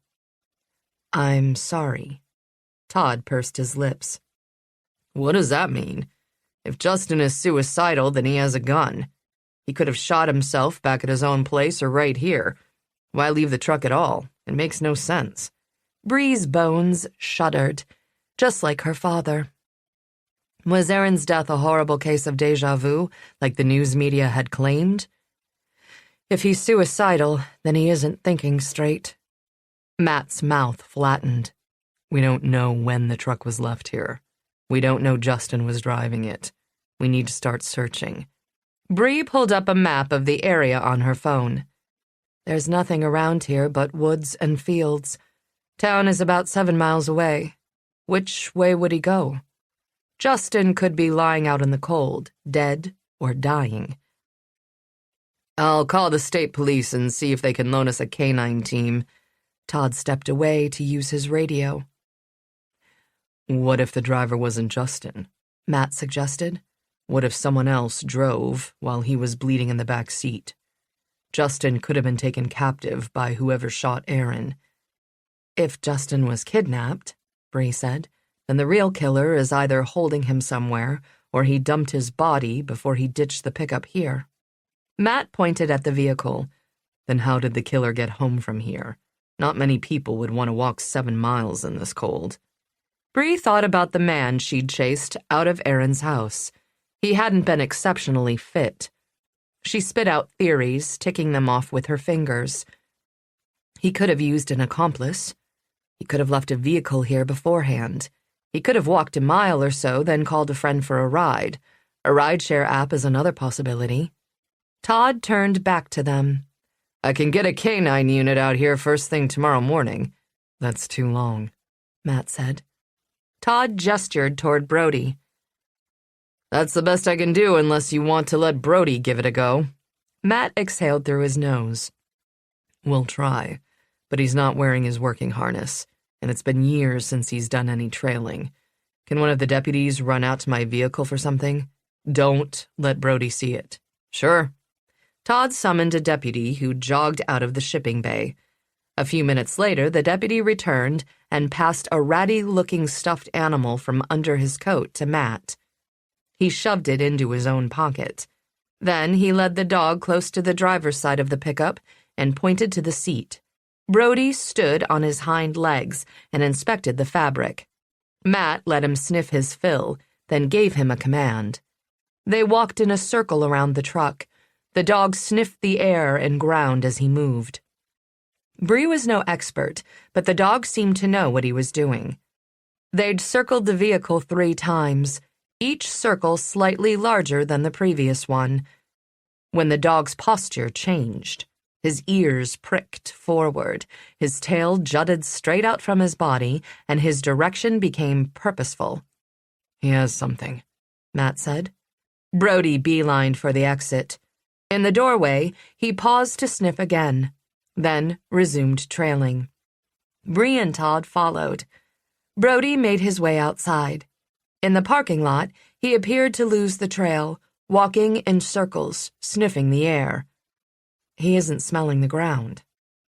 I'm sorry. Todd pursed his lips. What does that mean? If Justin is suicidal, then he has a gun. He could have shot himself back at his own place or right here. Why leave the truck at all? It makes no sense. Bree's bones shuddered, just like her father. Was Aaron's death a horrible case of déjà vu, like the news media had claimed? If he's suicidal, then he isn't thinking straight. Matt's mouth flattened. We don't know when the truck was left here. We don't know Justin was driving it. We need to start searching. Bree pulled up a map of the area on her phone. There's nothing around here but woods and fields. Town is about 7 miles away. Which way would he go? Justin could be lying out in the cold, dead or dying. I'll call the state police and see if they can loan us a canine team. Todd stepped away to use his radio. What if the driver wasn't Justin? Matt suggested. What if someone else drove while he was bleeding in the back seat? Justin could have been taken captive by whoever shot Aaron. If Justin was kidnapped, Bree said, then the real killer is either holding him somewhere or he dumped his body before he ditched the pickup here. Matt pointed at the vehicle. Then how did the killer get home from here? Not many people would want to walk 7 miles in this cold. Bree thought about the man she'd chased out of Aaron's house. He hadn't been exceptionally fit. She spit out theories, ticking them off with her fingers. He could have used an accomplice. He could have left a vehicle here beforehand. He could have walked a mile or so, then called a friend for a ride. A rideshare app is another possibility. Todd turned back to them. I can get a canine unit out here first thing tomorrow morning. That's too long, Matt said. Todd gestured toward Brody. That's the best I can do unless you want to let Brody give it a go. Matt exhaled through his nose. We'll try, but he's not wearing his working harness, and it's been years since he's done any trailing. Can one of the deputies run out to my vehicle for something? Don't let Brody see it. Sure. Todd summoned a deputy who jogged out of the shipping bay. A few minutes later, the deputy returned and passed a ratty-looking stuffed animal from under his coat to Matt. He shoved it into his own pocket. Then he led the dog close to the driver's side of the pickup and pointed to the seat. Brody stood on his hind legs and inspected the fabric. Matt let him sniff his fill, then gave him a command. They walked in a circle around the truck. The dog sniffed the air and ground as he moved. Bree was no expert, but the dog seemed to know what he was doing. They'd circled the vehicle 3 times, each circle slightly larger than the previous one, when the dog's posture changed. His ears pricked forward, his tail jutted straight out from his body, and his direction became purposeful. He has something, Matt said. Brody beelined for the exit. In the doorway, he paused to sniff again, then resumed trailing. Bree and Todd followed. Brody made his way outside. In the parking lot, he appeared to lose the trail, walking in circles, sniffing the air. He isn't smelling the ground.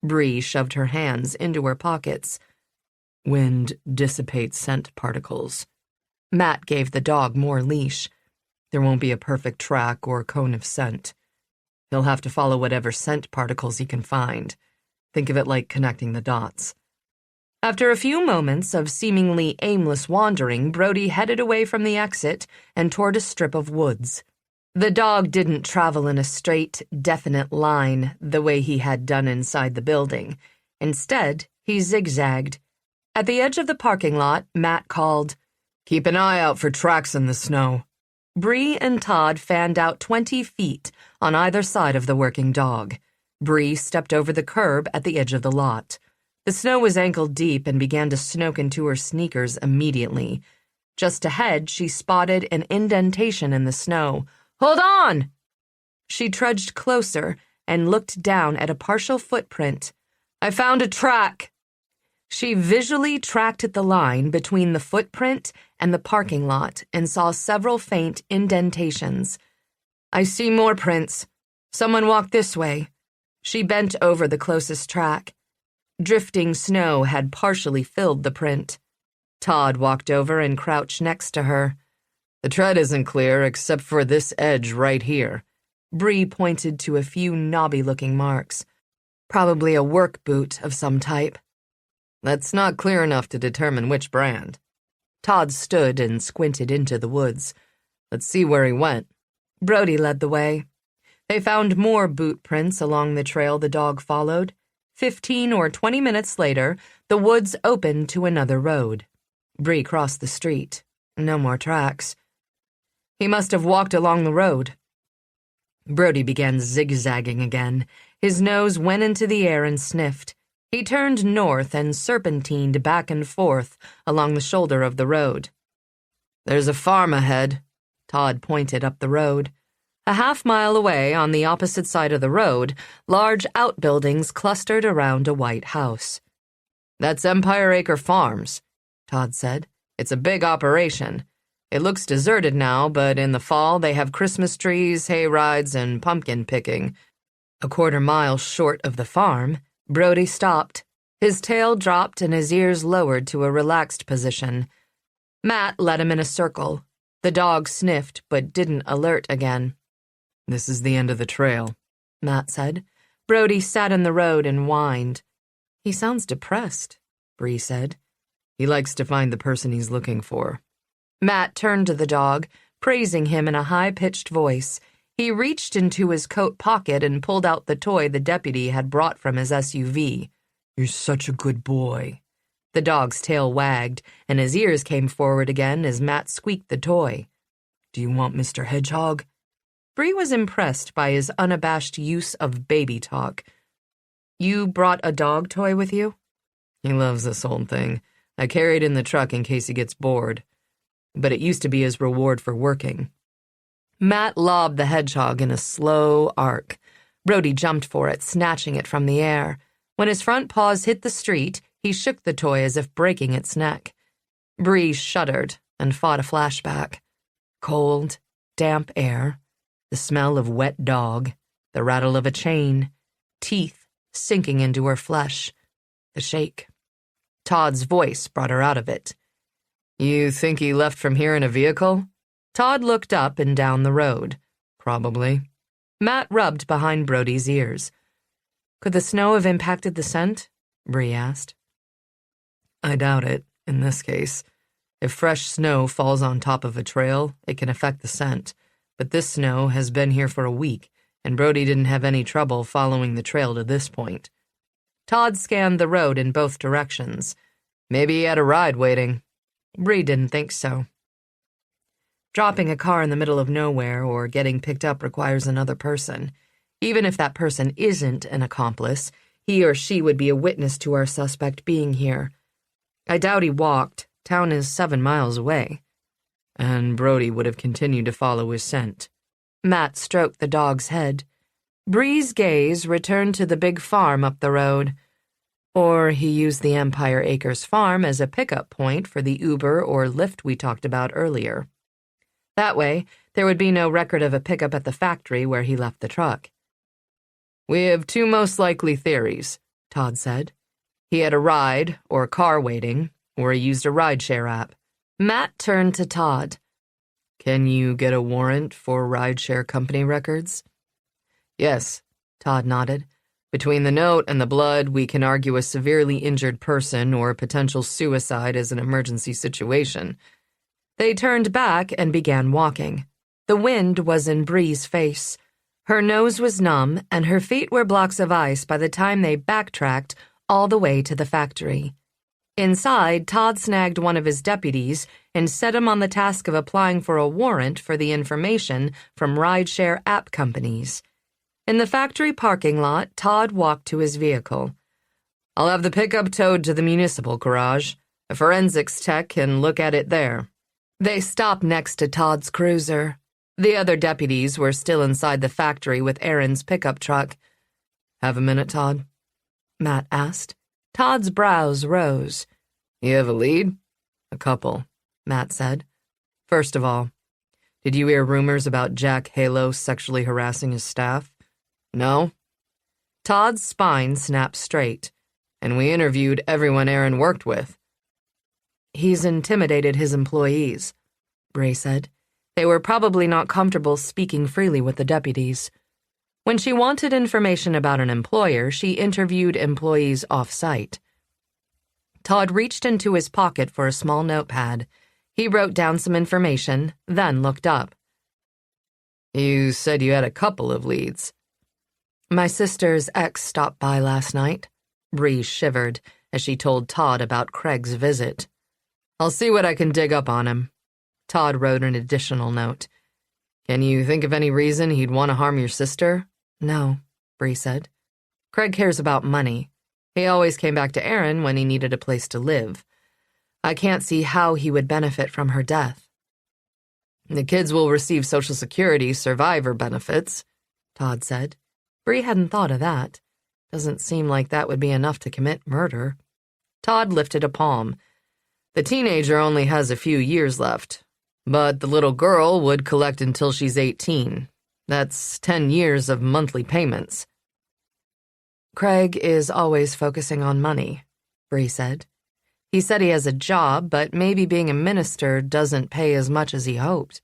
Bree shoved her hands into her pockets. Wind dissipates scent particles. Matt gave the dog more leash. There won't be a perfect track or cone of scent. He'll have to follow whatever scent particles he can find. Think of it like connecting the dots. After a few moments of seemingly aimless wandering, Brody headed away from the exit and toward a strip of woods. The dog didn't travel in a straight, definite line the way he had done inside the building. Instead, he zigzagged. At the edge of the parking lot, Matt called, "Keep an eye out for tracks in the snow." Bree and Todd fanned out 20 feet on either side of the working dog. Bree stepped over the curb at the edge of the lot. The snow was ankle-deep and began to soak into her sneakers immediately. Just ahead, she spotted an indentation in the snow. "Hold on!" She trudged closer and looked down at a partial footprint. "I found a track." She visually tracked at the line between the footprint and the parking lot and saw several faint indentations. "I see more prints. Someone walked this way." She bent over the closest track. Drifting snow had partially filled the print. Todd walked over and crouched next to her. "The tread isn't clear except for this edge right here." Bree pointed to a few knobby-looking marks. Probably a work boot of some type. "That's not clear enough to determine which brand." Todd stood and squinted into the woods. "Let's see where he went." Brody led the way. They found more boot prints along the trail the dog followed. 15 or 20 minutes later, the woods opened to another road. Bree crossed the street. No more tracks. He must have walked along the road. Brody began zigzagging again. His nose went into the air and sniffed. He turned north and serpentined back and forth along the shoulder of the road. "There's a farm ahead," Todd pointed up the road. A half-mile away, on the opposite side of the road, large outbuildings clustered around a white house. "That's Empire Acre Farms," Todd said. "It's a big operation. It looks deserted now, but in the fall they have Christmas trees, hay rides, and pumpkin picking." A quarter-mile short of the farm, Brody stopped. His tail dropped and his ears lowered to a relaxed position. Matt led him in a circle. The dog sniffed but didn't alert again. "This is the end of the trail," Matt said. Brody sat in the road and whined. "He sounds depressed," Bree said. "He likes to find the person he's looking for." Matt turned to the dog, praising him in a high-pitched voice. He reached into his coat pocket and pulled out the toy the deputy had brought from his SUV. "You're such a good boy." The dog's tail wagged, and his ears came forward again as Matt squeaked the toy. "Do you want Mr. Hedgehog?" Bree was impressed by his unabashed use of baby talk. "You brought a dog toy with you?" "He loves this old thing. I carry it in the truck in case he gets bored. But it used to be his reward for working." Matt lobbed the hedgehog in a slow arc. Brody jumped for it, snatching it from the air. When his front paws hit the street, he shook the toy as if breaking its neck. Bree shuddered and fought a flashback. Cold, damp air, the smell of wet dog, the rattle of a chain, teeth sinking into her flesh, the shake. Todd's voice brought her out of it. "You think he left from here in a vehicle?" Todd looked up and down the road. "Probably." Matt rubbed behind Brody's ears. "Could the snow have impacted the scent?" Bree asked. "I doubt it, in this case. If fresh snow falls on top of a trail, it can affect the scent. But this snow has been here for a week, and Brody didn't have any trouble following the trail to this point." Todd scanned the road in both directions. "Maybe he had a ride waiting." Bree didn't think so. Dropping a car in the middle of nowhere or getting picked up requires another person. Even if that person isn't an accomplice, he or she would be a witness to our suspect being here. I doubt he walked. Town is 7 miles away. And Brody would have continued to follow his scent. Matt stroked the dog's head. Bree's gaze returned to the big farm up the road. Or he used the Empire Acres farm as a pickup point for the Uber or Lyft we talked about earlier. That way, there would be no record of a pickup at the factory where he left the truck. "We have two most likely theories," Todd said. "He had a ride, or car waiting, or he used a rideshare app." Matt turned to Todd. "Can you get a warrant for rideshare company records?" "Yes," Todd nodded. "Between the note and the blood, we can argue a severely injured person or potential suicide as an emergency situation." They turned back and began walking. The wind was in Bree's face. Her nose was numb, and her feet were blocks of ice by the time they backtracked all the way to the factory. Inside, Todd snagged one of his deputies and set him on the task of applying for a warrant for the information from rideshare app companies. In the factory parking lot, Todd walked to his vehicle. "I'll have the pickup towed to the municipal garage. A forensics tech can look at it there." They stopped next to Todd's cruiser. The other deputies were still inside the factory with Aaron's pickup truck. "Have a minute, Todd?" Matt asked. Todd's brows rose. "You have a lead?" "A couple," Matt said. "First of all, did you hear rumors about Jack Halo sexually harassing his staff?" "No." Todd's spine snapped straight. "And we interviewed everyone Aaron worked with." "He's intimidated his employees," Bray said. They were probably not comfortable speaking freely with the deputies. When she wanted information about an employer, she interviewed employees off-site. Todd reached into his pocket for a small notepad. He wrote down some information, then looked up. "You said you had a couple of leads." "My sister's ex stopped by last night." Bree shivered as she told Todd about Craig's visit. "I'll see what I can dig up on him." Todd wrote an additional note. "Can you think of any reason he'd want to harm your sister?" "No," Bree said. "Craig cares about money. He always came back to Erin when he needed a place to live. I can't see how he would benefit from her death. The kids will receive Social Security survivor benefits, Todd said. Bree hadn't thought of that. Doesn't seem like that would be enough to commit murder. Todd lifted a palm. The teenager only has a few years left, but the little girl would collect until she's 18. That's 10 years of monthly payments. Craig is always focusing on money, Bree said. He said he has a job, but maybe being a minister doesn't pay as much as he hoped.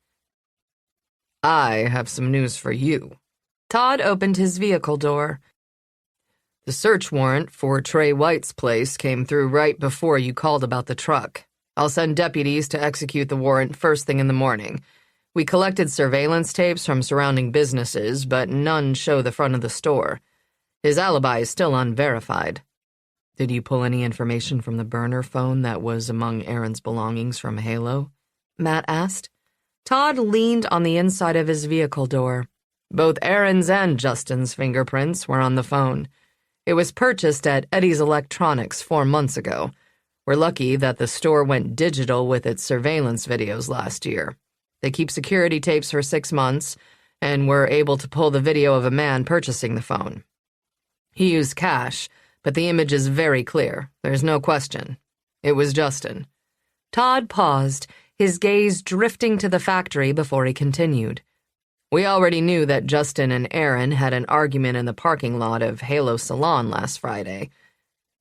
I have some news for you. Todd opened his vehicle door. The search warrant for Trey White's place came through right before you called about the truck. I'll send deputies to execute the warrant first thing in the morning. We collected surveillance tapes from surrounding businesses, but none show the front of the store. His alibi is still unverified. Did you pull any information from the burner phone that was among Erin's belongings from Halo? Matt asked. Todd leaned on the inside of his vehicle door. Both Erin's and Justin's fingerprints were on the phone. It was purchased at Eddie's Electronics 4 months ago. We're lucky that the store went digital with its surveillance videos last year. They keep security tapes for 6 months, and were able to pull the video of a man purchasing the phone. He used cash, but the image is very clear. There's no question. It was Justin. Todd paused, his gaze drifting to the factory before he continued. We already knew that Justin and Erin had an argument in the parking lot of Halo Salon last Friday.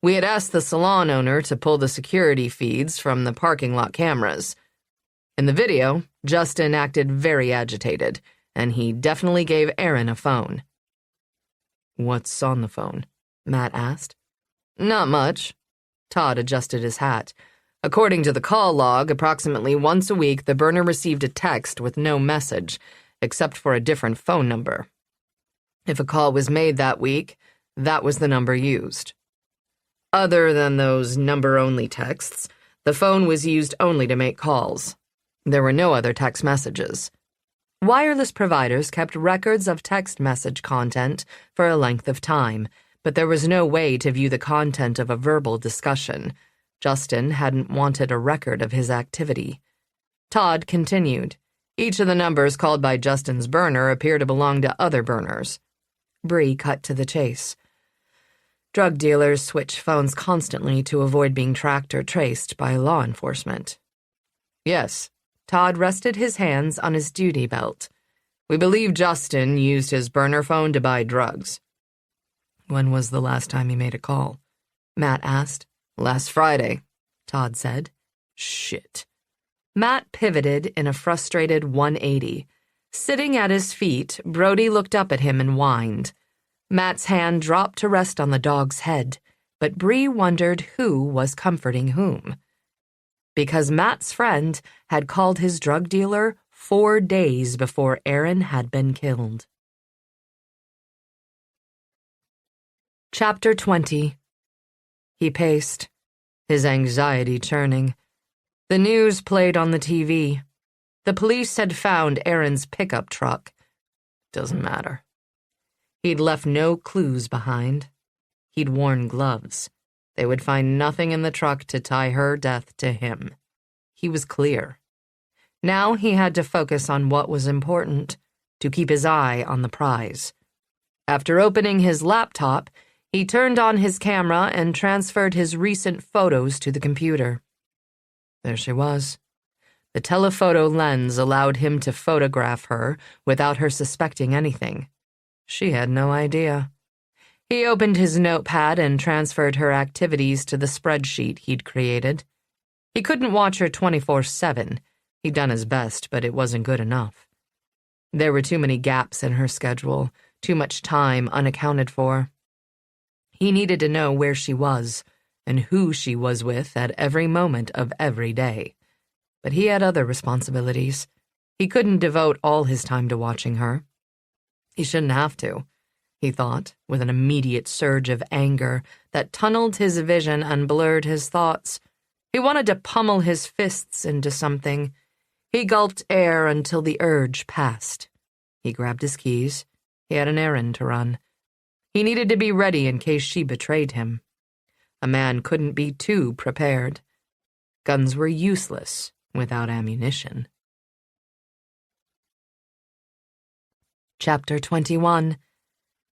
We had asked the salon owner to pull the security feeds from the parking lot cameras. In the video, Justin acted very agitated, and he definitely gave Erin a phone. What's on the phone? Matt asked. Not much. Todd adjusted his hat. According to the call log, approximately once a week the burner received a text with no message, except for a different phone number. If a call was made that week, that was the number used. Other than those number-only texts, the phone was used only to make calls. There were no other text messages. Wireless providers kept records of text message content for a length of time, but there was no way to view the content of a verbal discussion. Justin hadn't wanted a record of his activity. Todd continued. Each of the numbers called by Justin's burner appear to belong to other burners. Bree cut to the chase. Drug dealers switch phones constantly to avoid being tracked or traced by law enforcement. Yes, Todd rested his hands on his duty belt. We believe Justin used his burner phone to buy drugs. When was the last time he made a call? Matt asked. Last Friday, Todd said. Shit. Matt pivoted in a frustrated 180. Sitting at his feet, Brody looked up at him and whined. Matt's hand dropped to rest on the dog's head, but Bree wondered who was comforting whom. Because Matt's friend had called his drug dealer 4 days before Erin had been killed. Chapter 20. He paced, his anxiety churning. The news played on the TV. The police had found Erin's pickup truck. Doesn't matter. He'd left no clues behind. He'd worn gloves. They would find nothing in the truck to tie her death to him. He was clear. Now he had to focus on what was important, to keep his eye on the prize. After opening his laptop, he turned on his camera and transferred his recent photos to the computer. There she was. The telephoto lens allowed him to photograph her without her suspecting anything. She had no idea. He opened his notepad and transferred her activities to the spreadsheet he'd created. He couldn't watch her 24/7. He'd done his best, but it wasn't good enough. There were too many gaps in her schedule, too much time unaccounted for. He needed to know where she was and who she was with at every moment of every day. But he had other responsibilities. He couldn't devote all his time to watching her. He shouldn't have to, he thought, with an immediate surge of anger that tunneled his vision and blurred his thoughts. He wanted to pummel his fists into something. He gulped air until the urge passed. He grabbed his keys. He had an errand to run. He needed to be ready in case she betrayed him. A man couldn't be too prepared. Guns were useless without ammunition. Chapter 21.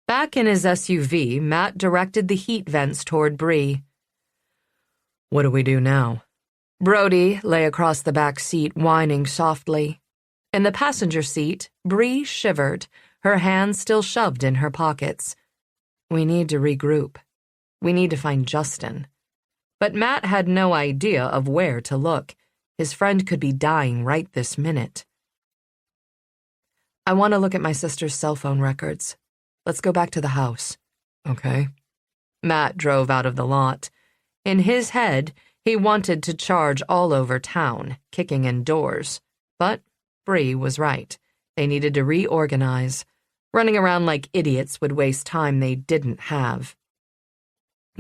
Back in his SUV, Matt directed the heat vents toward Bree. What do we do now? Brody lay across the back seat, whining softly. In the passenger seat, Bree shivered, her hands still shoved in her pockets. We need to regroup. We need to find Justin. But Matt had no idea of where to look. His friend could be dying right this minute. I want to look at my sister's cell phone records. Let's go back to the house. Okay. Matt drove out of the lot. In his head, he wanted to charge all over town, kicking in doors. But Bree was right. They needed to reorganize. Running around like idiots would waste time they didn't have.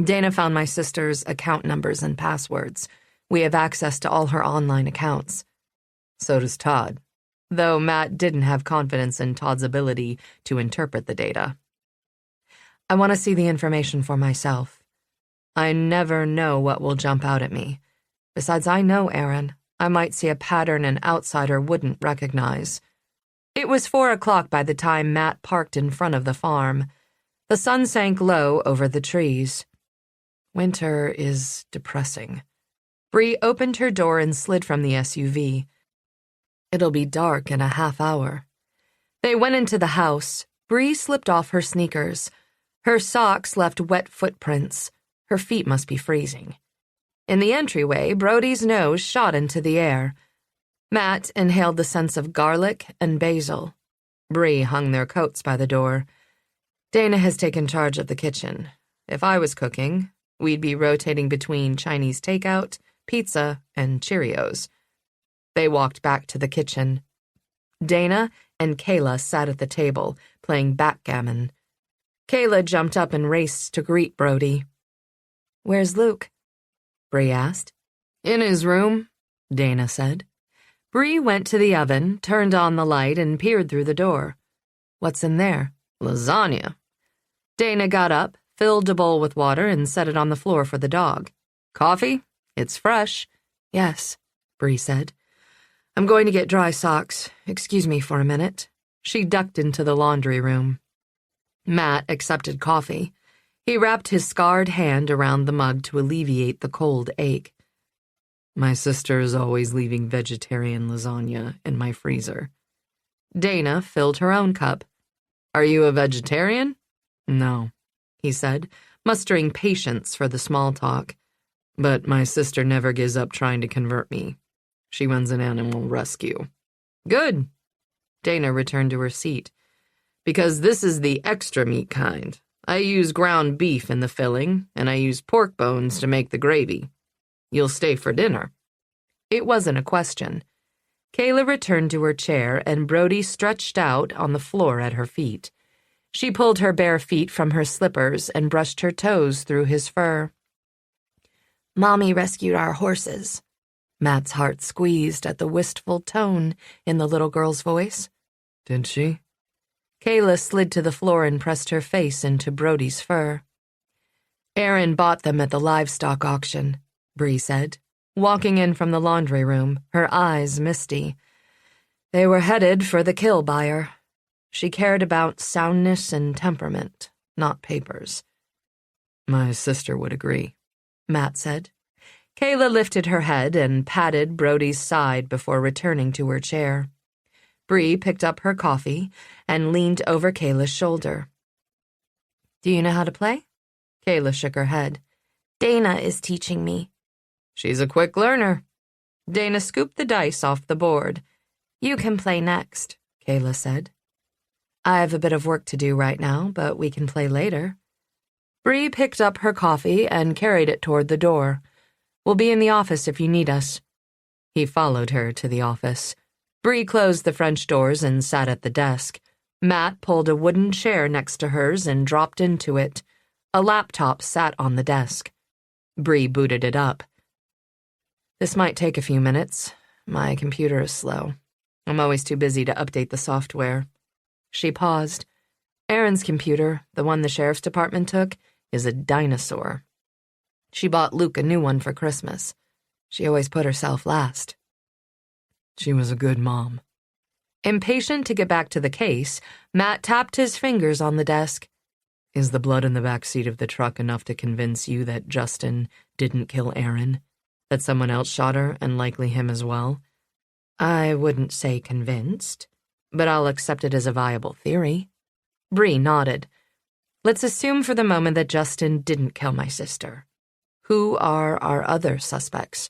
Dana found my sister's account numbers and passwords. We have access to all her online accounts. So does Todd. Though Matt didn't have confidence in Todd's ability to interpret the data. I want to see the information for myself. I never know what will jump out at me. Besides, I know Aaron. I might see a pattern an outsider wouldn't recognize. It was 4 o'clock by the time Matt parked in front of the farm. The sun sank low over the trees. Winter is depressing. Bree opened her door and slid from the SUV. It'll be dark in a half hour. They went into the house. Bree slipped off her sneakers. Her socks left wet footprints. Her feet must be freezing. In the entryway, Brody's nose shot into the air. Matt inhaled the scents of garlic and basil. Bree hung their coats by the door. Dana has taken charge of the kitchen. If I was cooking, we'd be rotating between Chinese takeout, pizza, and Cheerios. They walked back to the kitchen. Dana and Kayla sat at the table, playing backgammon. Kayla jumped up and raced to greet Brody. "Where's Luke?" Bree asked. "In his room," Dana said. Bree went to the oven, turned on the light, and peered through the door. "What's in there?" "Lasagna." Dana got up, filled a bowl with water, and set it on the floor for the dog. "Coffee? It's fresh." "Yes," Bree said. "I'm going to get dry socks. Excuse me for a minute." She ducked into the laundry room. Matt accepted coffee. He wrapped his scarred hand around the mug to alleviate the cold ache. "My sister is always leaving vegetarian lasagna in my freezer." Dana filled her own cup. "Are you a vegetarian?" "No," he said, mustering patience for the small talk. "But my sister never gives up trying to convert me. She runs an animal rescue." "Good." Dana returned to her seat. "Because this is the extra meat kind. I use ground beef in the filling, and I use pork bones to make the gravy. You'll stay for dinner." It wasn't a question. Kayla returned to her chair, and Brody stretched out on the floor at her feet. She pulled her bare feet from her slippers and brushed her toes through his fur. "Mommy rescued our horses." Matt's heart squeezed at the wistful tone in the little girl's voice. Did she? Kayla slid to the floor and pressed her face into Brody's fur. Aaron bought them at the livestock auction, Bree said, walking in from the laundry room, her eyes misty. They were headed for the kill buyer. She cared about soundness and temperament, not papers. My sister would agree, Matt said. Kayla lifted her head and patted Brody's side before returning to her chair. Bree picked up her coffee and leaned over Kayla's shoulder. Do you know how to play? Kayla shook her head. Dana is teaching me. She's a quick learner. Dana scooped the dice off the board. You can play next, Kayla said. I have a bit of work to do right now, but we can play later. Bree picked up her coffee and carried it toward the door. We'll be in the office if you need us. He followed her to the office. Bree closed the French doors and sat at the desk. Matt pulled a wooden chair next to hers and dropped into it. A laptop sat on the desk. Bree booted it up. This might take a few minutes. My computer is slow. I'm always too busy to update the software. She paused. Aaron's computer, the one the sheriff's department took, is a dinosaur. She bought Luke a new one for Christmas. She always put herself last. She was a good mom. Impatient to get back to the case, Matt tapped his fingers on the desk. Is the blood in the back seat of the truck enough to convince you that Justin didn't kill Erin? That someone else shot her, and likely him as well? I wouldn't say convinced, but I'll accept it as a viable theory. Bree nodded. Let's assume for the moment that Justin didn't kill my sister. Who are our other suspects?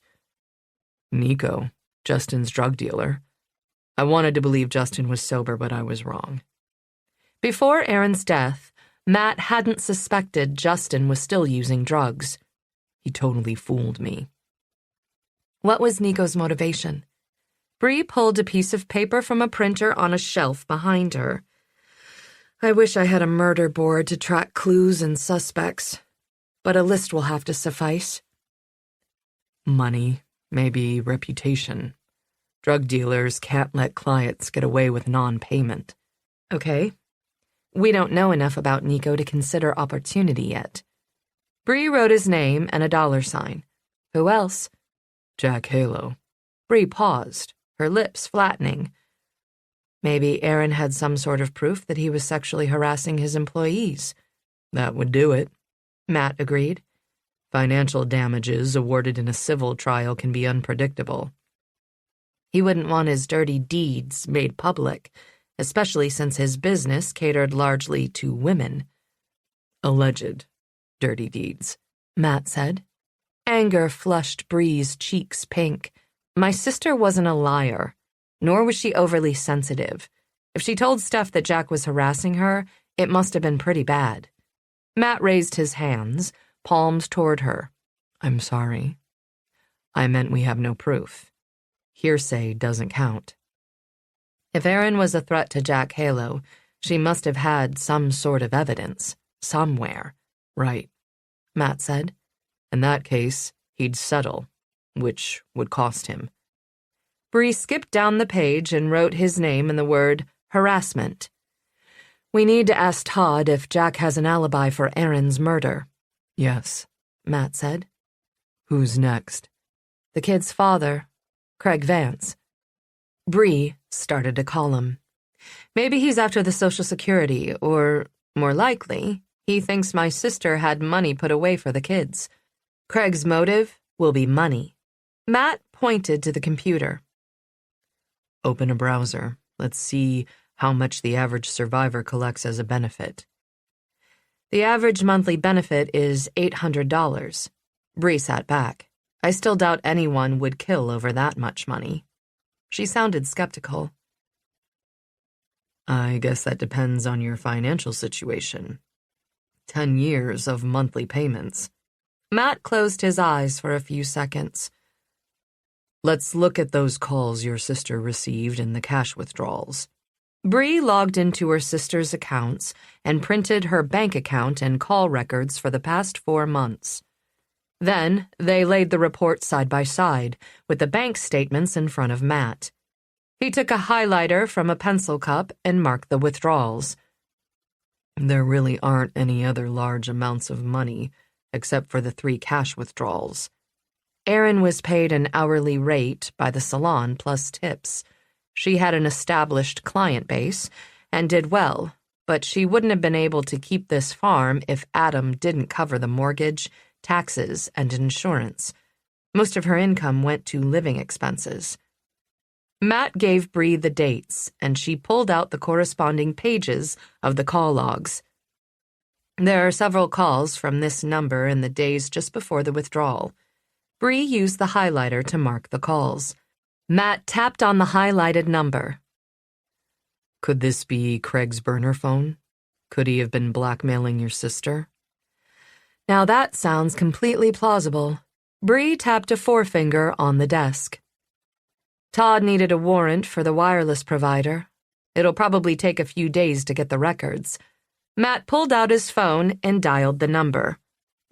Nico, Justin's drug dealer. I wanted to believe Justin was sober, but I was wrong. Before Erin's death, Matt hadn't suspected Justin was still using drugs. He totally fooled me. What was Nico's motivation? Bree pulled a piece of paper from a printer on a shelf behind her. I wish I had a murder board to track clues and suspects, but a list will have to suffice. Money, maybe reputation. Drug dealers can't let clients get away with non-payment. Okay. We don't know enough about Nico to consider opportunity yet. Bree wrote his name and a $sign. Who else? Jack Halo. Bree paused, her lips flattening. Maybe Erin had some sort of proof that he was sexually harassing his employees. That would do it, Matt agreed. Financial damages awarded in a civil trial can be unpredictable. He wouldn't want his dirty deeds made public, especially since his business catered largely to women. Alleged dirty deeds, Matt said. Anger flushed Bree's cheeks pink. My sister wasn't a liar, nor was she overly sensitive. If she told Steph that Jack was harassing her, it must have been pretty bad. Matt raised his hands, palmed toward her. I'm sorry. I meant we have no proof. Hearsay doesn't count. If Erin was a threat to Jack Halo, she must have had some sort of evidence, somewhere. Right, Matt said. In that case, he'd settle, which would cost him. Bree skipped down the page and wrote his name and the word harassment. We need to ask Todd if Jack has an alibi for Erin's murder. Yes, Matt said. Who's next? The kid's father, Craig Vance. Bree started to call him. Maybe he's after the Social Security, or, more likely, he thinks my sister had money put away for the kids. Craig's motive will be money. Matt pointed to the computer. Open a browser. Let's see how much the average survivor collects as a benefit. The average monthly benefit is $800. Bree sat back. I still doubt anyone would kill over that much money. She sounded skeptical. I guess that depends on your financial situation. 10 years of monthly payments. Matt closed his eyes for a few seconds. Let's look at those calls your sister received and the cash withdrawals. Bree logged into her sister's accounts and printed her bank account and call records for the past 4 months. Then they laid the reports side by side, with the bank statements in front of Matt. He took a highlighter from a pencil cup and marked the withdrawals. There really aren't any other large amounts of money, except for the 3 cash withdrawals. Erin was paid an hourly rate by the salon plus tips. She had an established client base and did well, but she wouldn't have been able to keep this farm if Adam didn't cover the mortgage, taxes, and insurance. Most of her income went to living expenses. Matt gave Bree the dates, and she pulled out the corresponding pages of the call logs. There are several calls from this number in the days just before the withdrawal. Bree used the highlighter to mark the calls. Matt tapped on the highlighted number. Could this be Craig's burner phone? Could he have been blackmailing your sister? Now that sounds completely plausible. Bree tapped a forefinger on the desk. Todd needed a warrant for the wireless provider. It'll probably take a few days to get the records. Matt pulled out his phone and dialed the number.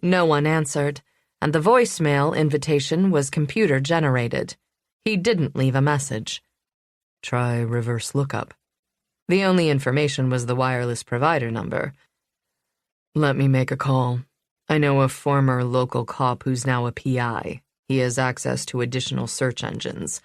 No one answered, and the voicemail invitation was computer-generated. He didn't leave a message. Try reverse lookup. The only information was the wireless provider number. Let me make a call. I know a former local cop who's now a PI. He has access to additional search engines.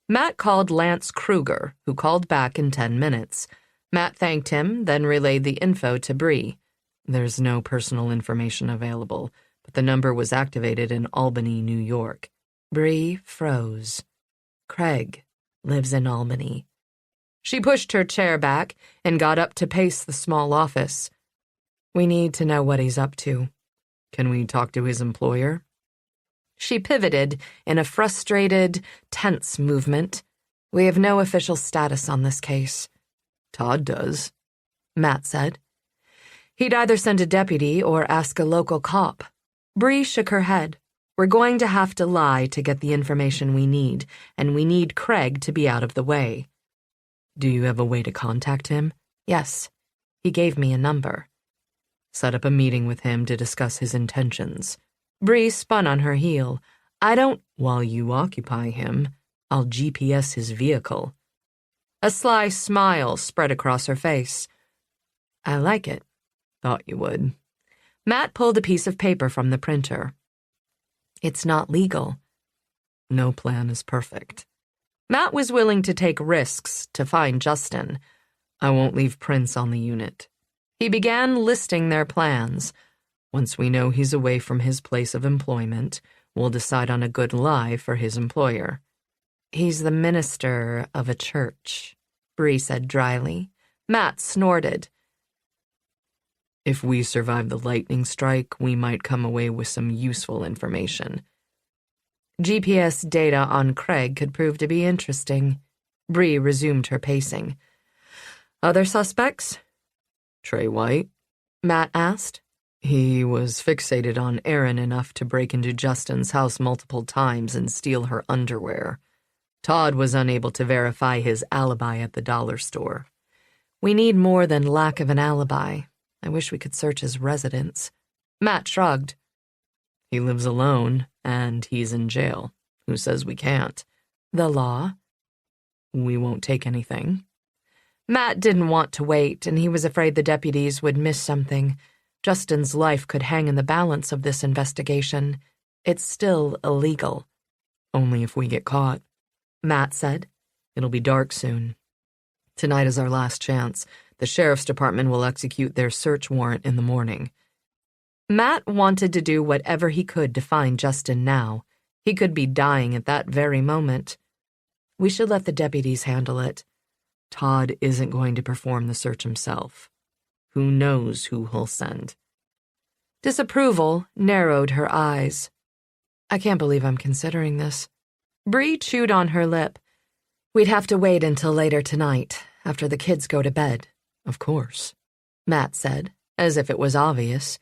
Matt called Lance Kruger, who called back in 10 minutes. Matt thanked him, then relayed the info to Bree. There's no personal information available, but the number was activated in Albany, New York. Bree froze. Craig lives in Albany. She pushed her chair back and got up to pace the small office. We need to know what he's up to. Can we talk to his employer? She pivoted in a frustrated, tense movement. We have no official status on this case. Todd does, Matt said. He'd either send a deputy or ask a local cop. Bree shook her head. We're going to have to lie to get the information we need, and we need Craig to be out of the way. Do you have a way to contact him? Yes. He gave me a number. Set up a meeting with him to discuss his intentions. Bree spun on her heel. While you occupy him, I'll GPS his vehicle. A sly smile spread across her face. I like it. Thought you would. Matt pulled a piece of paper from the printer. It's not legal. No plan is perfect. Matt was willing to take risks to find Justin. I won't leave prints on the unit. He began listing their plans. Once we know he's away from his place of employment, we'll decide on a good lie for his employer. He's the minister of a church, Bree said dryly. Matt snorted. If we survive the lightning strike, we might come away with some useful information. GPS data on Craig could prove to be interesting. Bree resumed her pacing. Other suspects? Trey White? Matt asked. He was fixated on Erin enough to break into Justin's house multiple times and steal her underwear. Todd was unable to verify his alibi at the dollar store. We need more than lack of an alibi. I wish we could search his residence. Matt shrugged. He lives alone, and he's in jail. Who says we can't? The law? We won't take anything. Matt didn't want to wait, and he was afraid the deputies would miss something. Justin's life could hang in the balance of this investigation. It's still illegal. Only if we get caught, Matt said. It'll be dark soon. Tonight is our last chance. The sheriff's department will execute their search warrant in the morning. Matt wanted to do whatever he could to find Justin now. He could be dying at that very moment. We should let the deputies handle it. Todd isn't going to perform the search himself. Who knows who he'll send? Disapproval narrowed her eyes. I can't believe I'm considering this. Bree chewed on her lip. We'd have to wait until later tonight, after the kids go to bed. Of course, Matt said, as if it was obvious.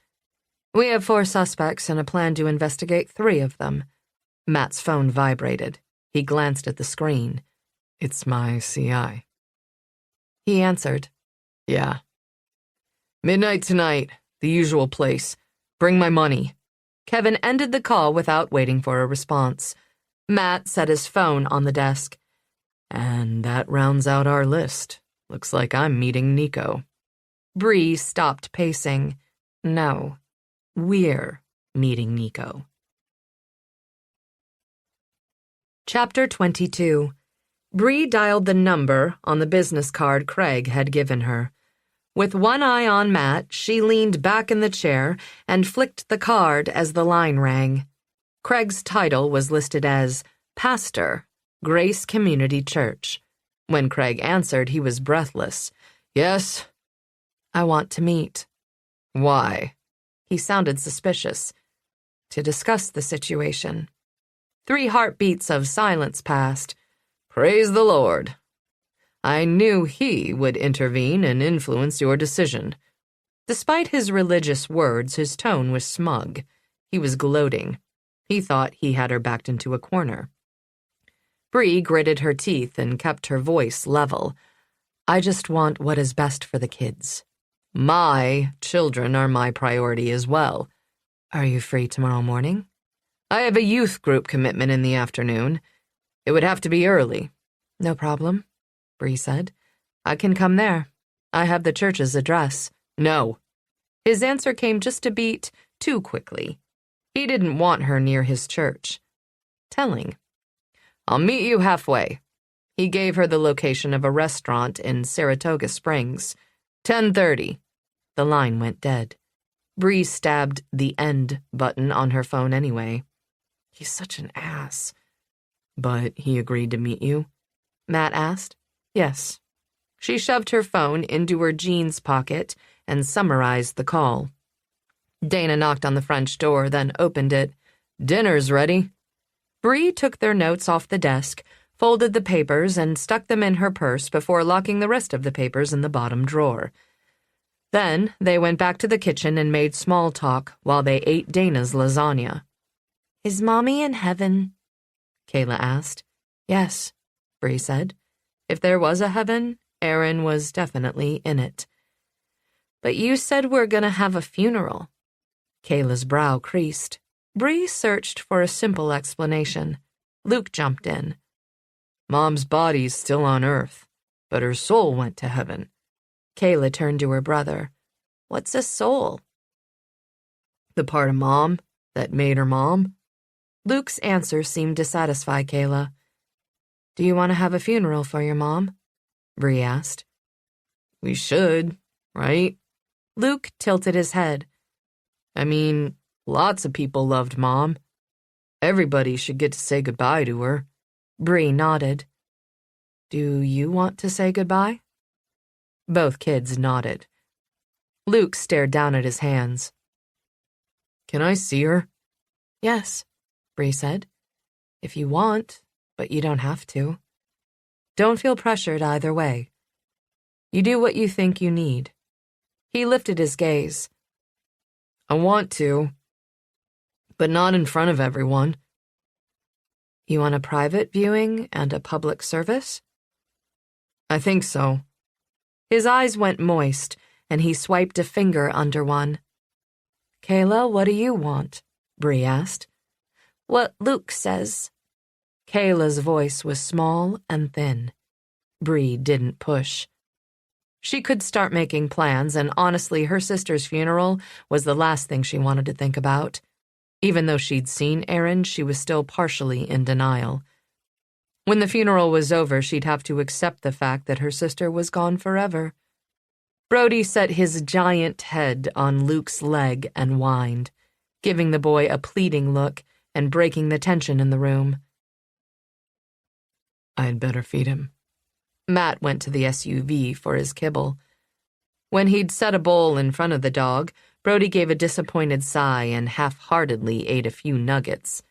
We have 4 suspects and a plan to investigate 3 of them. Matt's phone vibrated. He glanced at the screen. It's my CI. He answered. Yeah. Midnight tonight, the usual place. Bring my money. Kevin ended the call without waiting for a response. Matt set his phone on the desk. And that rounds out our list. Looks like I'm meeting Nico. Bree stopped pacing. No, we're meeting Nico. Chapter 22. Bree dialed the number on the business card Craig had given her. With one eye on Matt, she leaned back in the chair and flicked the card as the line rang. Craig's title was listed as Pastor, Grace Community Church. When Craig answered, he was breathless. Yes? I want to meet. Why? He sounded suspicious. To discuss the situation. 3 heartbeats of silence passed. Praise the Lord. I knew he would intervene and influence your decision. Despite his religious words, his tone was smug. He was gloating. He thought he had her backed into a corner. Bree gritted her teeth and kept her voice level. I just want what is best for the kids. My children are my priority as well. Are you free tomorrow morning? I have a youth group commitment in the afternoon. It would have to be early. No problem, Bree said. I can come there. I have the church's address. No. His answer came just a beat too quickly. He didn't want her near his church. Telling. "I'll meet you halfway." He gave her the location of a restaurant in Saratoga Springs. 10:30. The line went dead. Bree stabbed the end button on her phone anyway. He's such an ass. "But he agreed to meet you?" Matt asked. "Yes." She shoved her phone into her jeans pocket and summarized the call. Dana knocked on the French door, then opened it. "Dinner's ready." Bree took their notes off the desk, folded the papers, and stuck them in her purse before locking the rest of the papers in the bottom drawer. Then they went back to the kitchen and made small talk while they ate Dana's lasagna. "Is Mommy in heaven?" Kayla asked. "Yes," Bree said. If there was a heaven, Erin was definitely in it. "But you said we're gonna have a funeral." Kayla's brow creased. Bree searched for a simple explanation. Luke jumped in. "Mom's body's still on Earth, but her soul went to heaven." Kayla turned to her brother. "What's a soul?" "The part of Mom that made her Mom." Luke's answer seemed to satisfy Kayla. "Do you want to have a funeral for your mom?" Bree asked. "We should, right?" Luke tilted his head. "I mean, lots of people loved Mom. Everybody should get to say goodbye to her." Bree nodded. "Do you want to say goodbye?" Both kids nodded. Luke stared down at his hands. "Can I see her?" "Yes," Bree said. "If you want, but you don't have to. Don't feel pressured either way. You do what you think you need." He lifted his gaze. "I want to, but not in front of everyone." "You want a private viewing and a public service?" "I think so." His eyes went moist, and he swiped a finger under one. "Kayla, what do you want?" Bree asked. "What Luke says." Kayla's voice was small and thin. Bree didn't push. She could start making plans, and honestly, her sister's funeral was the last thing she wanted to think about. Even though she'd seen Erin, she was still partially in denial. When the funeral was over, she'd have to accept the fact that her sister was gone forever. Brody set his giant head on Luke's leg and whined, giving the boy a pleading look and breaking the tension in the room. "I'd better feed him." Matt went to the SUV for his kibble. When he'd set a bowl in front of the dog, Brody gave a disappointed sigh and half-heartedly ate a few nuggets.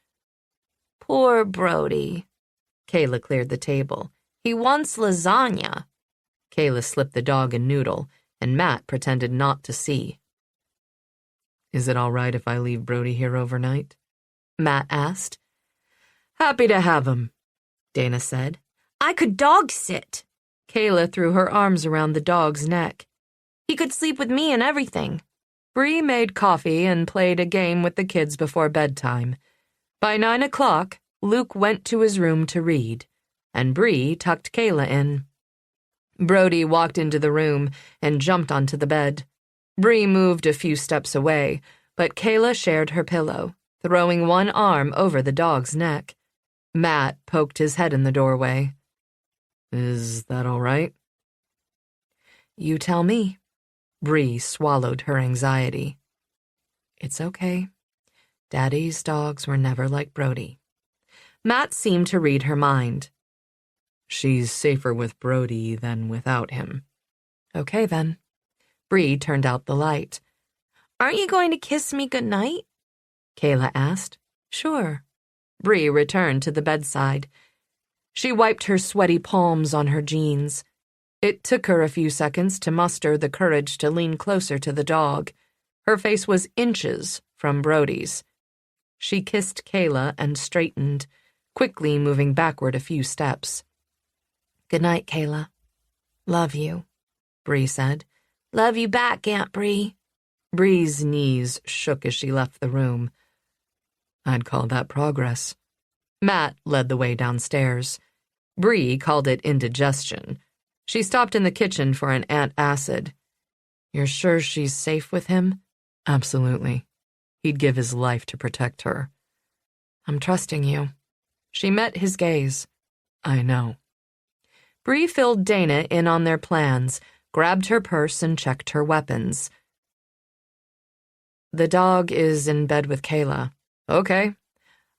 "Poor Brody." Kayla cleared the table. "He wants lasagna." Kayla slipped the dog a noodle, and Matt pretended not to see. "Is it all right if I leave Brody here overnight?" Matt asked. "Happy to have him," Dana said. "I could dog sit." Kayla threw her arms around the dog's neck. "He could sleep with me and everything." Bree made coffee and played a game with the kids before bedtime. By 9 o'clock, Luke went to his room to read, and Bree tucked Kayla in. Brody walked into the room and jumped onto the bed. Bree moved a few steps away, but Kayla shared her pillow, throwing one arm over the dog's neck. Matt poked his head in the doorway. "Is that all right?" "You tell me." Bree swallowed her anxiety. "It's okay. Daddy's dogs were never like Brody." Matt seemed to read her mind. "She's safer with Brody than without him." "Okay, then." Bree turned out the light. "Aren't you going to kiss me goodnight?" Kayla asked. "Sure." Bree returned to the bedside. She wiped her sweaty palms on her jeans. It took her a few seconds to muster the courage to lean closer to the dog. Her face was inches from Brody's. She kissed Kayla and straightened, quickly moving backward a few steps. "Good night, Kayla." "Love you," Bree said. "Love you back, Aunt Bree." Bree's knees shook as she left the room. "I'd call that progress." Matt led the way downstairs. Bree called it indigestion. She stopped in the kitchen for an antacid. "You're sure she's safe with him?" "Absolutely." He'd give his life to protect her. I'm trusting you. She met his gaze. I know. Bree filled Dana in on their plans, grabbed her purse, and checked her weapons. The dog is in bed with Kayla. Okay.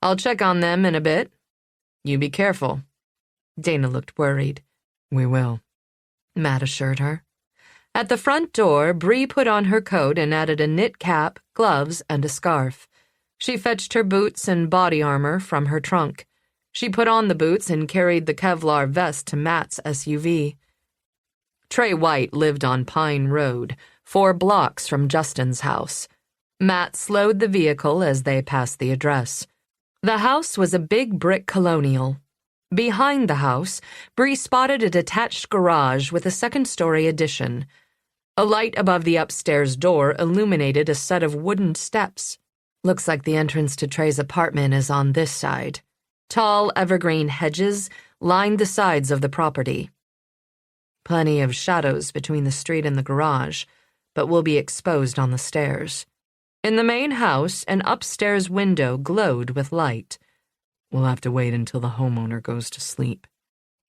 I'll check on them in a bit. You be careful. Dana looked worried. We will, Matt assured her. At the front door, Bree put on her coat and added a knit cap, gloves, and a scarf. She fetched her boots and body armor from her trunk. She put on the boots and carried the Kevlar vest to Matt's SUV. Trey White lived on Pine Road, 4 blocks from Justin's house. Matt slowed the vehicle as they passed the address. The house was a big brick colonial. Behind the house, Bree spotted a detached garage with a second-story addition. A light above the upstairs door illuminated a set of wooden steps. Looks like the entrance to Trey's apartment is on this side. Tall evergreen hedges lined the sides of the property. Plenty of shadows between the street and the garage, but will be exposed on the stairs. In the main house, an upstairs window glowed with light. We'll have to wait until the homeowner goes to sleep.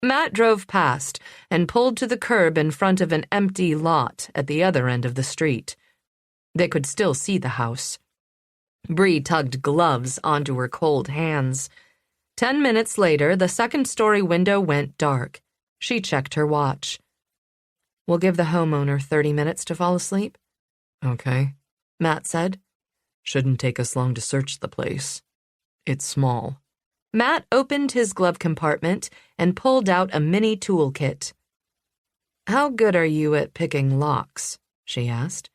Matt drove past and pulled to the curb in front of an empty lot at the other end of the street. They could still see the house. Bree tugged gloves onto her cold hands. 10 minutes later, the second-story window went dark. She checked her watch. We'll give the homeowner 30 minutes to fall asleep. Okay, Matt said. Shouldn't take us long to search the place. It's small. Matt opened his glove compartment and pulled out a mini toolkit. How good are you at picking locks? She asked,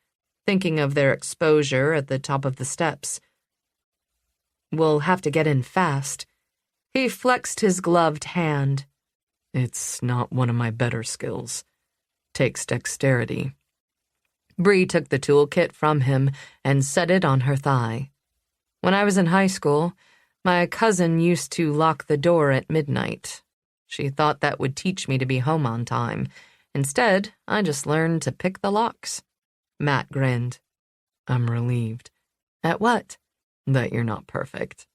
thinking of their exposure at the top of the steps. We'll have to get in fast. He flexed his gloved hand. It's not one of my better skills. Takes dexterity. Bree took the toolkit from him and set it on her thigh. When I was in high school, my cousin used to lock the door at midnight. She thought that would teach me to be home on time. Instead, I just learned to pick the locks. Matt grinned. I'm relieved. At what? That you're not perfect.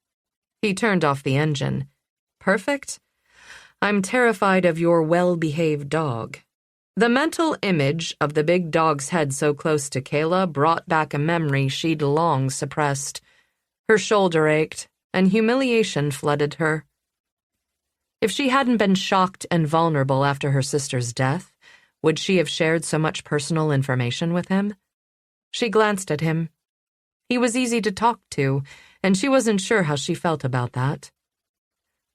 He turned off the engine. Perfect? I'm terrified of your well-behaved dog. The mental image of the big dog's head so close to Kayla brought back a memory she'd long suppressed. Her shoulder ached, and humiliation flooded her. If she hadn't been shocked and vulnerable after her sister's death, would she have shared so much personal information with him? She glanced at him. He was easy to talk to, and she wasn't sure how she felt about that.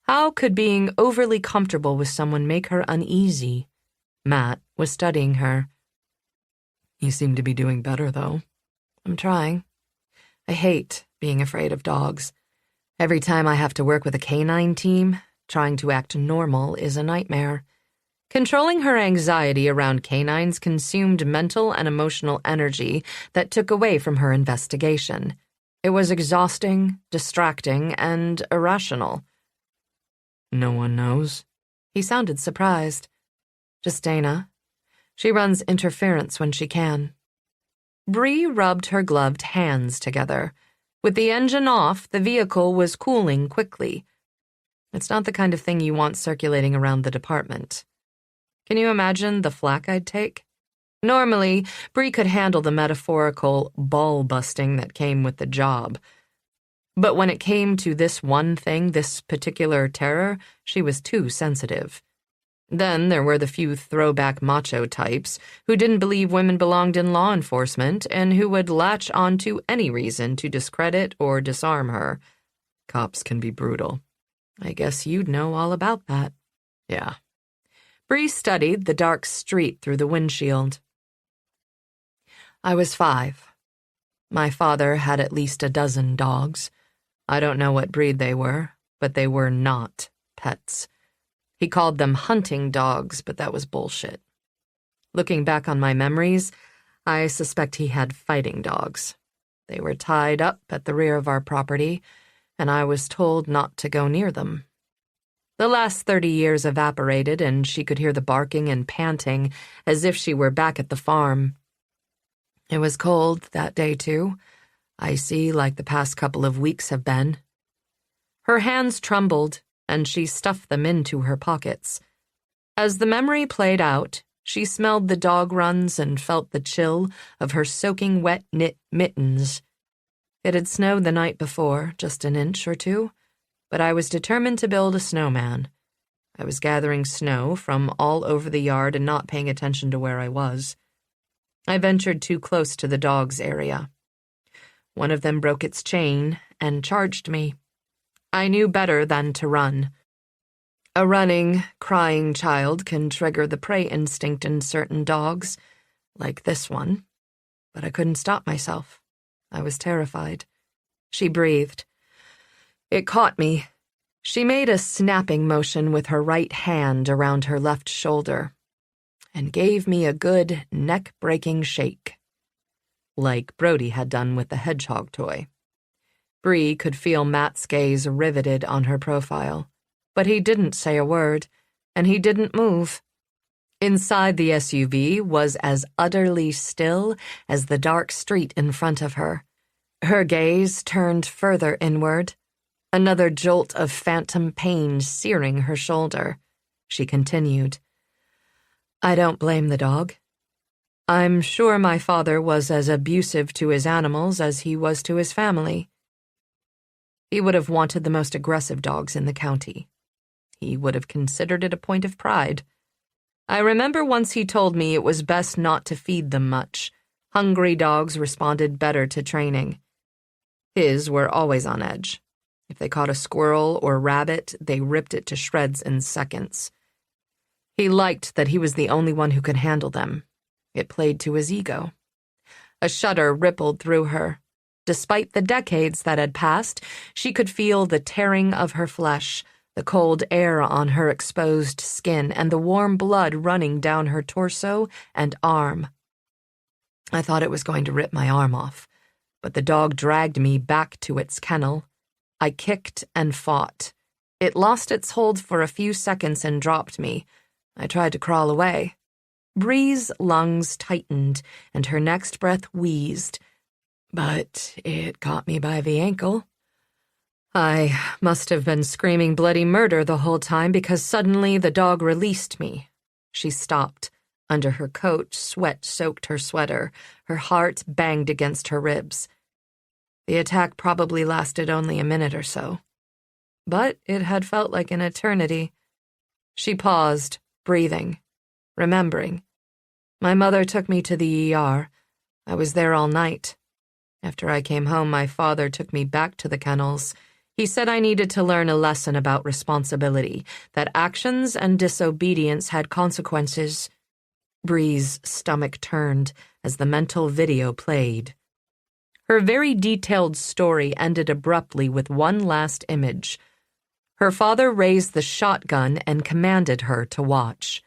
How could being overly comfortable with someone make her uneasy? Matt was studying her. You seem to be doing better, though. I'm trying. I hate being afraid of dogs. Every time I have to work with a canine team, trying to act normal is a nightmare. Controlling her anxiety around canines consumed mental and emotional energy that took away from her investigation. It was exhausting, distracting, and irrational. No one knows? He sounded surprised. Just Dana. She runs interference when she can. Bree rubbed her gloved hands together. With the engine off, the vehicle was cooling quickly. It's not the kind of thing you want circulating around the department. Can you imagine the flack I'd take? Normally, Bree could handle the metaphorical ball-busting that came with the job. But when it came to this one thing, this particular terror, she was too sensitive. Then there were the few throwback macho types who didn't believe women belonged in law enforcement and who would latch onto any reason to discredit or disarm her. Cops can be brutal. I guess you'd know all about that. Yeah. Bree studied the dark street through the windshield. I was 5. My father had at least a dozen dogs. I don't know what breed they were, but they were not pets. He called them hunting dogs, but that was bullshit. Looking back on my memories, I suspect he had fighting dogs. They were tied up at the rear of our property, and I was told not to go near them. The last 30 years evaporated, and she could hear the barking and panting as if she were back at the farm. It was cold that day, too. Icy like the past couple of weeks have been. Her hands trembled, and she stuffed them into her pockets. As the memory played out, she smelled the dog runs and felt the chill of her soaking wet knit mittens. It had snowed the night before, just an inch or two, but I was determined to build a snowman. I was gathering snow from all over the yard and not paying attention to where I was. I ventured too close to the dog's area. One of them broke its chain and charged me. I knew better than to run. A running, crying child can trigger the prey instinct in certain dogs, like this one. But I couldn't stop myself. I was terrified. She breathed. It caught me. She made a snapping motion with her right hand around her left shoulder and gave me a good neck-breaking shake, like Brody had done with the hedgehog toy. Bree could feel Matt's gaze riveted on her profile, but he didn't say a word, and he didn't move. Inside the SUV was as utterly still as the dark street in front of her. Her gaze turned further inward, another jolt of phantom pain searing her shoulder. She continued, I don't blame the dog. I'm sure my father was as abusive to his animals as he was to his family. He would have wanted the most aggressive dogs in the county. He would have considered it a point of pride. I remember once he told me it was best not to feed them much. Hungry dogs responded better to training. His were always on edge. If they caught a squirrel or rabbit, they ripped it to shreds in seconds. He liked that he was the only one who could handle them. It played to his ego. A shudder rippled through her. Despite the decades that had passed, she could feel the tearing of her flesh, the cold air on her exposed skin, and the warm blood running down her torso and arm. I thought it was going to rip my arm off, but the dog dragged me back to its kennel. I kicked and fought. It lost its hold for a few seconds and dropped me. I tried to crawl away. Bree's lungs tightened, and her next breath wheezed. But it caught me by the ankle. I must have been screaming bloody murder the whole time because suddenly the dog released me. She stopped. Under her coat, sweat soaked her sweater. Her heart banged against her ribs. The attack probably lasted only a minute or so. But it had felt like an eternity. She paused, breathing, remembering. My mother took me to the ER. I was there all night. After I came home, my father took me back to the kennels. He said I needed to learn a lesson about responsibility, that actions and disobedience had consequences. Bree's stomach turned as the mental video played. Her very detailed story ended abruptly with one last image. Her father raised the shotgun and commanded her to watch.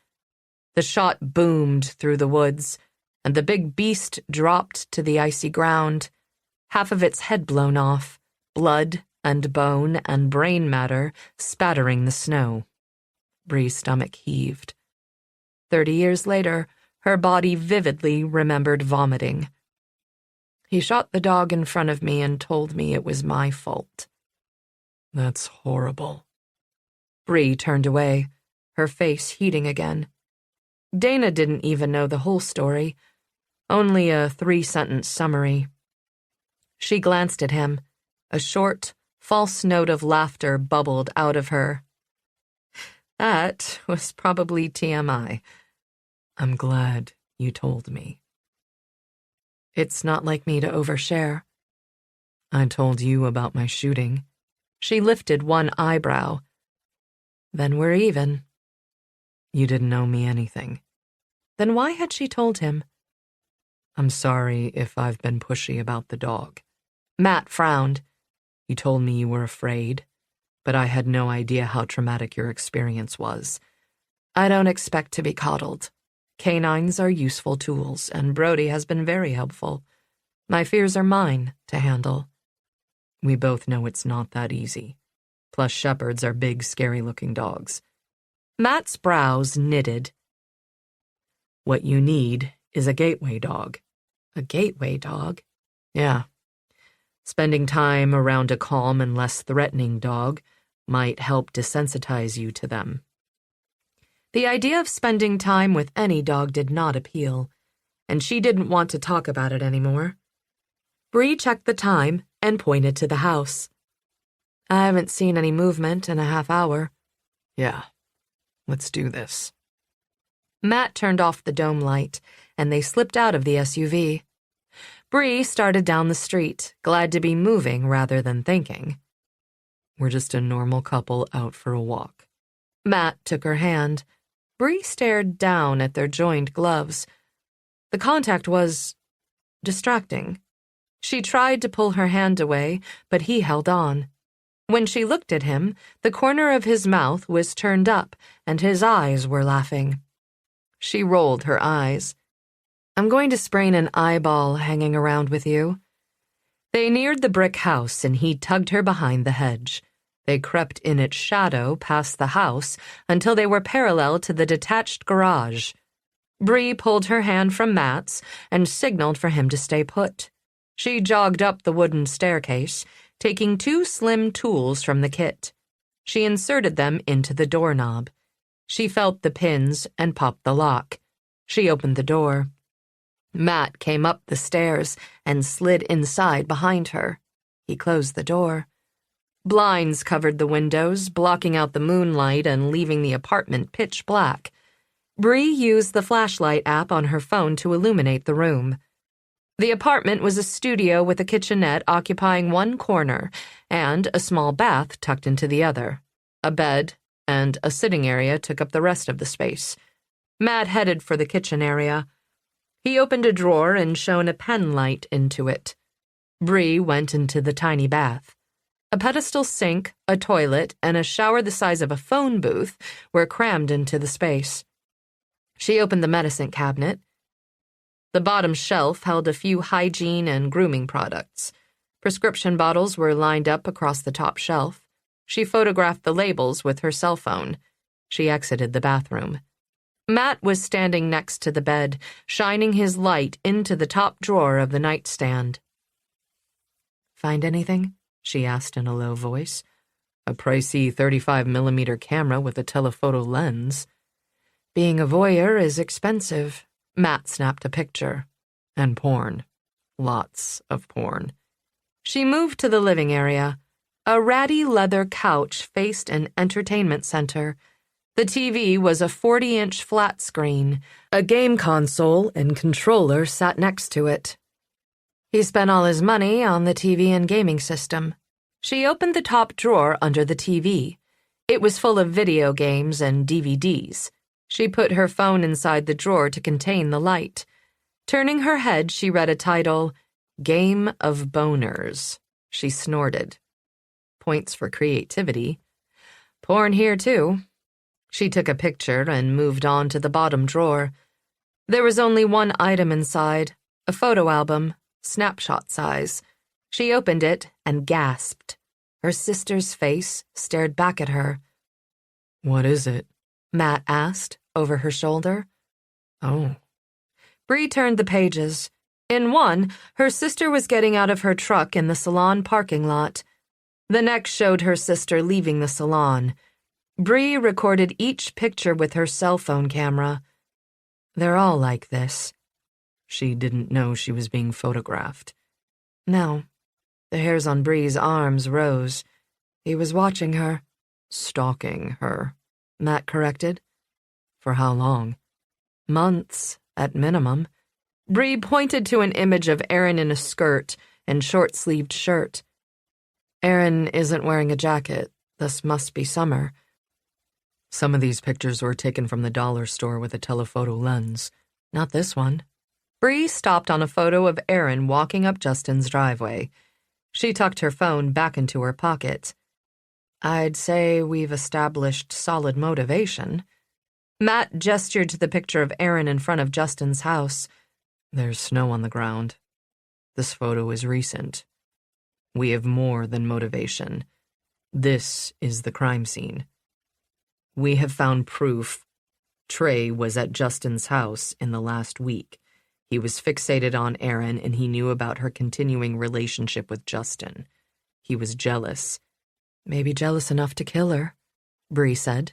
The shot boomed through the woods, and the big beast dropped to the icy ground. Half of its head blown off, blood and bone and brain matter spattering the snow. Bree's stomach heaved. 30 years later, her body vividly remembered vomiting. He shot the dog in front of me and told me it was my fault. That's horrible. Bree turned away, her face heating again. Dana didn't even know the whole story, only a 3-sentence summary. She glanced at him. A short, false note of laughter bubbled out of her. That was probably TMI. I'm glad you told me. It's not like me to overshare. I told you about my shooting. She lifted one eyebrow. Then we're even. You didn't owe me anything. Then why had she told him? I'm sorry if I've been pushy about the dog. Matt frowned. You told me you were afraid, but I had no idea how traumatic your experience was. I don't expect to be coddled. Canines are useful tools, and Brody has been very helpful. My fears are mine to handle. We both know it's not that easy. Plus, shepherds are big, scary-looking dogs. Matt's brows knitted. What you need is a gateway dog. A gateway dog? Yeah. Spending time around a calm and less threatening dog might help desensitize you to them. The idea of spending time with any dog did not appeal, and she didn't want to talk about it anymore. Bree checked the time and pointed to the house. I haven't seen any movement in a half hour. Yeah, let's do this. Matt turned off the dome light, and they slipped out of the SUV. Bree started down the street, glad to be moving rather than thinking. We're just a normal couple out for a walk. Matt took her hand. Bree stared down at their joined gloves. The contact was distracting. She tried to pull her hand away, but he held on. When she looked at him, the corner of his mouth was turned up, and his eyes were laughing. She rolled her eyes. I'm going to sprain an eyeball hanging around with you. They neared the brick house, and he tugged her behind the hedge. They crept in its shadow past the house until they were parallel to the detached garage. Bree pulled her hand from Matt's and signaled for him to stay put. She jogged up the wooden staircase, taking 2 slim tools from the kit. She inserted them into the doorknob. She felt the pins and popped the lock. She opened the door. Matt came up the stairs and slid inside behind her. He closed the door. Blinds covered the windows, blocking out the moonlight and leaving the apartment pitch black. Bree used the flashlight app on her phone to illuminate the room. The apartment was a studio with a kitchenette occupying one corner and a small bath tucked into the other. A bed and a sitting area took up the rest of the space. Matt headed for the kitchen area. He opened a drawer and shone a pen light into it. Bree went into the tiny bath. A pedestal sink, a toilet, and a shower the size of a phone booth were crammed into the space. She opened the medicine cabinet. The bottom shelf held a few hygiene and grooming products. Prescription bottles were lined up across the top shelf. She photographed the labels with her cell phone. She exited the bathroom. Matt was standing next to the bed, shining his light into the top drawer of the nightstand. Find anything? She asked in a low voice. A pricey 35mm camera with a telephoto lens. Being a voyeur is expensive. Matt snapped a picture. And porn. Lots of porn. She moved to the living area. A ratty leather couch faced an entertainment center. The TV was a 40-inch flat screen. A game console and controller sat next to it. He spent all his money on the TV and gaming system. She opened the top drawer under the TV. It was full of video games and DVDs. She put her phone inside the drawer to contain the light. Turning her head, she read a title, Game of Boners. She snorted. Points for creativity. Porn here, too. She took a picture and moved on to the bottom drawer. There was only one item inside, a photo album, snapshot size. She opened it and gasped. Her sister's face stared back at her. What is it? Matt asked, over her shoulder. Oh. Bree turned the pages. In one, her sister was getting out of her truck in the salon parking lot. The next showed her sister leaving the salon. Bree recorded each picture with her cell phone camera. They're all like this. She didn't know she was being photographed. No. The hairs on Bree's arms rose. He was watching her. Stalking her, Matt corrected. For how long? Months, at minimum. Bree pointed to an image of Aaron in a skirt and short-sleeved shirt. Aaron isn't wearing a jacket. This must be summer. Some of these pictures were taken from the dollar store with a telephoto lens. Not this one. Bree stopped on a photo of Aaron walking up Justin's driveway. She tucked her phone back into her pocket. I'd say we've established solid motivation. Matt gestured to the picture of Aaron in front of Justin's house. There's snow on the ground. This photo is recent. We have more than motivation. This is the crime scene. We have found proof. Trey was at Justin's house in the last week. He was fixated on Erin, and he knew about her continuing relationship with Justin. He was jealous. Maybe jealous enough to kill her, Bree said.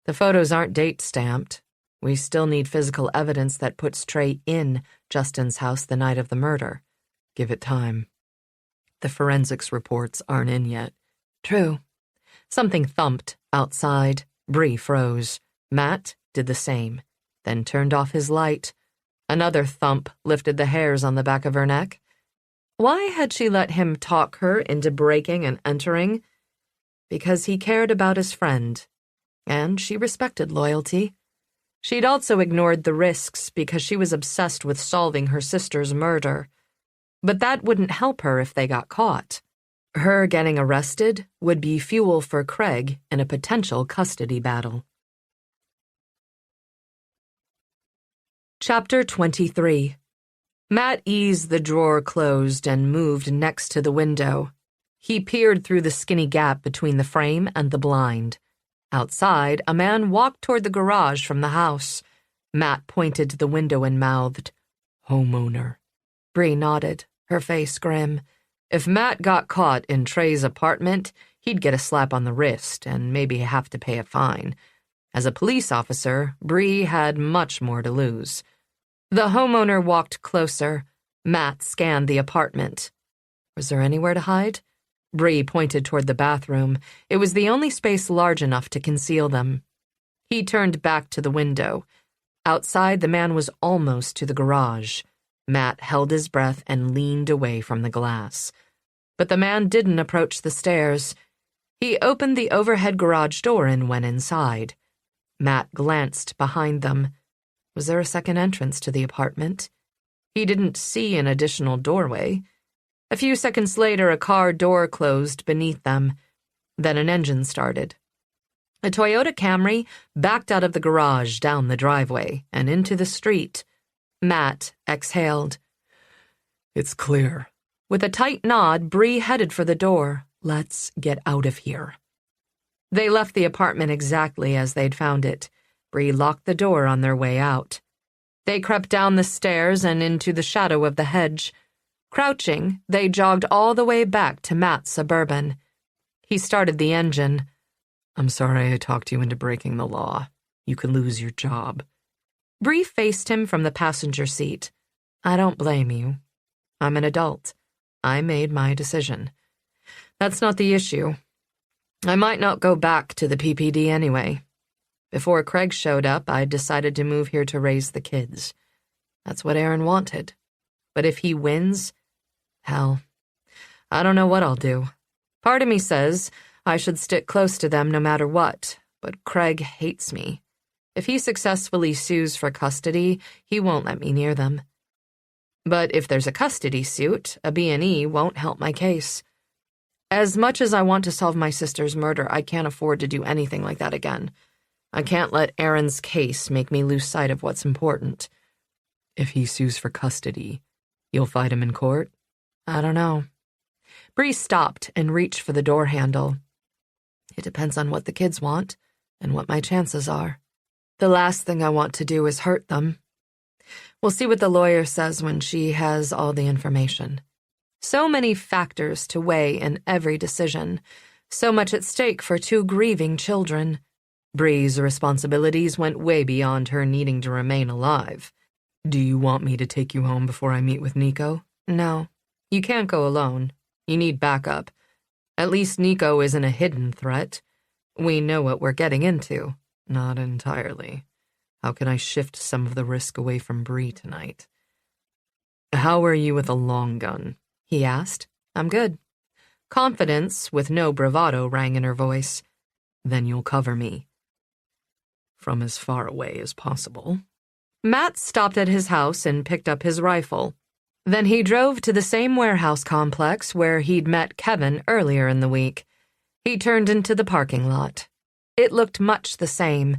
The photos aren't date-stamped. We still need physical evidence that puts Trey in Justin's house the night of the murder. Give it time. The forensics reports aren't in yet. True. Something thumped outside. Bree froze. Matt did the same, then turned off his light. Another thump lifted the hairs on the back of her neck. Why had she let him talk her into breaking and entering? Because he cared about his friend, and she respected loyalty. She'd also ignored the risks because she was obsessed with solving her sister's murder. But that wouldn't help her if they got caught. Her getting arrested would be fuel for Craig in a potential custody battle. Chapter 23. Matt eased the drawer closed and moved next to the window. He peered through the skinny gap between the frame and the blind. Outside, a man walked toward the garage from the house. Matt pointed to the window and mouthed, "Homeowner." Bree nodded, her face grim. If Matt got caught in Trey's apartment, he'd get a slap on the wrist and maybe have to pay a fine. As a police officer, Bree had much more to lose. The homeowner walked closer. Matt scanned the apartment. Was there anywhere to hide? Bree pointed toward the bathroom. It was the only space large enough to conceal them. He turned back to the window. Outside, the man was almost to the garage. Matt held his breath and leaned away from the glass. But the man didn't approach the stairs. He opened the overhead garage door and went inside. Matt glanced behind them. Was there a second entrance to the apartment? He didn't see an additional doorway. A few seconds later, a car door closed beneath them. Then an engine started. A Toyota Camry backed out of the garage down the driveway and into the street. Matt exhaled. It's clear. With a tight nod, Bree headed for the door. Let's get out of here. They left the apartment exactly as they'd found it. Bree locked the door on their way out. They crept down the stairs and into the shadow of the hedge. Crouching, they jogged all the way back to Matt's Suburban. He started the engine. I'm sorry I talked you into breaking the law. You could lose your job. Bree faced him from the passenger seat. I don't blame you. I'm an adult. I made my decision. That's not the issue. I might not go back to the PPD anyway. Before Craig showed up, I decided to move here to raise the kids. That's what Erin wanted. But if he wins, hell, I don't know what I'll do. Part of me says I should stick close to them no matter what, but Craig hates me. If he successfully sues for custody, he won't let me near them. But if there's a custody suit, a B&E won't help my case. As much as I want to solve my sister's murder, I can't afford to do anything like that again. I can't let Erin's case make me lose sight of what's important. If he sues for custody, you'll fight him in court? I don't know. Bree stopped and reached for the door handle. It depends on what the kids want and what my chances are. The last thing I want to do is hurt them. We'll see what the lawyer says when she has all the information. So many factors to weigh in every decision. So much at stake for two grieving children. Bree's responsibilities went way beyond her needing to remain alive. Do you want me to take you home before I meet with Nico? No. You can't go alone. You need backup. At least Nico isn't a hidden threat. We know what we're getting into. Not entirely. How can I shift some of the risk away from Bree tonight? How are you with a long gun? He asked. I'm good. Confidence with no bravado rang in her voice. Then you'll cover me. From as far away as possible. Matt stopped at his house and picked up his rifle. Then he drove to the same warehouse complex where he'd met Kevin earlier in the week. He turned into the parking lot. It looked much the same,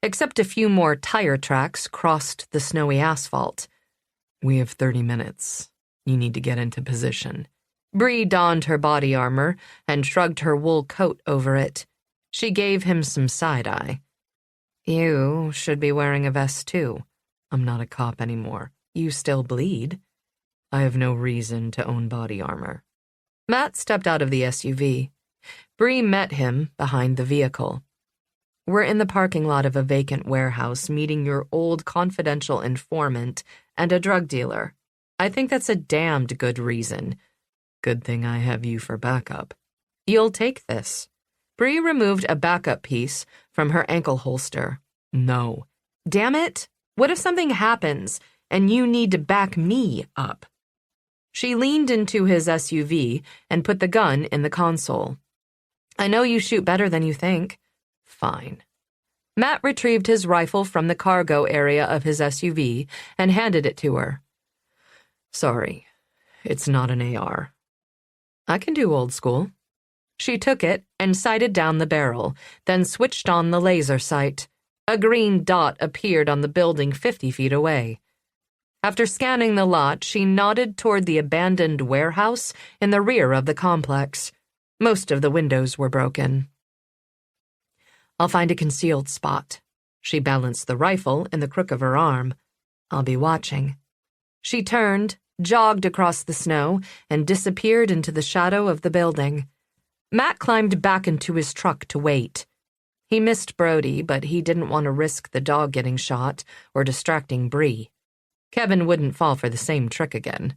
except a few more tire tracks crossed the snowy asphalt. We have 30 minutes. You need to get into position. Bree donned her body armor and shrugged her wool coat over it. She gave him some side-eye. You should be wearing a vest too. I'm not a cop anymore. You still bleed. I have no reason to own body armor. Matt stepped out of the SUV. Bree met him behind the vehicle. We're in the parking lot of a vacant warehouse meeting your old confidential informant and a drug dealer. I think that's a damned good reason. Good thing I have you for backup. You'll take this. Bree removed a backup piece from her ankle holster. No. Damn it! What if something happens and you need to back me up? She leaned into his SUV and put the gun in the console. I know you shoot better than you think. Fine. Matt retrieved his rifle from the cargo area of his SUV and handed it to her. Sorry, it's not an AR. I can do old school. She took it and sighted down the barrel, then switched on the laser sight. A green dot appeared on the building 50 feet away. After scanning the lot, she nodded toward the abandoned warehouse in the rear of the complex. Most of the windows were broken. I'll find a concealed spot. She balanced the rifle in the crook of her arm. I'll be watching. She turned, jogged across the snow, and disappeared into the shadow of the building. Matt climbed back into his truck to wait. He missed Brody, but he didn't want to risk the dog getting shot or distracting Bree. Kevin wouldn't fall for the same trick again.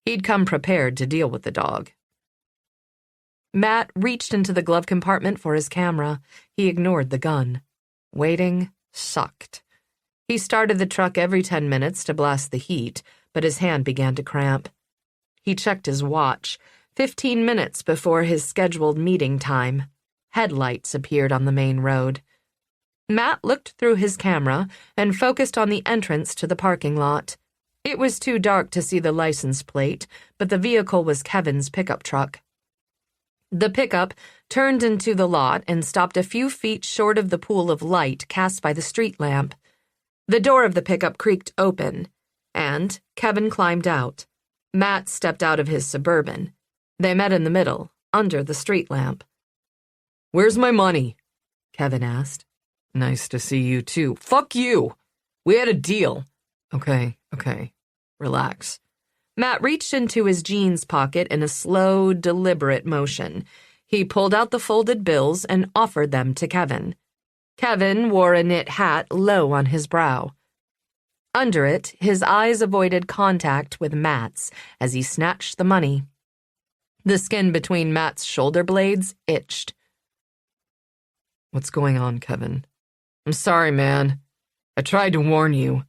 He'd come prepared to deal with the dog. Matt reached into the glove compartment for his camera. He ignored the gun. Waiting sucked. He started the truck every 10 minutes to blast the heat, but his hand began to cramp. He checked his watch, 15 minutes before his scheduled meeting time. Headlights appeared on the main road. Matt looked through his camera and focused on the entrance to the parking lot. It was too dark to see the license plate, but the vehicle was Kevin's pickup truck. The pickup turned into the lot and stopped a few feet short of the pool of light cast by the street lamp. The door of the pickup creaked open, and Kevin climbed out. Matt stepped out of his Suburban. They met in the middle, under the street lamp. Where's my money? Kevin asked. Nice to see you too. Fuck you! We had a deal. Okay. Relax. Matt reached into his jeans pocket in a slow, deliberate motion. He pulled out the folded bills and offered them to Kevin. Kevin wore a knit hat low on his brow. Under it, his eyes avoided contact with Matt's as he snatched the money. The skin between Matt's shoulder blades itched. What's going on, Kevin? I'm sorry, man. I tried to warn you.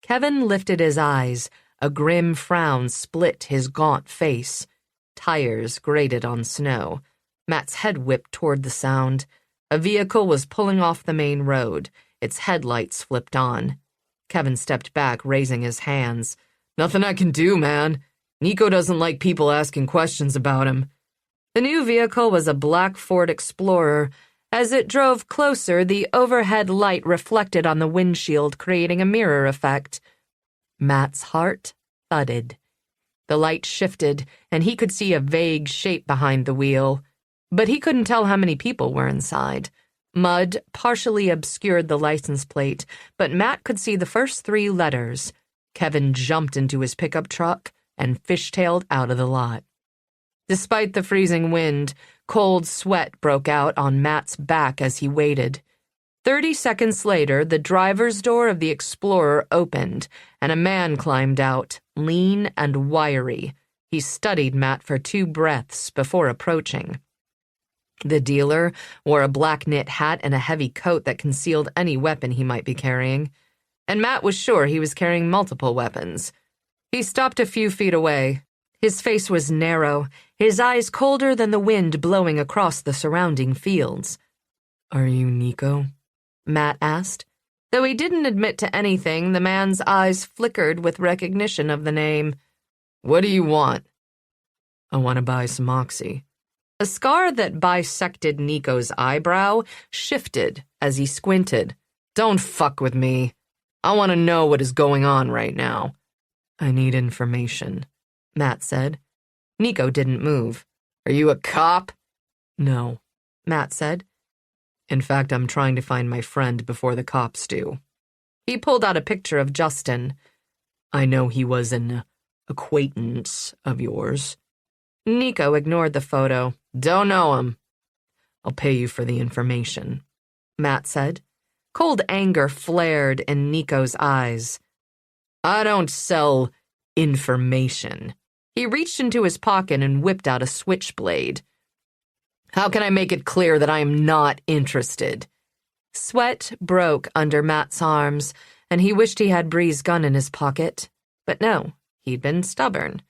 Kevin lifted his eyes. A grim frown split his gaunt face. Tires grated on snow. Matt's head whipped toward the sound. A vehicle was pulling off the main road. Its headlights flipped on. Kevin stepped back, raising his hands. Nothing I can do, man. Nico doesn't like people asking questions about him. The new vehicle was a black Ford Explorer. As it drove closer, the overhead light reflected on the windshield, creating a mirror effect. Matt's heart thudded. The light shifted, and he could see a vague shape behind the wheel. But he couldn't tell how many people were inside. Mud partially obscured the license plate, but Matt could see the first 3 letters. Kevin jumped into his pickup truck and fishtailed out of the lot. Despite the freezing wind, cold sweat broke out on Matt's back as he waited. 30 seconds later, the driver's door of the Explorer opened, and a man climbed out, lean and wiry. He studied Matt for 2 breaths before approaching. The dealer wore a black knit hat and a heavy coat that concealed any weapon he might be carrying, and Matt was sure he was carrying multiple weapons. He stopped a few feet away. His face was narrow, his eyes colder than the wind blowing across the surrounding fields. Are you Nico? Matt asked. Though he didn't admit to anything, the man's eyes flickered with recognition of the name. What do you want? I want to buy some Oxy. A scar that bisected Nico's eyebrow shifted as he squinted. Don't fuck with me. I want to know what is going on right now. I need information, Matt said. Nico didn't move. Are you a cop? No, Matt said. In fact, I'm trying to find my friend before the cops do. He pulled out a picture of Justin. I know he was an acquaintance of yours. Nico ignored the photo. Don't know him. I'll pay you for the information, Matt said. Cold anger flared in Nico's eyes. I don't sell information. He reached into his pocket and whipped out a switchblade. How can I make it clear that I am not interested? Sweat broke under Matt's arms, and he wished he had Bree's gun in his pocket. But no, he'd been stubborn.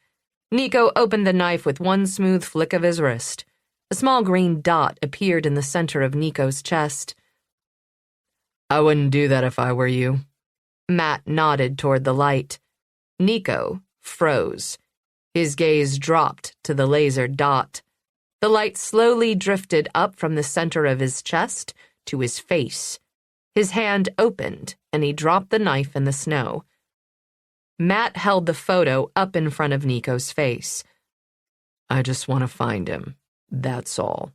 Nico opened the knife with one smooth flick of his wrist. A small green dot appeared in the center of Nico's chest. I wouldn't do that if I were you. Matt nodded toward the light. Nico froze. His gaze dropped to the laser dot. The light slowly drifted up from the center of his chest to his face. His hand opened, and he dropped the knife in the snow. Matt held the photo up in front of Nico's face. I just want to find him. That's all.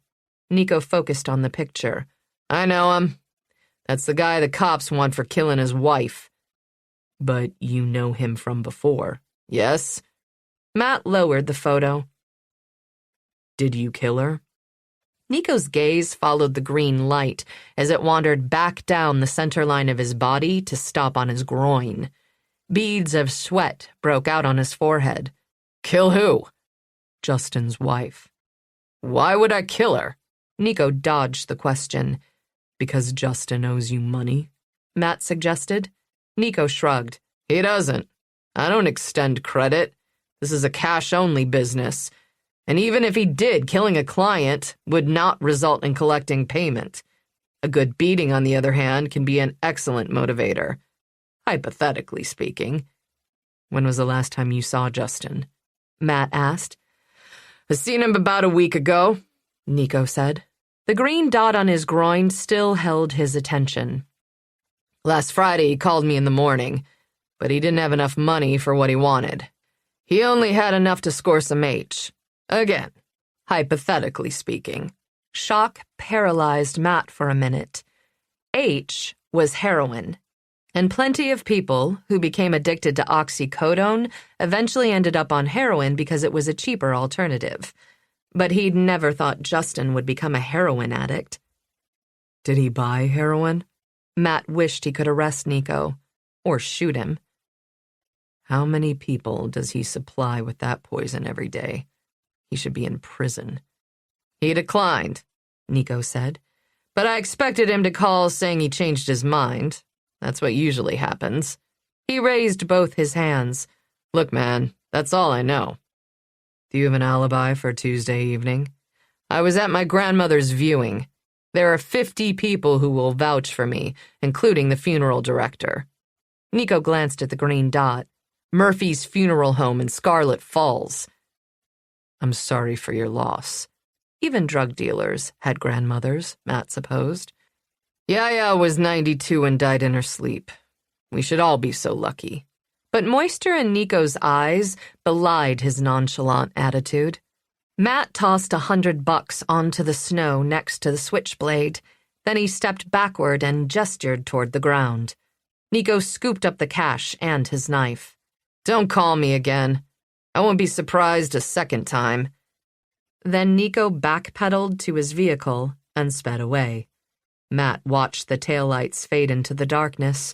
Nico focused on the picture. I know him. That's the guy the cops want for killing his wife. But you know him from before, yes? Matt lowered the photo. Did you kill her? Nico's gaze followed the green light as it wandered back down the center line of his body to stop on his groin. Beads of sweat broke out on his forehead. Kill who? Justin's wife. Why would I kill her? Nico dodged the question. Because Justin owes you money? Matt suggested. Nico shrugged. He doesn't. I don't extend credit. This is a cash-only business. And even if he did, killing a client would not result in collecting payment. A good beating, on the other hand, can be an excellent motivator. Hypothetically speaking. When was the last time you saw Justin? Matt asked. I seen him about a week ago, Nico said. The green dot on his groin still held his attention. Last Friday he called me in the morning, but he didn't have enough money for what he wanted. He only had enough to score some H. Again, hypothetically speaking. Shock paralyzed Matt for a minute. H was heroin, and plenty of people who became addicted to oxycodone eventually ended up on heroin because it was a cheaper alternative. But he'd never thought Justin would become a heroin addict. Did he buy heroin? Matt wished he could arrest Nico, or shoot him. How many people does he supply with that poison every day? He should be in prison. He declined, Nico said, but I expected him to call saying he changed his mind. That's what usually happens. He raised both his hands. Look, man, that's all I know. Do you have an alibi for Tuesday evening? I was at my grandmother's viewing. There are 50 people who will vouch for me, including the funeral director. Nico glanced at the green dot. Murphy's Funeral Home in Scarlet Falls. I'm sorry for your loss. Even drug dealers had grandmothers, Matt supposed. Yaya was 92 and died in her sleep. We should all be so lucky. But moisture in Nico's eyes belied his nonchalant attitude. Matt tossed $100 onto the snow next to the switchblade. Then he stepped backward and gestured toward the ground. Nico scooped up the cash and his knife. Don't call me again. I won't be surprised a second time. Then Nico backpedaled to his vehicle and sped away. Matt watched the taillights fade into the darkness.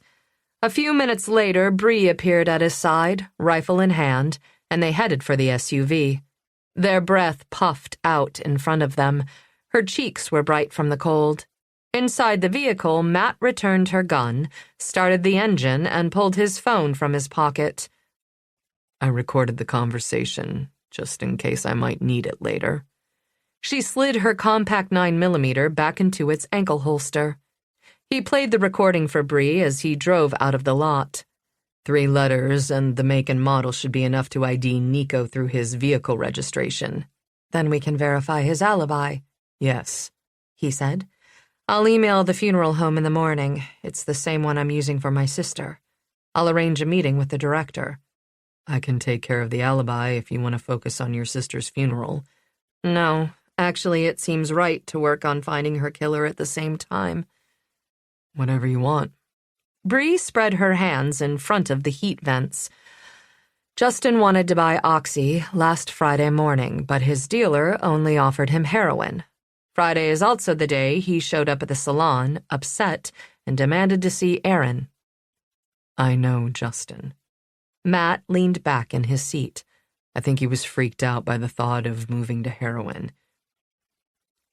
A few minutes later, Bree appeared at his side, rifle in hand, and they headed for the SUV. Their breath puffed out in front of them. Her cheeks were bright from the cold. Inside the vehicle, Matt returned her gun, started the engine, and pulled his phone from his pocket. I recorded the conversation, just in case I might need it later. She slid her compact 9mm back into its ankle holster. He played the recording for Bree as he drove out of the lot. 3 letters and the make and model should be enough to ID Nico through his vehicle registration. Then we can verify his alibi. Yes, he said. I'll email the funeral home in the morning. It's the same one I'm using for my sister. I'll arrange a meeting with the director. I can take care of the alibi if you want to focus on your sister's funeral. No, actually it seems right to work on finding her killer at the same time. Whatever you want. Bree spread her hands in front of the heat vents. Justin wanted to buy Oxy last Friday morning, but his dealer only offered him heroin. Friday is also the day he showed up at the salon, upset, and demanded to see Aaron. I know Justin. Matt leaned back in his seat. I think he was freaked out by the thought of moving to heroin.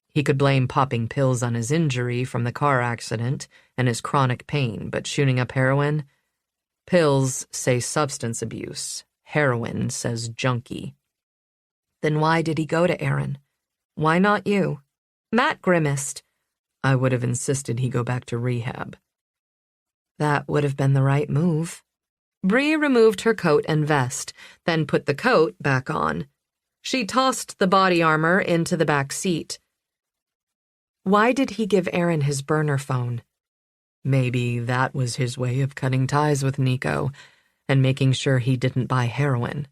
He could blame popping pills on his injury from the car accident and his chronic pain, but shooting up heroin? Pills say substance abuse. Heroin says junkie. Then why did he go to Aaron? Why not you? Matt grimaced. I would have insisted he go back to rehab. That would have been the right move. Bree removed her coat and vest, then put the coat back on. She tossed the body armor into the back seat. Why did he give Aaron his burner phone? Maybe that was his way of cutting ties with Nico and making sure he didn't buy heroin.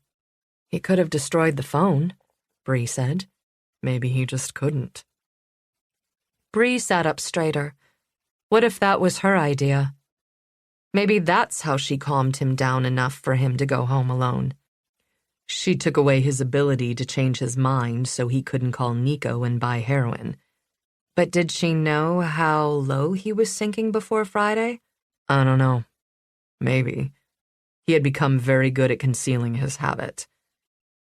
He could have destroyed the phone, Bree said. Maybe he just couldn't. Bree sat up straighter. What if that was her idea? Maybe that's how she calmed him down enough for him to go home alone. She took away his ability to change his mind so he couldn't call Nico and buy heroin. But did she know how low he was sinking before Friday? I don't know. Maybe. He had become very good at concealing his habit.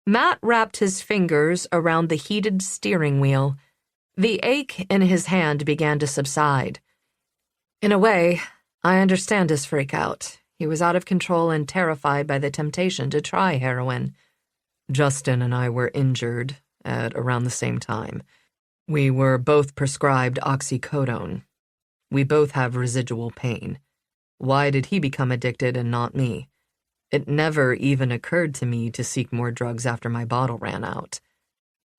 Matt wrapped his fingers around the heated steering wheel. The ache in his hand began to subside. In a way, I understand his freak-out. He was out of control and terrified by the temptation to try heroin. Justin and I were injured at around the same time. We were both prescribed oxycodone. We both have residual pain. Why did he become addicted and not me? It never even occurred to me to seek more drugs after my bottle ran out.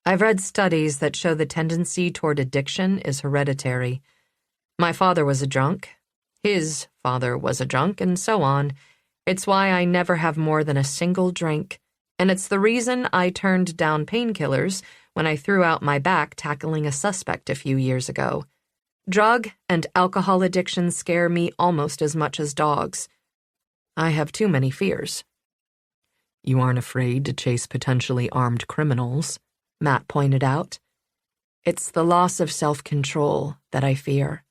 I've read studies that show the tendency toward addiction is hereditary. My father was a drunk. His father was a drunk, and so on. It's why I never have more than a single drink, and it's the reason I turned down painkillers when I threw out my back tackling a suspect a few years ago. Drug and alcohol addiction scare me almost as much as dogs. I have too many fears. You aren't afraid to chase potentially armed criminals, Matt pointed out. It's the loss of self-control that I fear.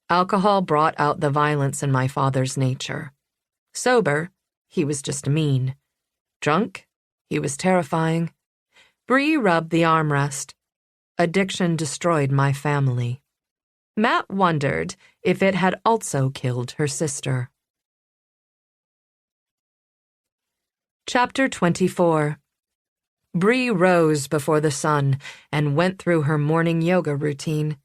Alcohol brought out the violence in my father's nature. Sober, he was just mean. Drunk, he was terrifying. Bree rubbed the armrest. Addiction destroyed my family. Matt wondered if it had also killed her sister. Chapter 24. Bree rose before the sun and went through her morning yoga routine.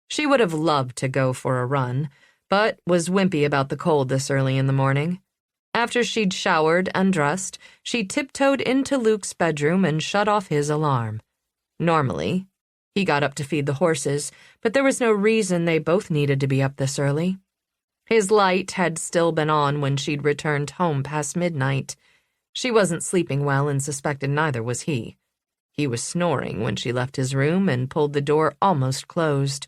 She would have loved to go for a run, but was wimpy about the cold this early in the morning. After she'd showered and dressed, she tiptoed into Luke's bedroom and shut off his alarm. Normally, he got up to feed the horses, but there was no reason they both needed to be up this early. His light had still been on when she'd returned home past midnight. She wasn't sleeping well and suspected neither was he. He was snoring when she left his room and pulled the door almost closed.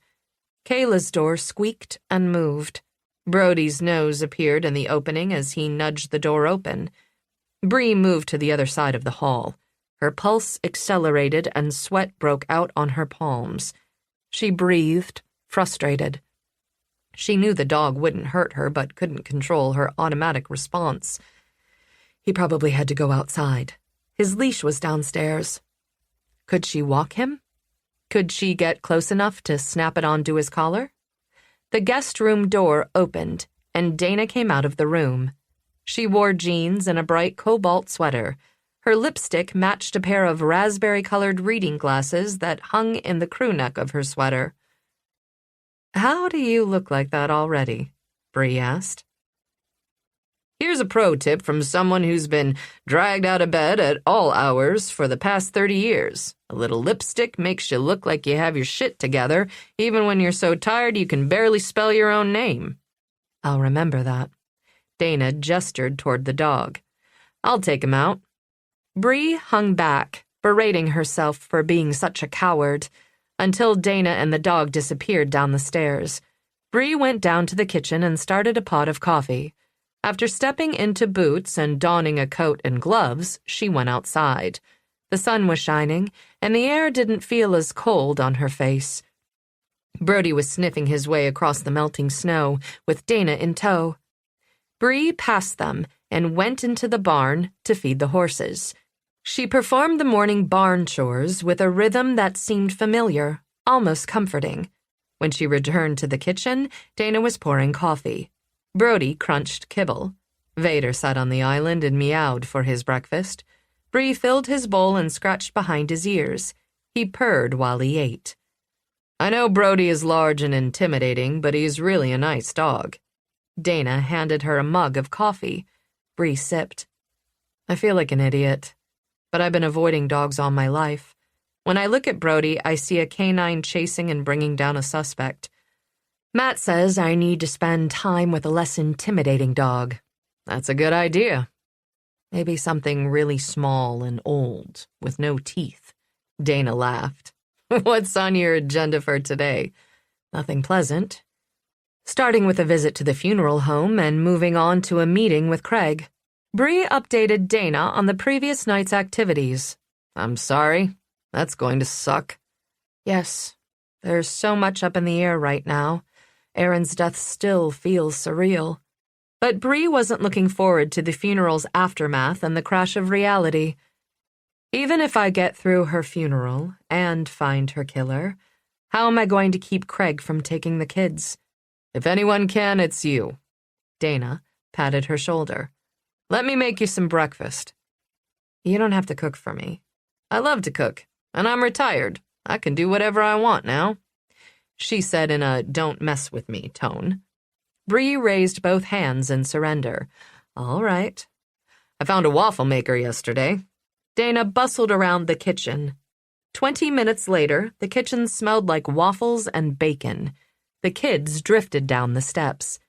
Kayla's door squeaked and moved. Brody's nose appeared in the opening as he nudged the door open. Bree moved to the other side of the hall. Her pulse accelerated and sweat broke out on her palms. She breathed, frustrated. She knew the dog wouldn't hurt her but couldn't control her automatic response. He probably had to go outside. His leash was downstairs. Could she walk him? Could she get close enough to snap it onto his collar? The guest room door opened, and Dana came out of the room. She wore jeans and a bright cobalt sweater. Her lipstick matched a pair of raspberry-colored reading glasses that hung in the crew neck of her sweater. "How do you look like that already?" Bree asked. "Here's a pro tip from someone who's been dragged out of bed at all hours for the past 30 years. A little lipstick makes you look like you have your shit together, even when you're so tired you can barely spell your own name." "I'll remember that." Dana gestured toward the dog. "I'll take him out." Bree hung back, berating herself for being such a coward, until Dana and the dog disappeared down the stairs. Bree went down to the kitchen and started a pot of coffee. After stepping into boots and donning a coat and gloves, she went outside. The sun was shining, and the air didn't feel as cold on her face. Brody was sniffing his way across the melting snow, with Dana in tow. Bree passed them and went into the barn to feed the horses. She performed the morning barn chores with a rhythm that seemed familiar, almost comforting. When she returned to the kitchen, Dana was pouring coffee. Brody crunched kibble. Vader sat on the island and meowed for his breakfast. Bree filled his bowl and scratched behind his ears. He purred while he ate. I know Brody is large and intimidating, but he's really a nice dog. Dana handed her a mug of coffee. Bree sipped. I feel like an idiot, but I've been avoiding dogs all my life. When I look at Brody, I see a canine chasing and bringing down a suspect. Matt says I need to spend time with a less intimidating dog. That's a good idea. Maybe something really small and old, with no teeth. Dana laughed. What's on your agenda for today? Nothing pleasant. Starting with a visit to the funeral home and moving on to a meeting with Craig. Bree updated Dana on the previous night's activities. I'm sorry. That's going to suck. Yes, there's so much up in the air right now. Aaron's death still feels surreal. But Bree wasn't looking forward to the funeral's aftermath and the crash of reality. Even if I get through her funeral and find her killer, how am I going to keep Craig from taking the kids? If anyone can, it's you. Dana patted her shoulder. Let me make you some breakfast. You don't have to cook for me. I love to cook, and I'm retired. I can do whatever I want now, she said in a don't mess with me tone. Bree raised both hands in surrender. All right. I found a waffle maker yesterday. Dana bustled around the kitchen. 20 minutes later, the kitchen smelled like waffles and bacon. The kids drifted down the steps.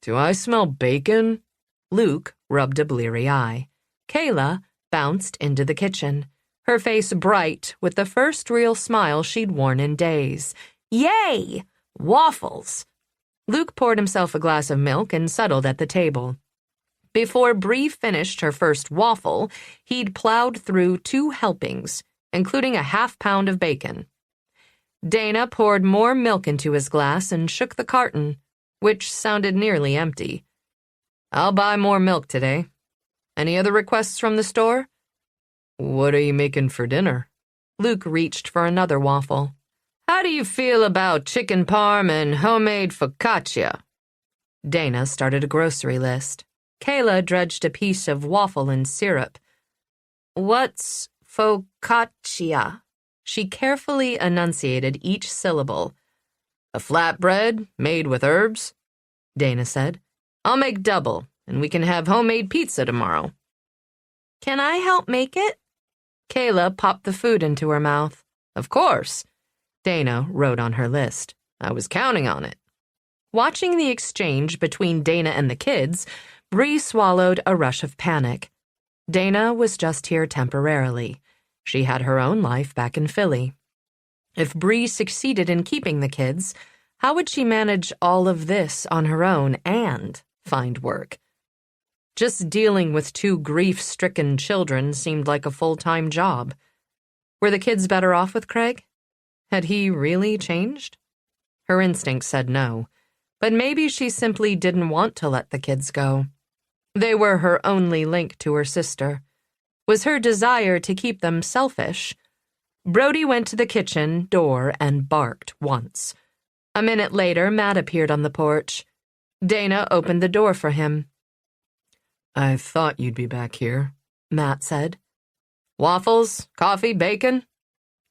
Do I smell bacon? Luke rubbed a bleary eye. Kayla bounced into the kitchen, her face bright with the first real smile she'd worn in days. Yay! Waffles! Luke poured himself a glass of milk and settled at the table. Before Bree finished her first waffle, he'd plowed through 2 helpings, including a half-pound of bacon. Dana poured more milk into his glass and shook the carton, which sounded nearly empty. I'll buy more milk today. Any other requests from the store? What are you making for dinner? Luke reached for another waffle. How do you feel about chicken parm and homemade focaccia? Dana started a grocery list. Kayla dredged a piece of waffle in syrup. What's focaccia? She carefully enunciated each syllable. A flatbread made with herbs, Dana said. I'll make double, and we can have homemade pizza tomorrow. Can I help make it? Kayla popped the food into her mouth. Of course. Dana wrote on her list. I was counting on it. Watching the exchange between Dana and the kids, Bree swallowed a rush of panic. Dana was just here temporarily. She had her own life back in Philly. If Bree succeeded in keeping the kids, how would she manage all of this on her own and find work? Just dealing with 2 grief-stricken children seemed like a full-time job. Were the kids better off with Craig? Had he really changed? Her instinct said no, but maybe she simply didn't want to let the kids go. They were her only link to her sister. Was her desire to keep them selfish? Brody went to the kitchen door and barked once. A minute later, Matt appeared on the porch. Dana opened the door for him. I thought you'd be back here, Matt said. Waffles, coffee, bacon?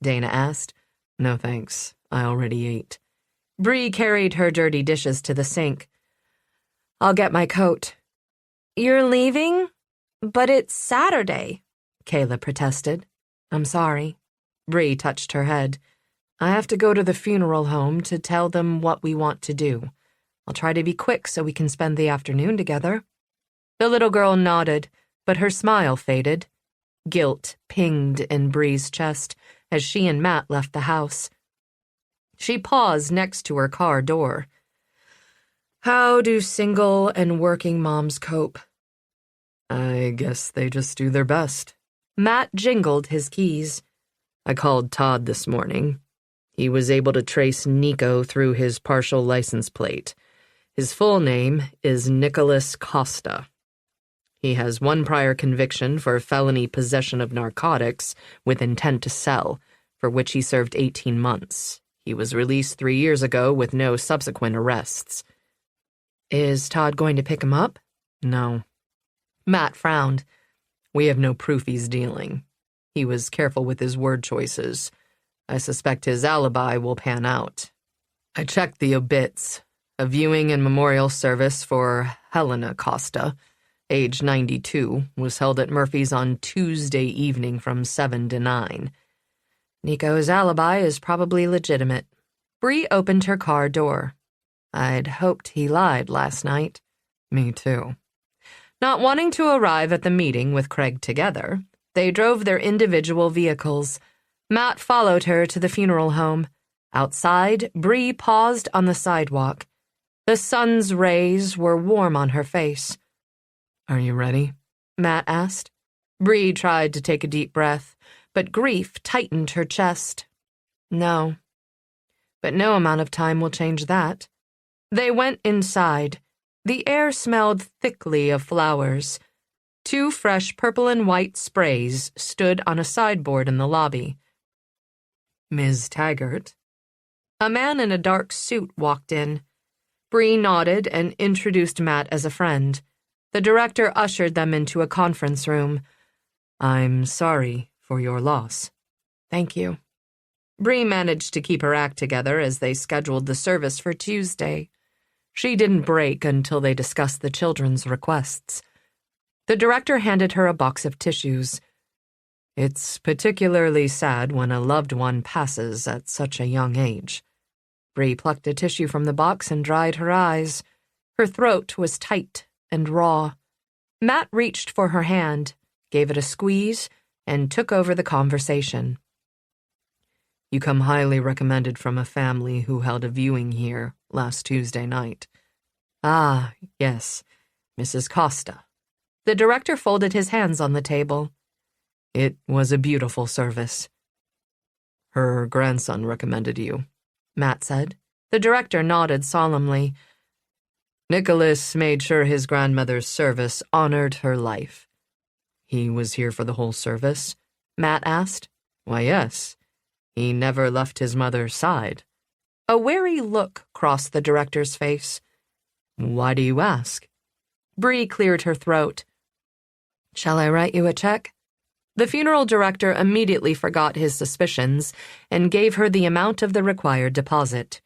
Dana asked. No thanks, I already ate. Bree carried her dirty dishes to the sink. I'll get my coat. You're leaving? But it's Saturday, Kayla protested. I'm sorry. Bree touched her head. I have to go to the funeral home to tell them what we want to do. I'll try to be quick so we can spend the afternoon together. The little girl nodded, but her smile faded. Guilt pinged in Bree's chest as she and Matt left the house. She paused next to her car door. How do single and working moms cope? I guess they just do their best. Matt jingled his keys. I called Todd this morning. He was able to trace Nico through his partial license plate. His full name is Nicholas Costa. He has one prior conviction for felony possession of narcotics with intent to sell, for which he served 18 months. He was released 3 years ago with no subsequent arrests. Is Todd going to pick him up? No. Matt frowned. We have no proof he's dealing. He was careful with his word choices. I suspect his alibi will pan out. I checked the obits. A viewing and memorial service for Helena Costa, age 92, was held at Murphy's on Tuesday evening from 7 to 9. Nico's alibi is probably legitimate. Bree opened her car door. I'd hoped he lied last night. Me too. Not wanting to arrive at the meeting with Craig together, they drove their individual vehicles. Matt followed her to the funeral home. Outside, Bree paused on the sidewalk. The sun's rays were warm on her face. Are you ready? Matt asked. Bree tried to take a deep breath, but grief tightened her chest. No. But no amount of time will change that. They went inside. The air smelled thickly of flowers. 2 fresh purple and white sprays stood on a sideboard in the lobby. Ms. Taggart? A man in a dark suit walked in. Bree nodded and introduced Matt as a friend. The director ushered them into a conference room. I'm sorry for your loss. Thank you. Bree managed to keep her act together as they scheduled the service for Tuesday. She didn't break until they discussed the children's requests. The director handed her a box of tissues. It's particularly sad when a loved one passes at such a young age. Bree plucked a tissue from the box and dried her eyes. Her throat was tight and raw. Matt reached for her hand, gave it a squeeze, and took over the conversation. You come highly recommended from a family who held a viewing here last Tuesday night. Ah, yes, Mrs. Costa. The director folded his hands on the table. It was a beautiful service. Her grandson recommended you, Matt said. The director nodded solemnly. Nicholas made sure his grandmother's service honored her life. He was here for the whole service? Matt asked. Why, yes. He never left his mother's side. A wary look crossed the director's face. Why do you ask? Bree cleared her throat. Shall I write you a check? The funeral director immediately forgot his suspicions and gave her the amount of the required deposit.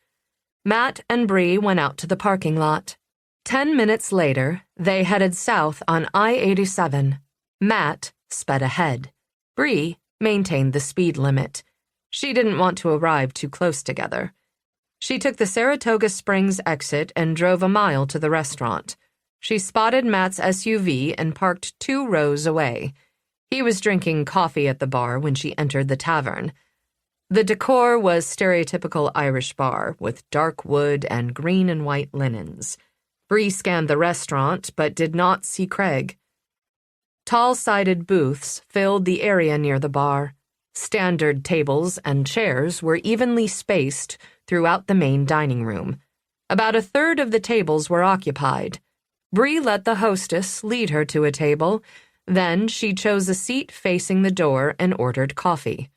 Matt and Bree went out to the parking lot. 10 minutes later, they headed south on I-87. Matt sped ahead. Bree maintained the speed limit. She didn't want to arrive too close together. She took the Saratoga Springs exit and drove a mile to the restaurant. She spotted Matt's SUV and parked 2 rows away. He was drinking coffee at the bar when she entered the tavern. The decor was stereotypical Irish bar with dark wood and green and white linens. Bree scanned the restaurant but did not see Craig. Tall-sided booths filled the area near the bar. Standard tables and chairs were evenly spaced throughout the main dining room. About a third of the tables were occupied. Bree let the hostess lead her to a table. Then she chose a seat facing the door and ordered coffee.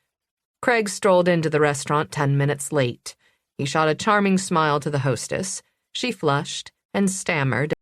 Craig strolled into the restaurant 10 minutes late. He shot a charming smile to the hostess. She flushed and stammered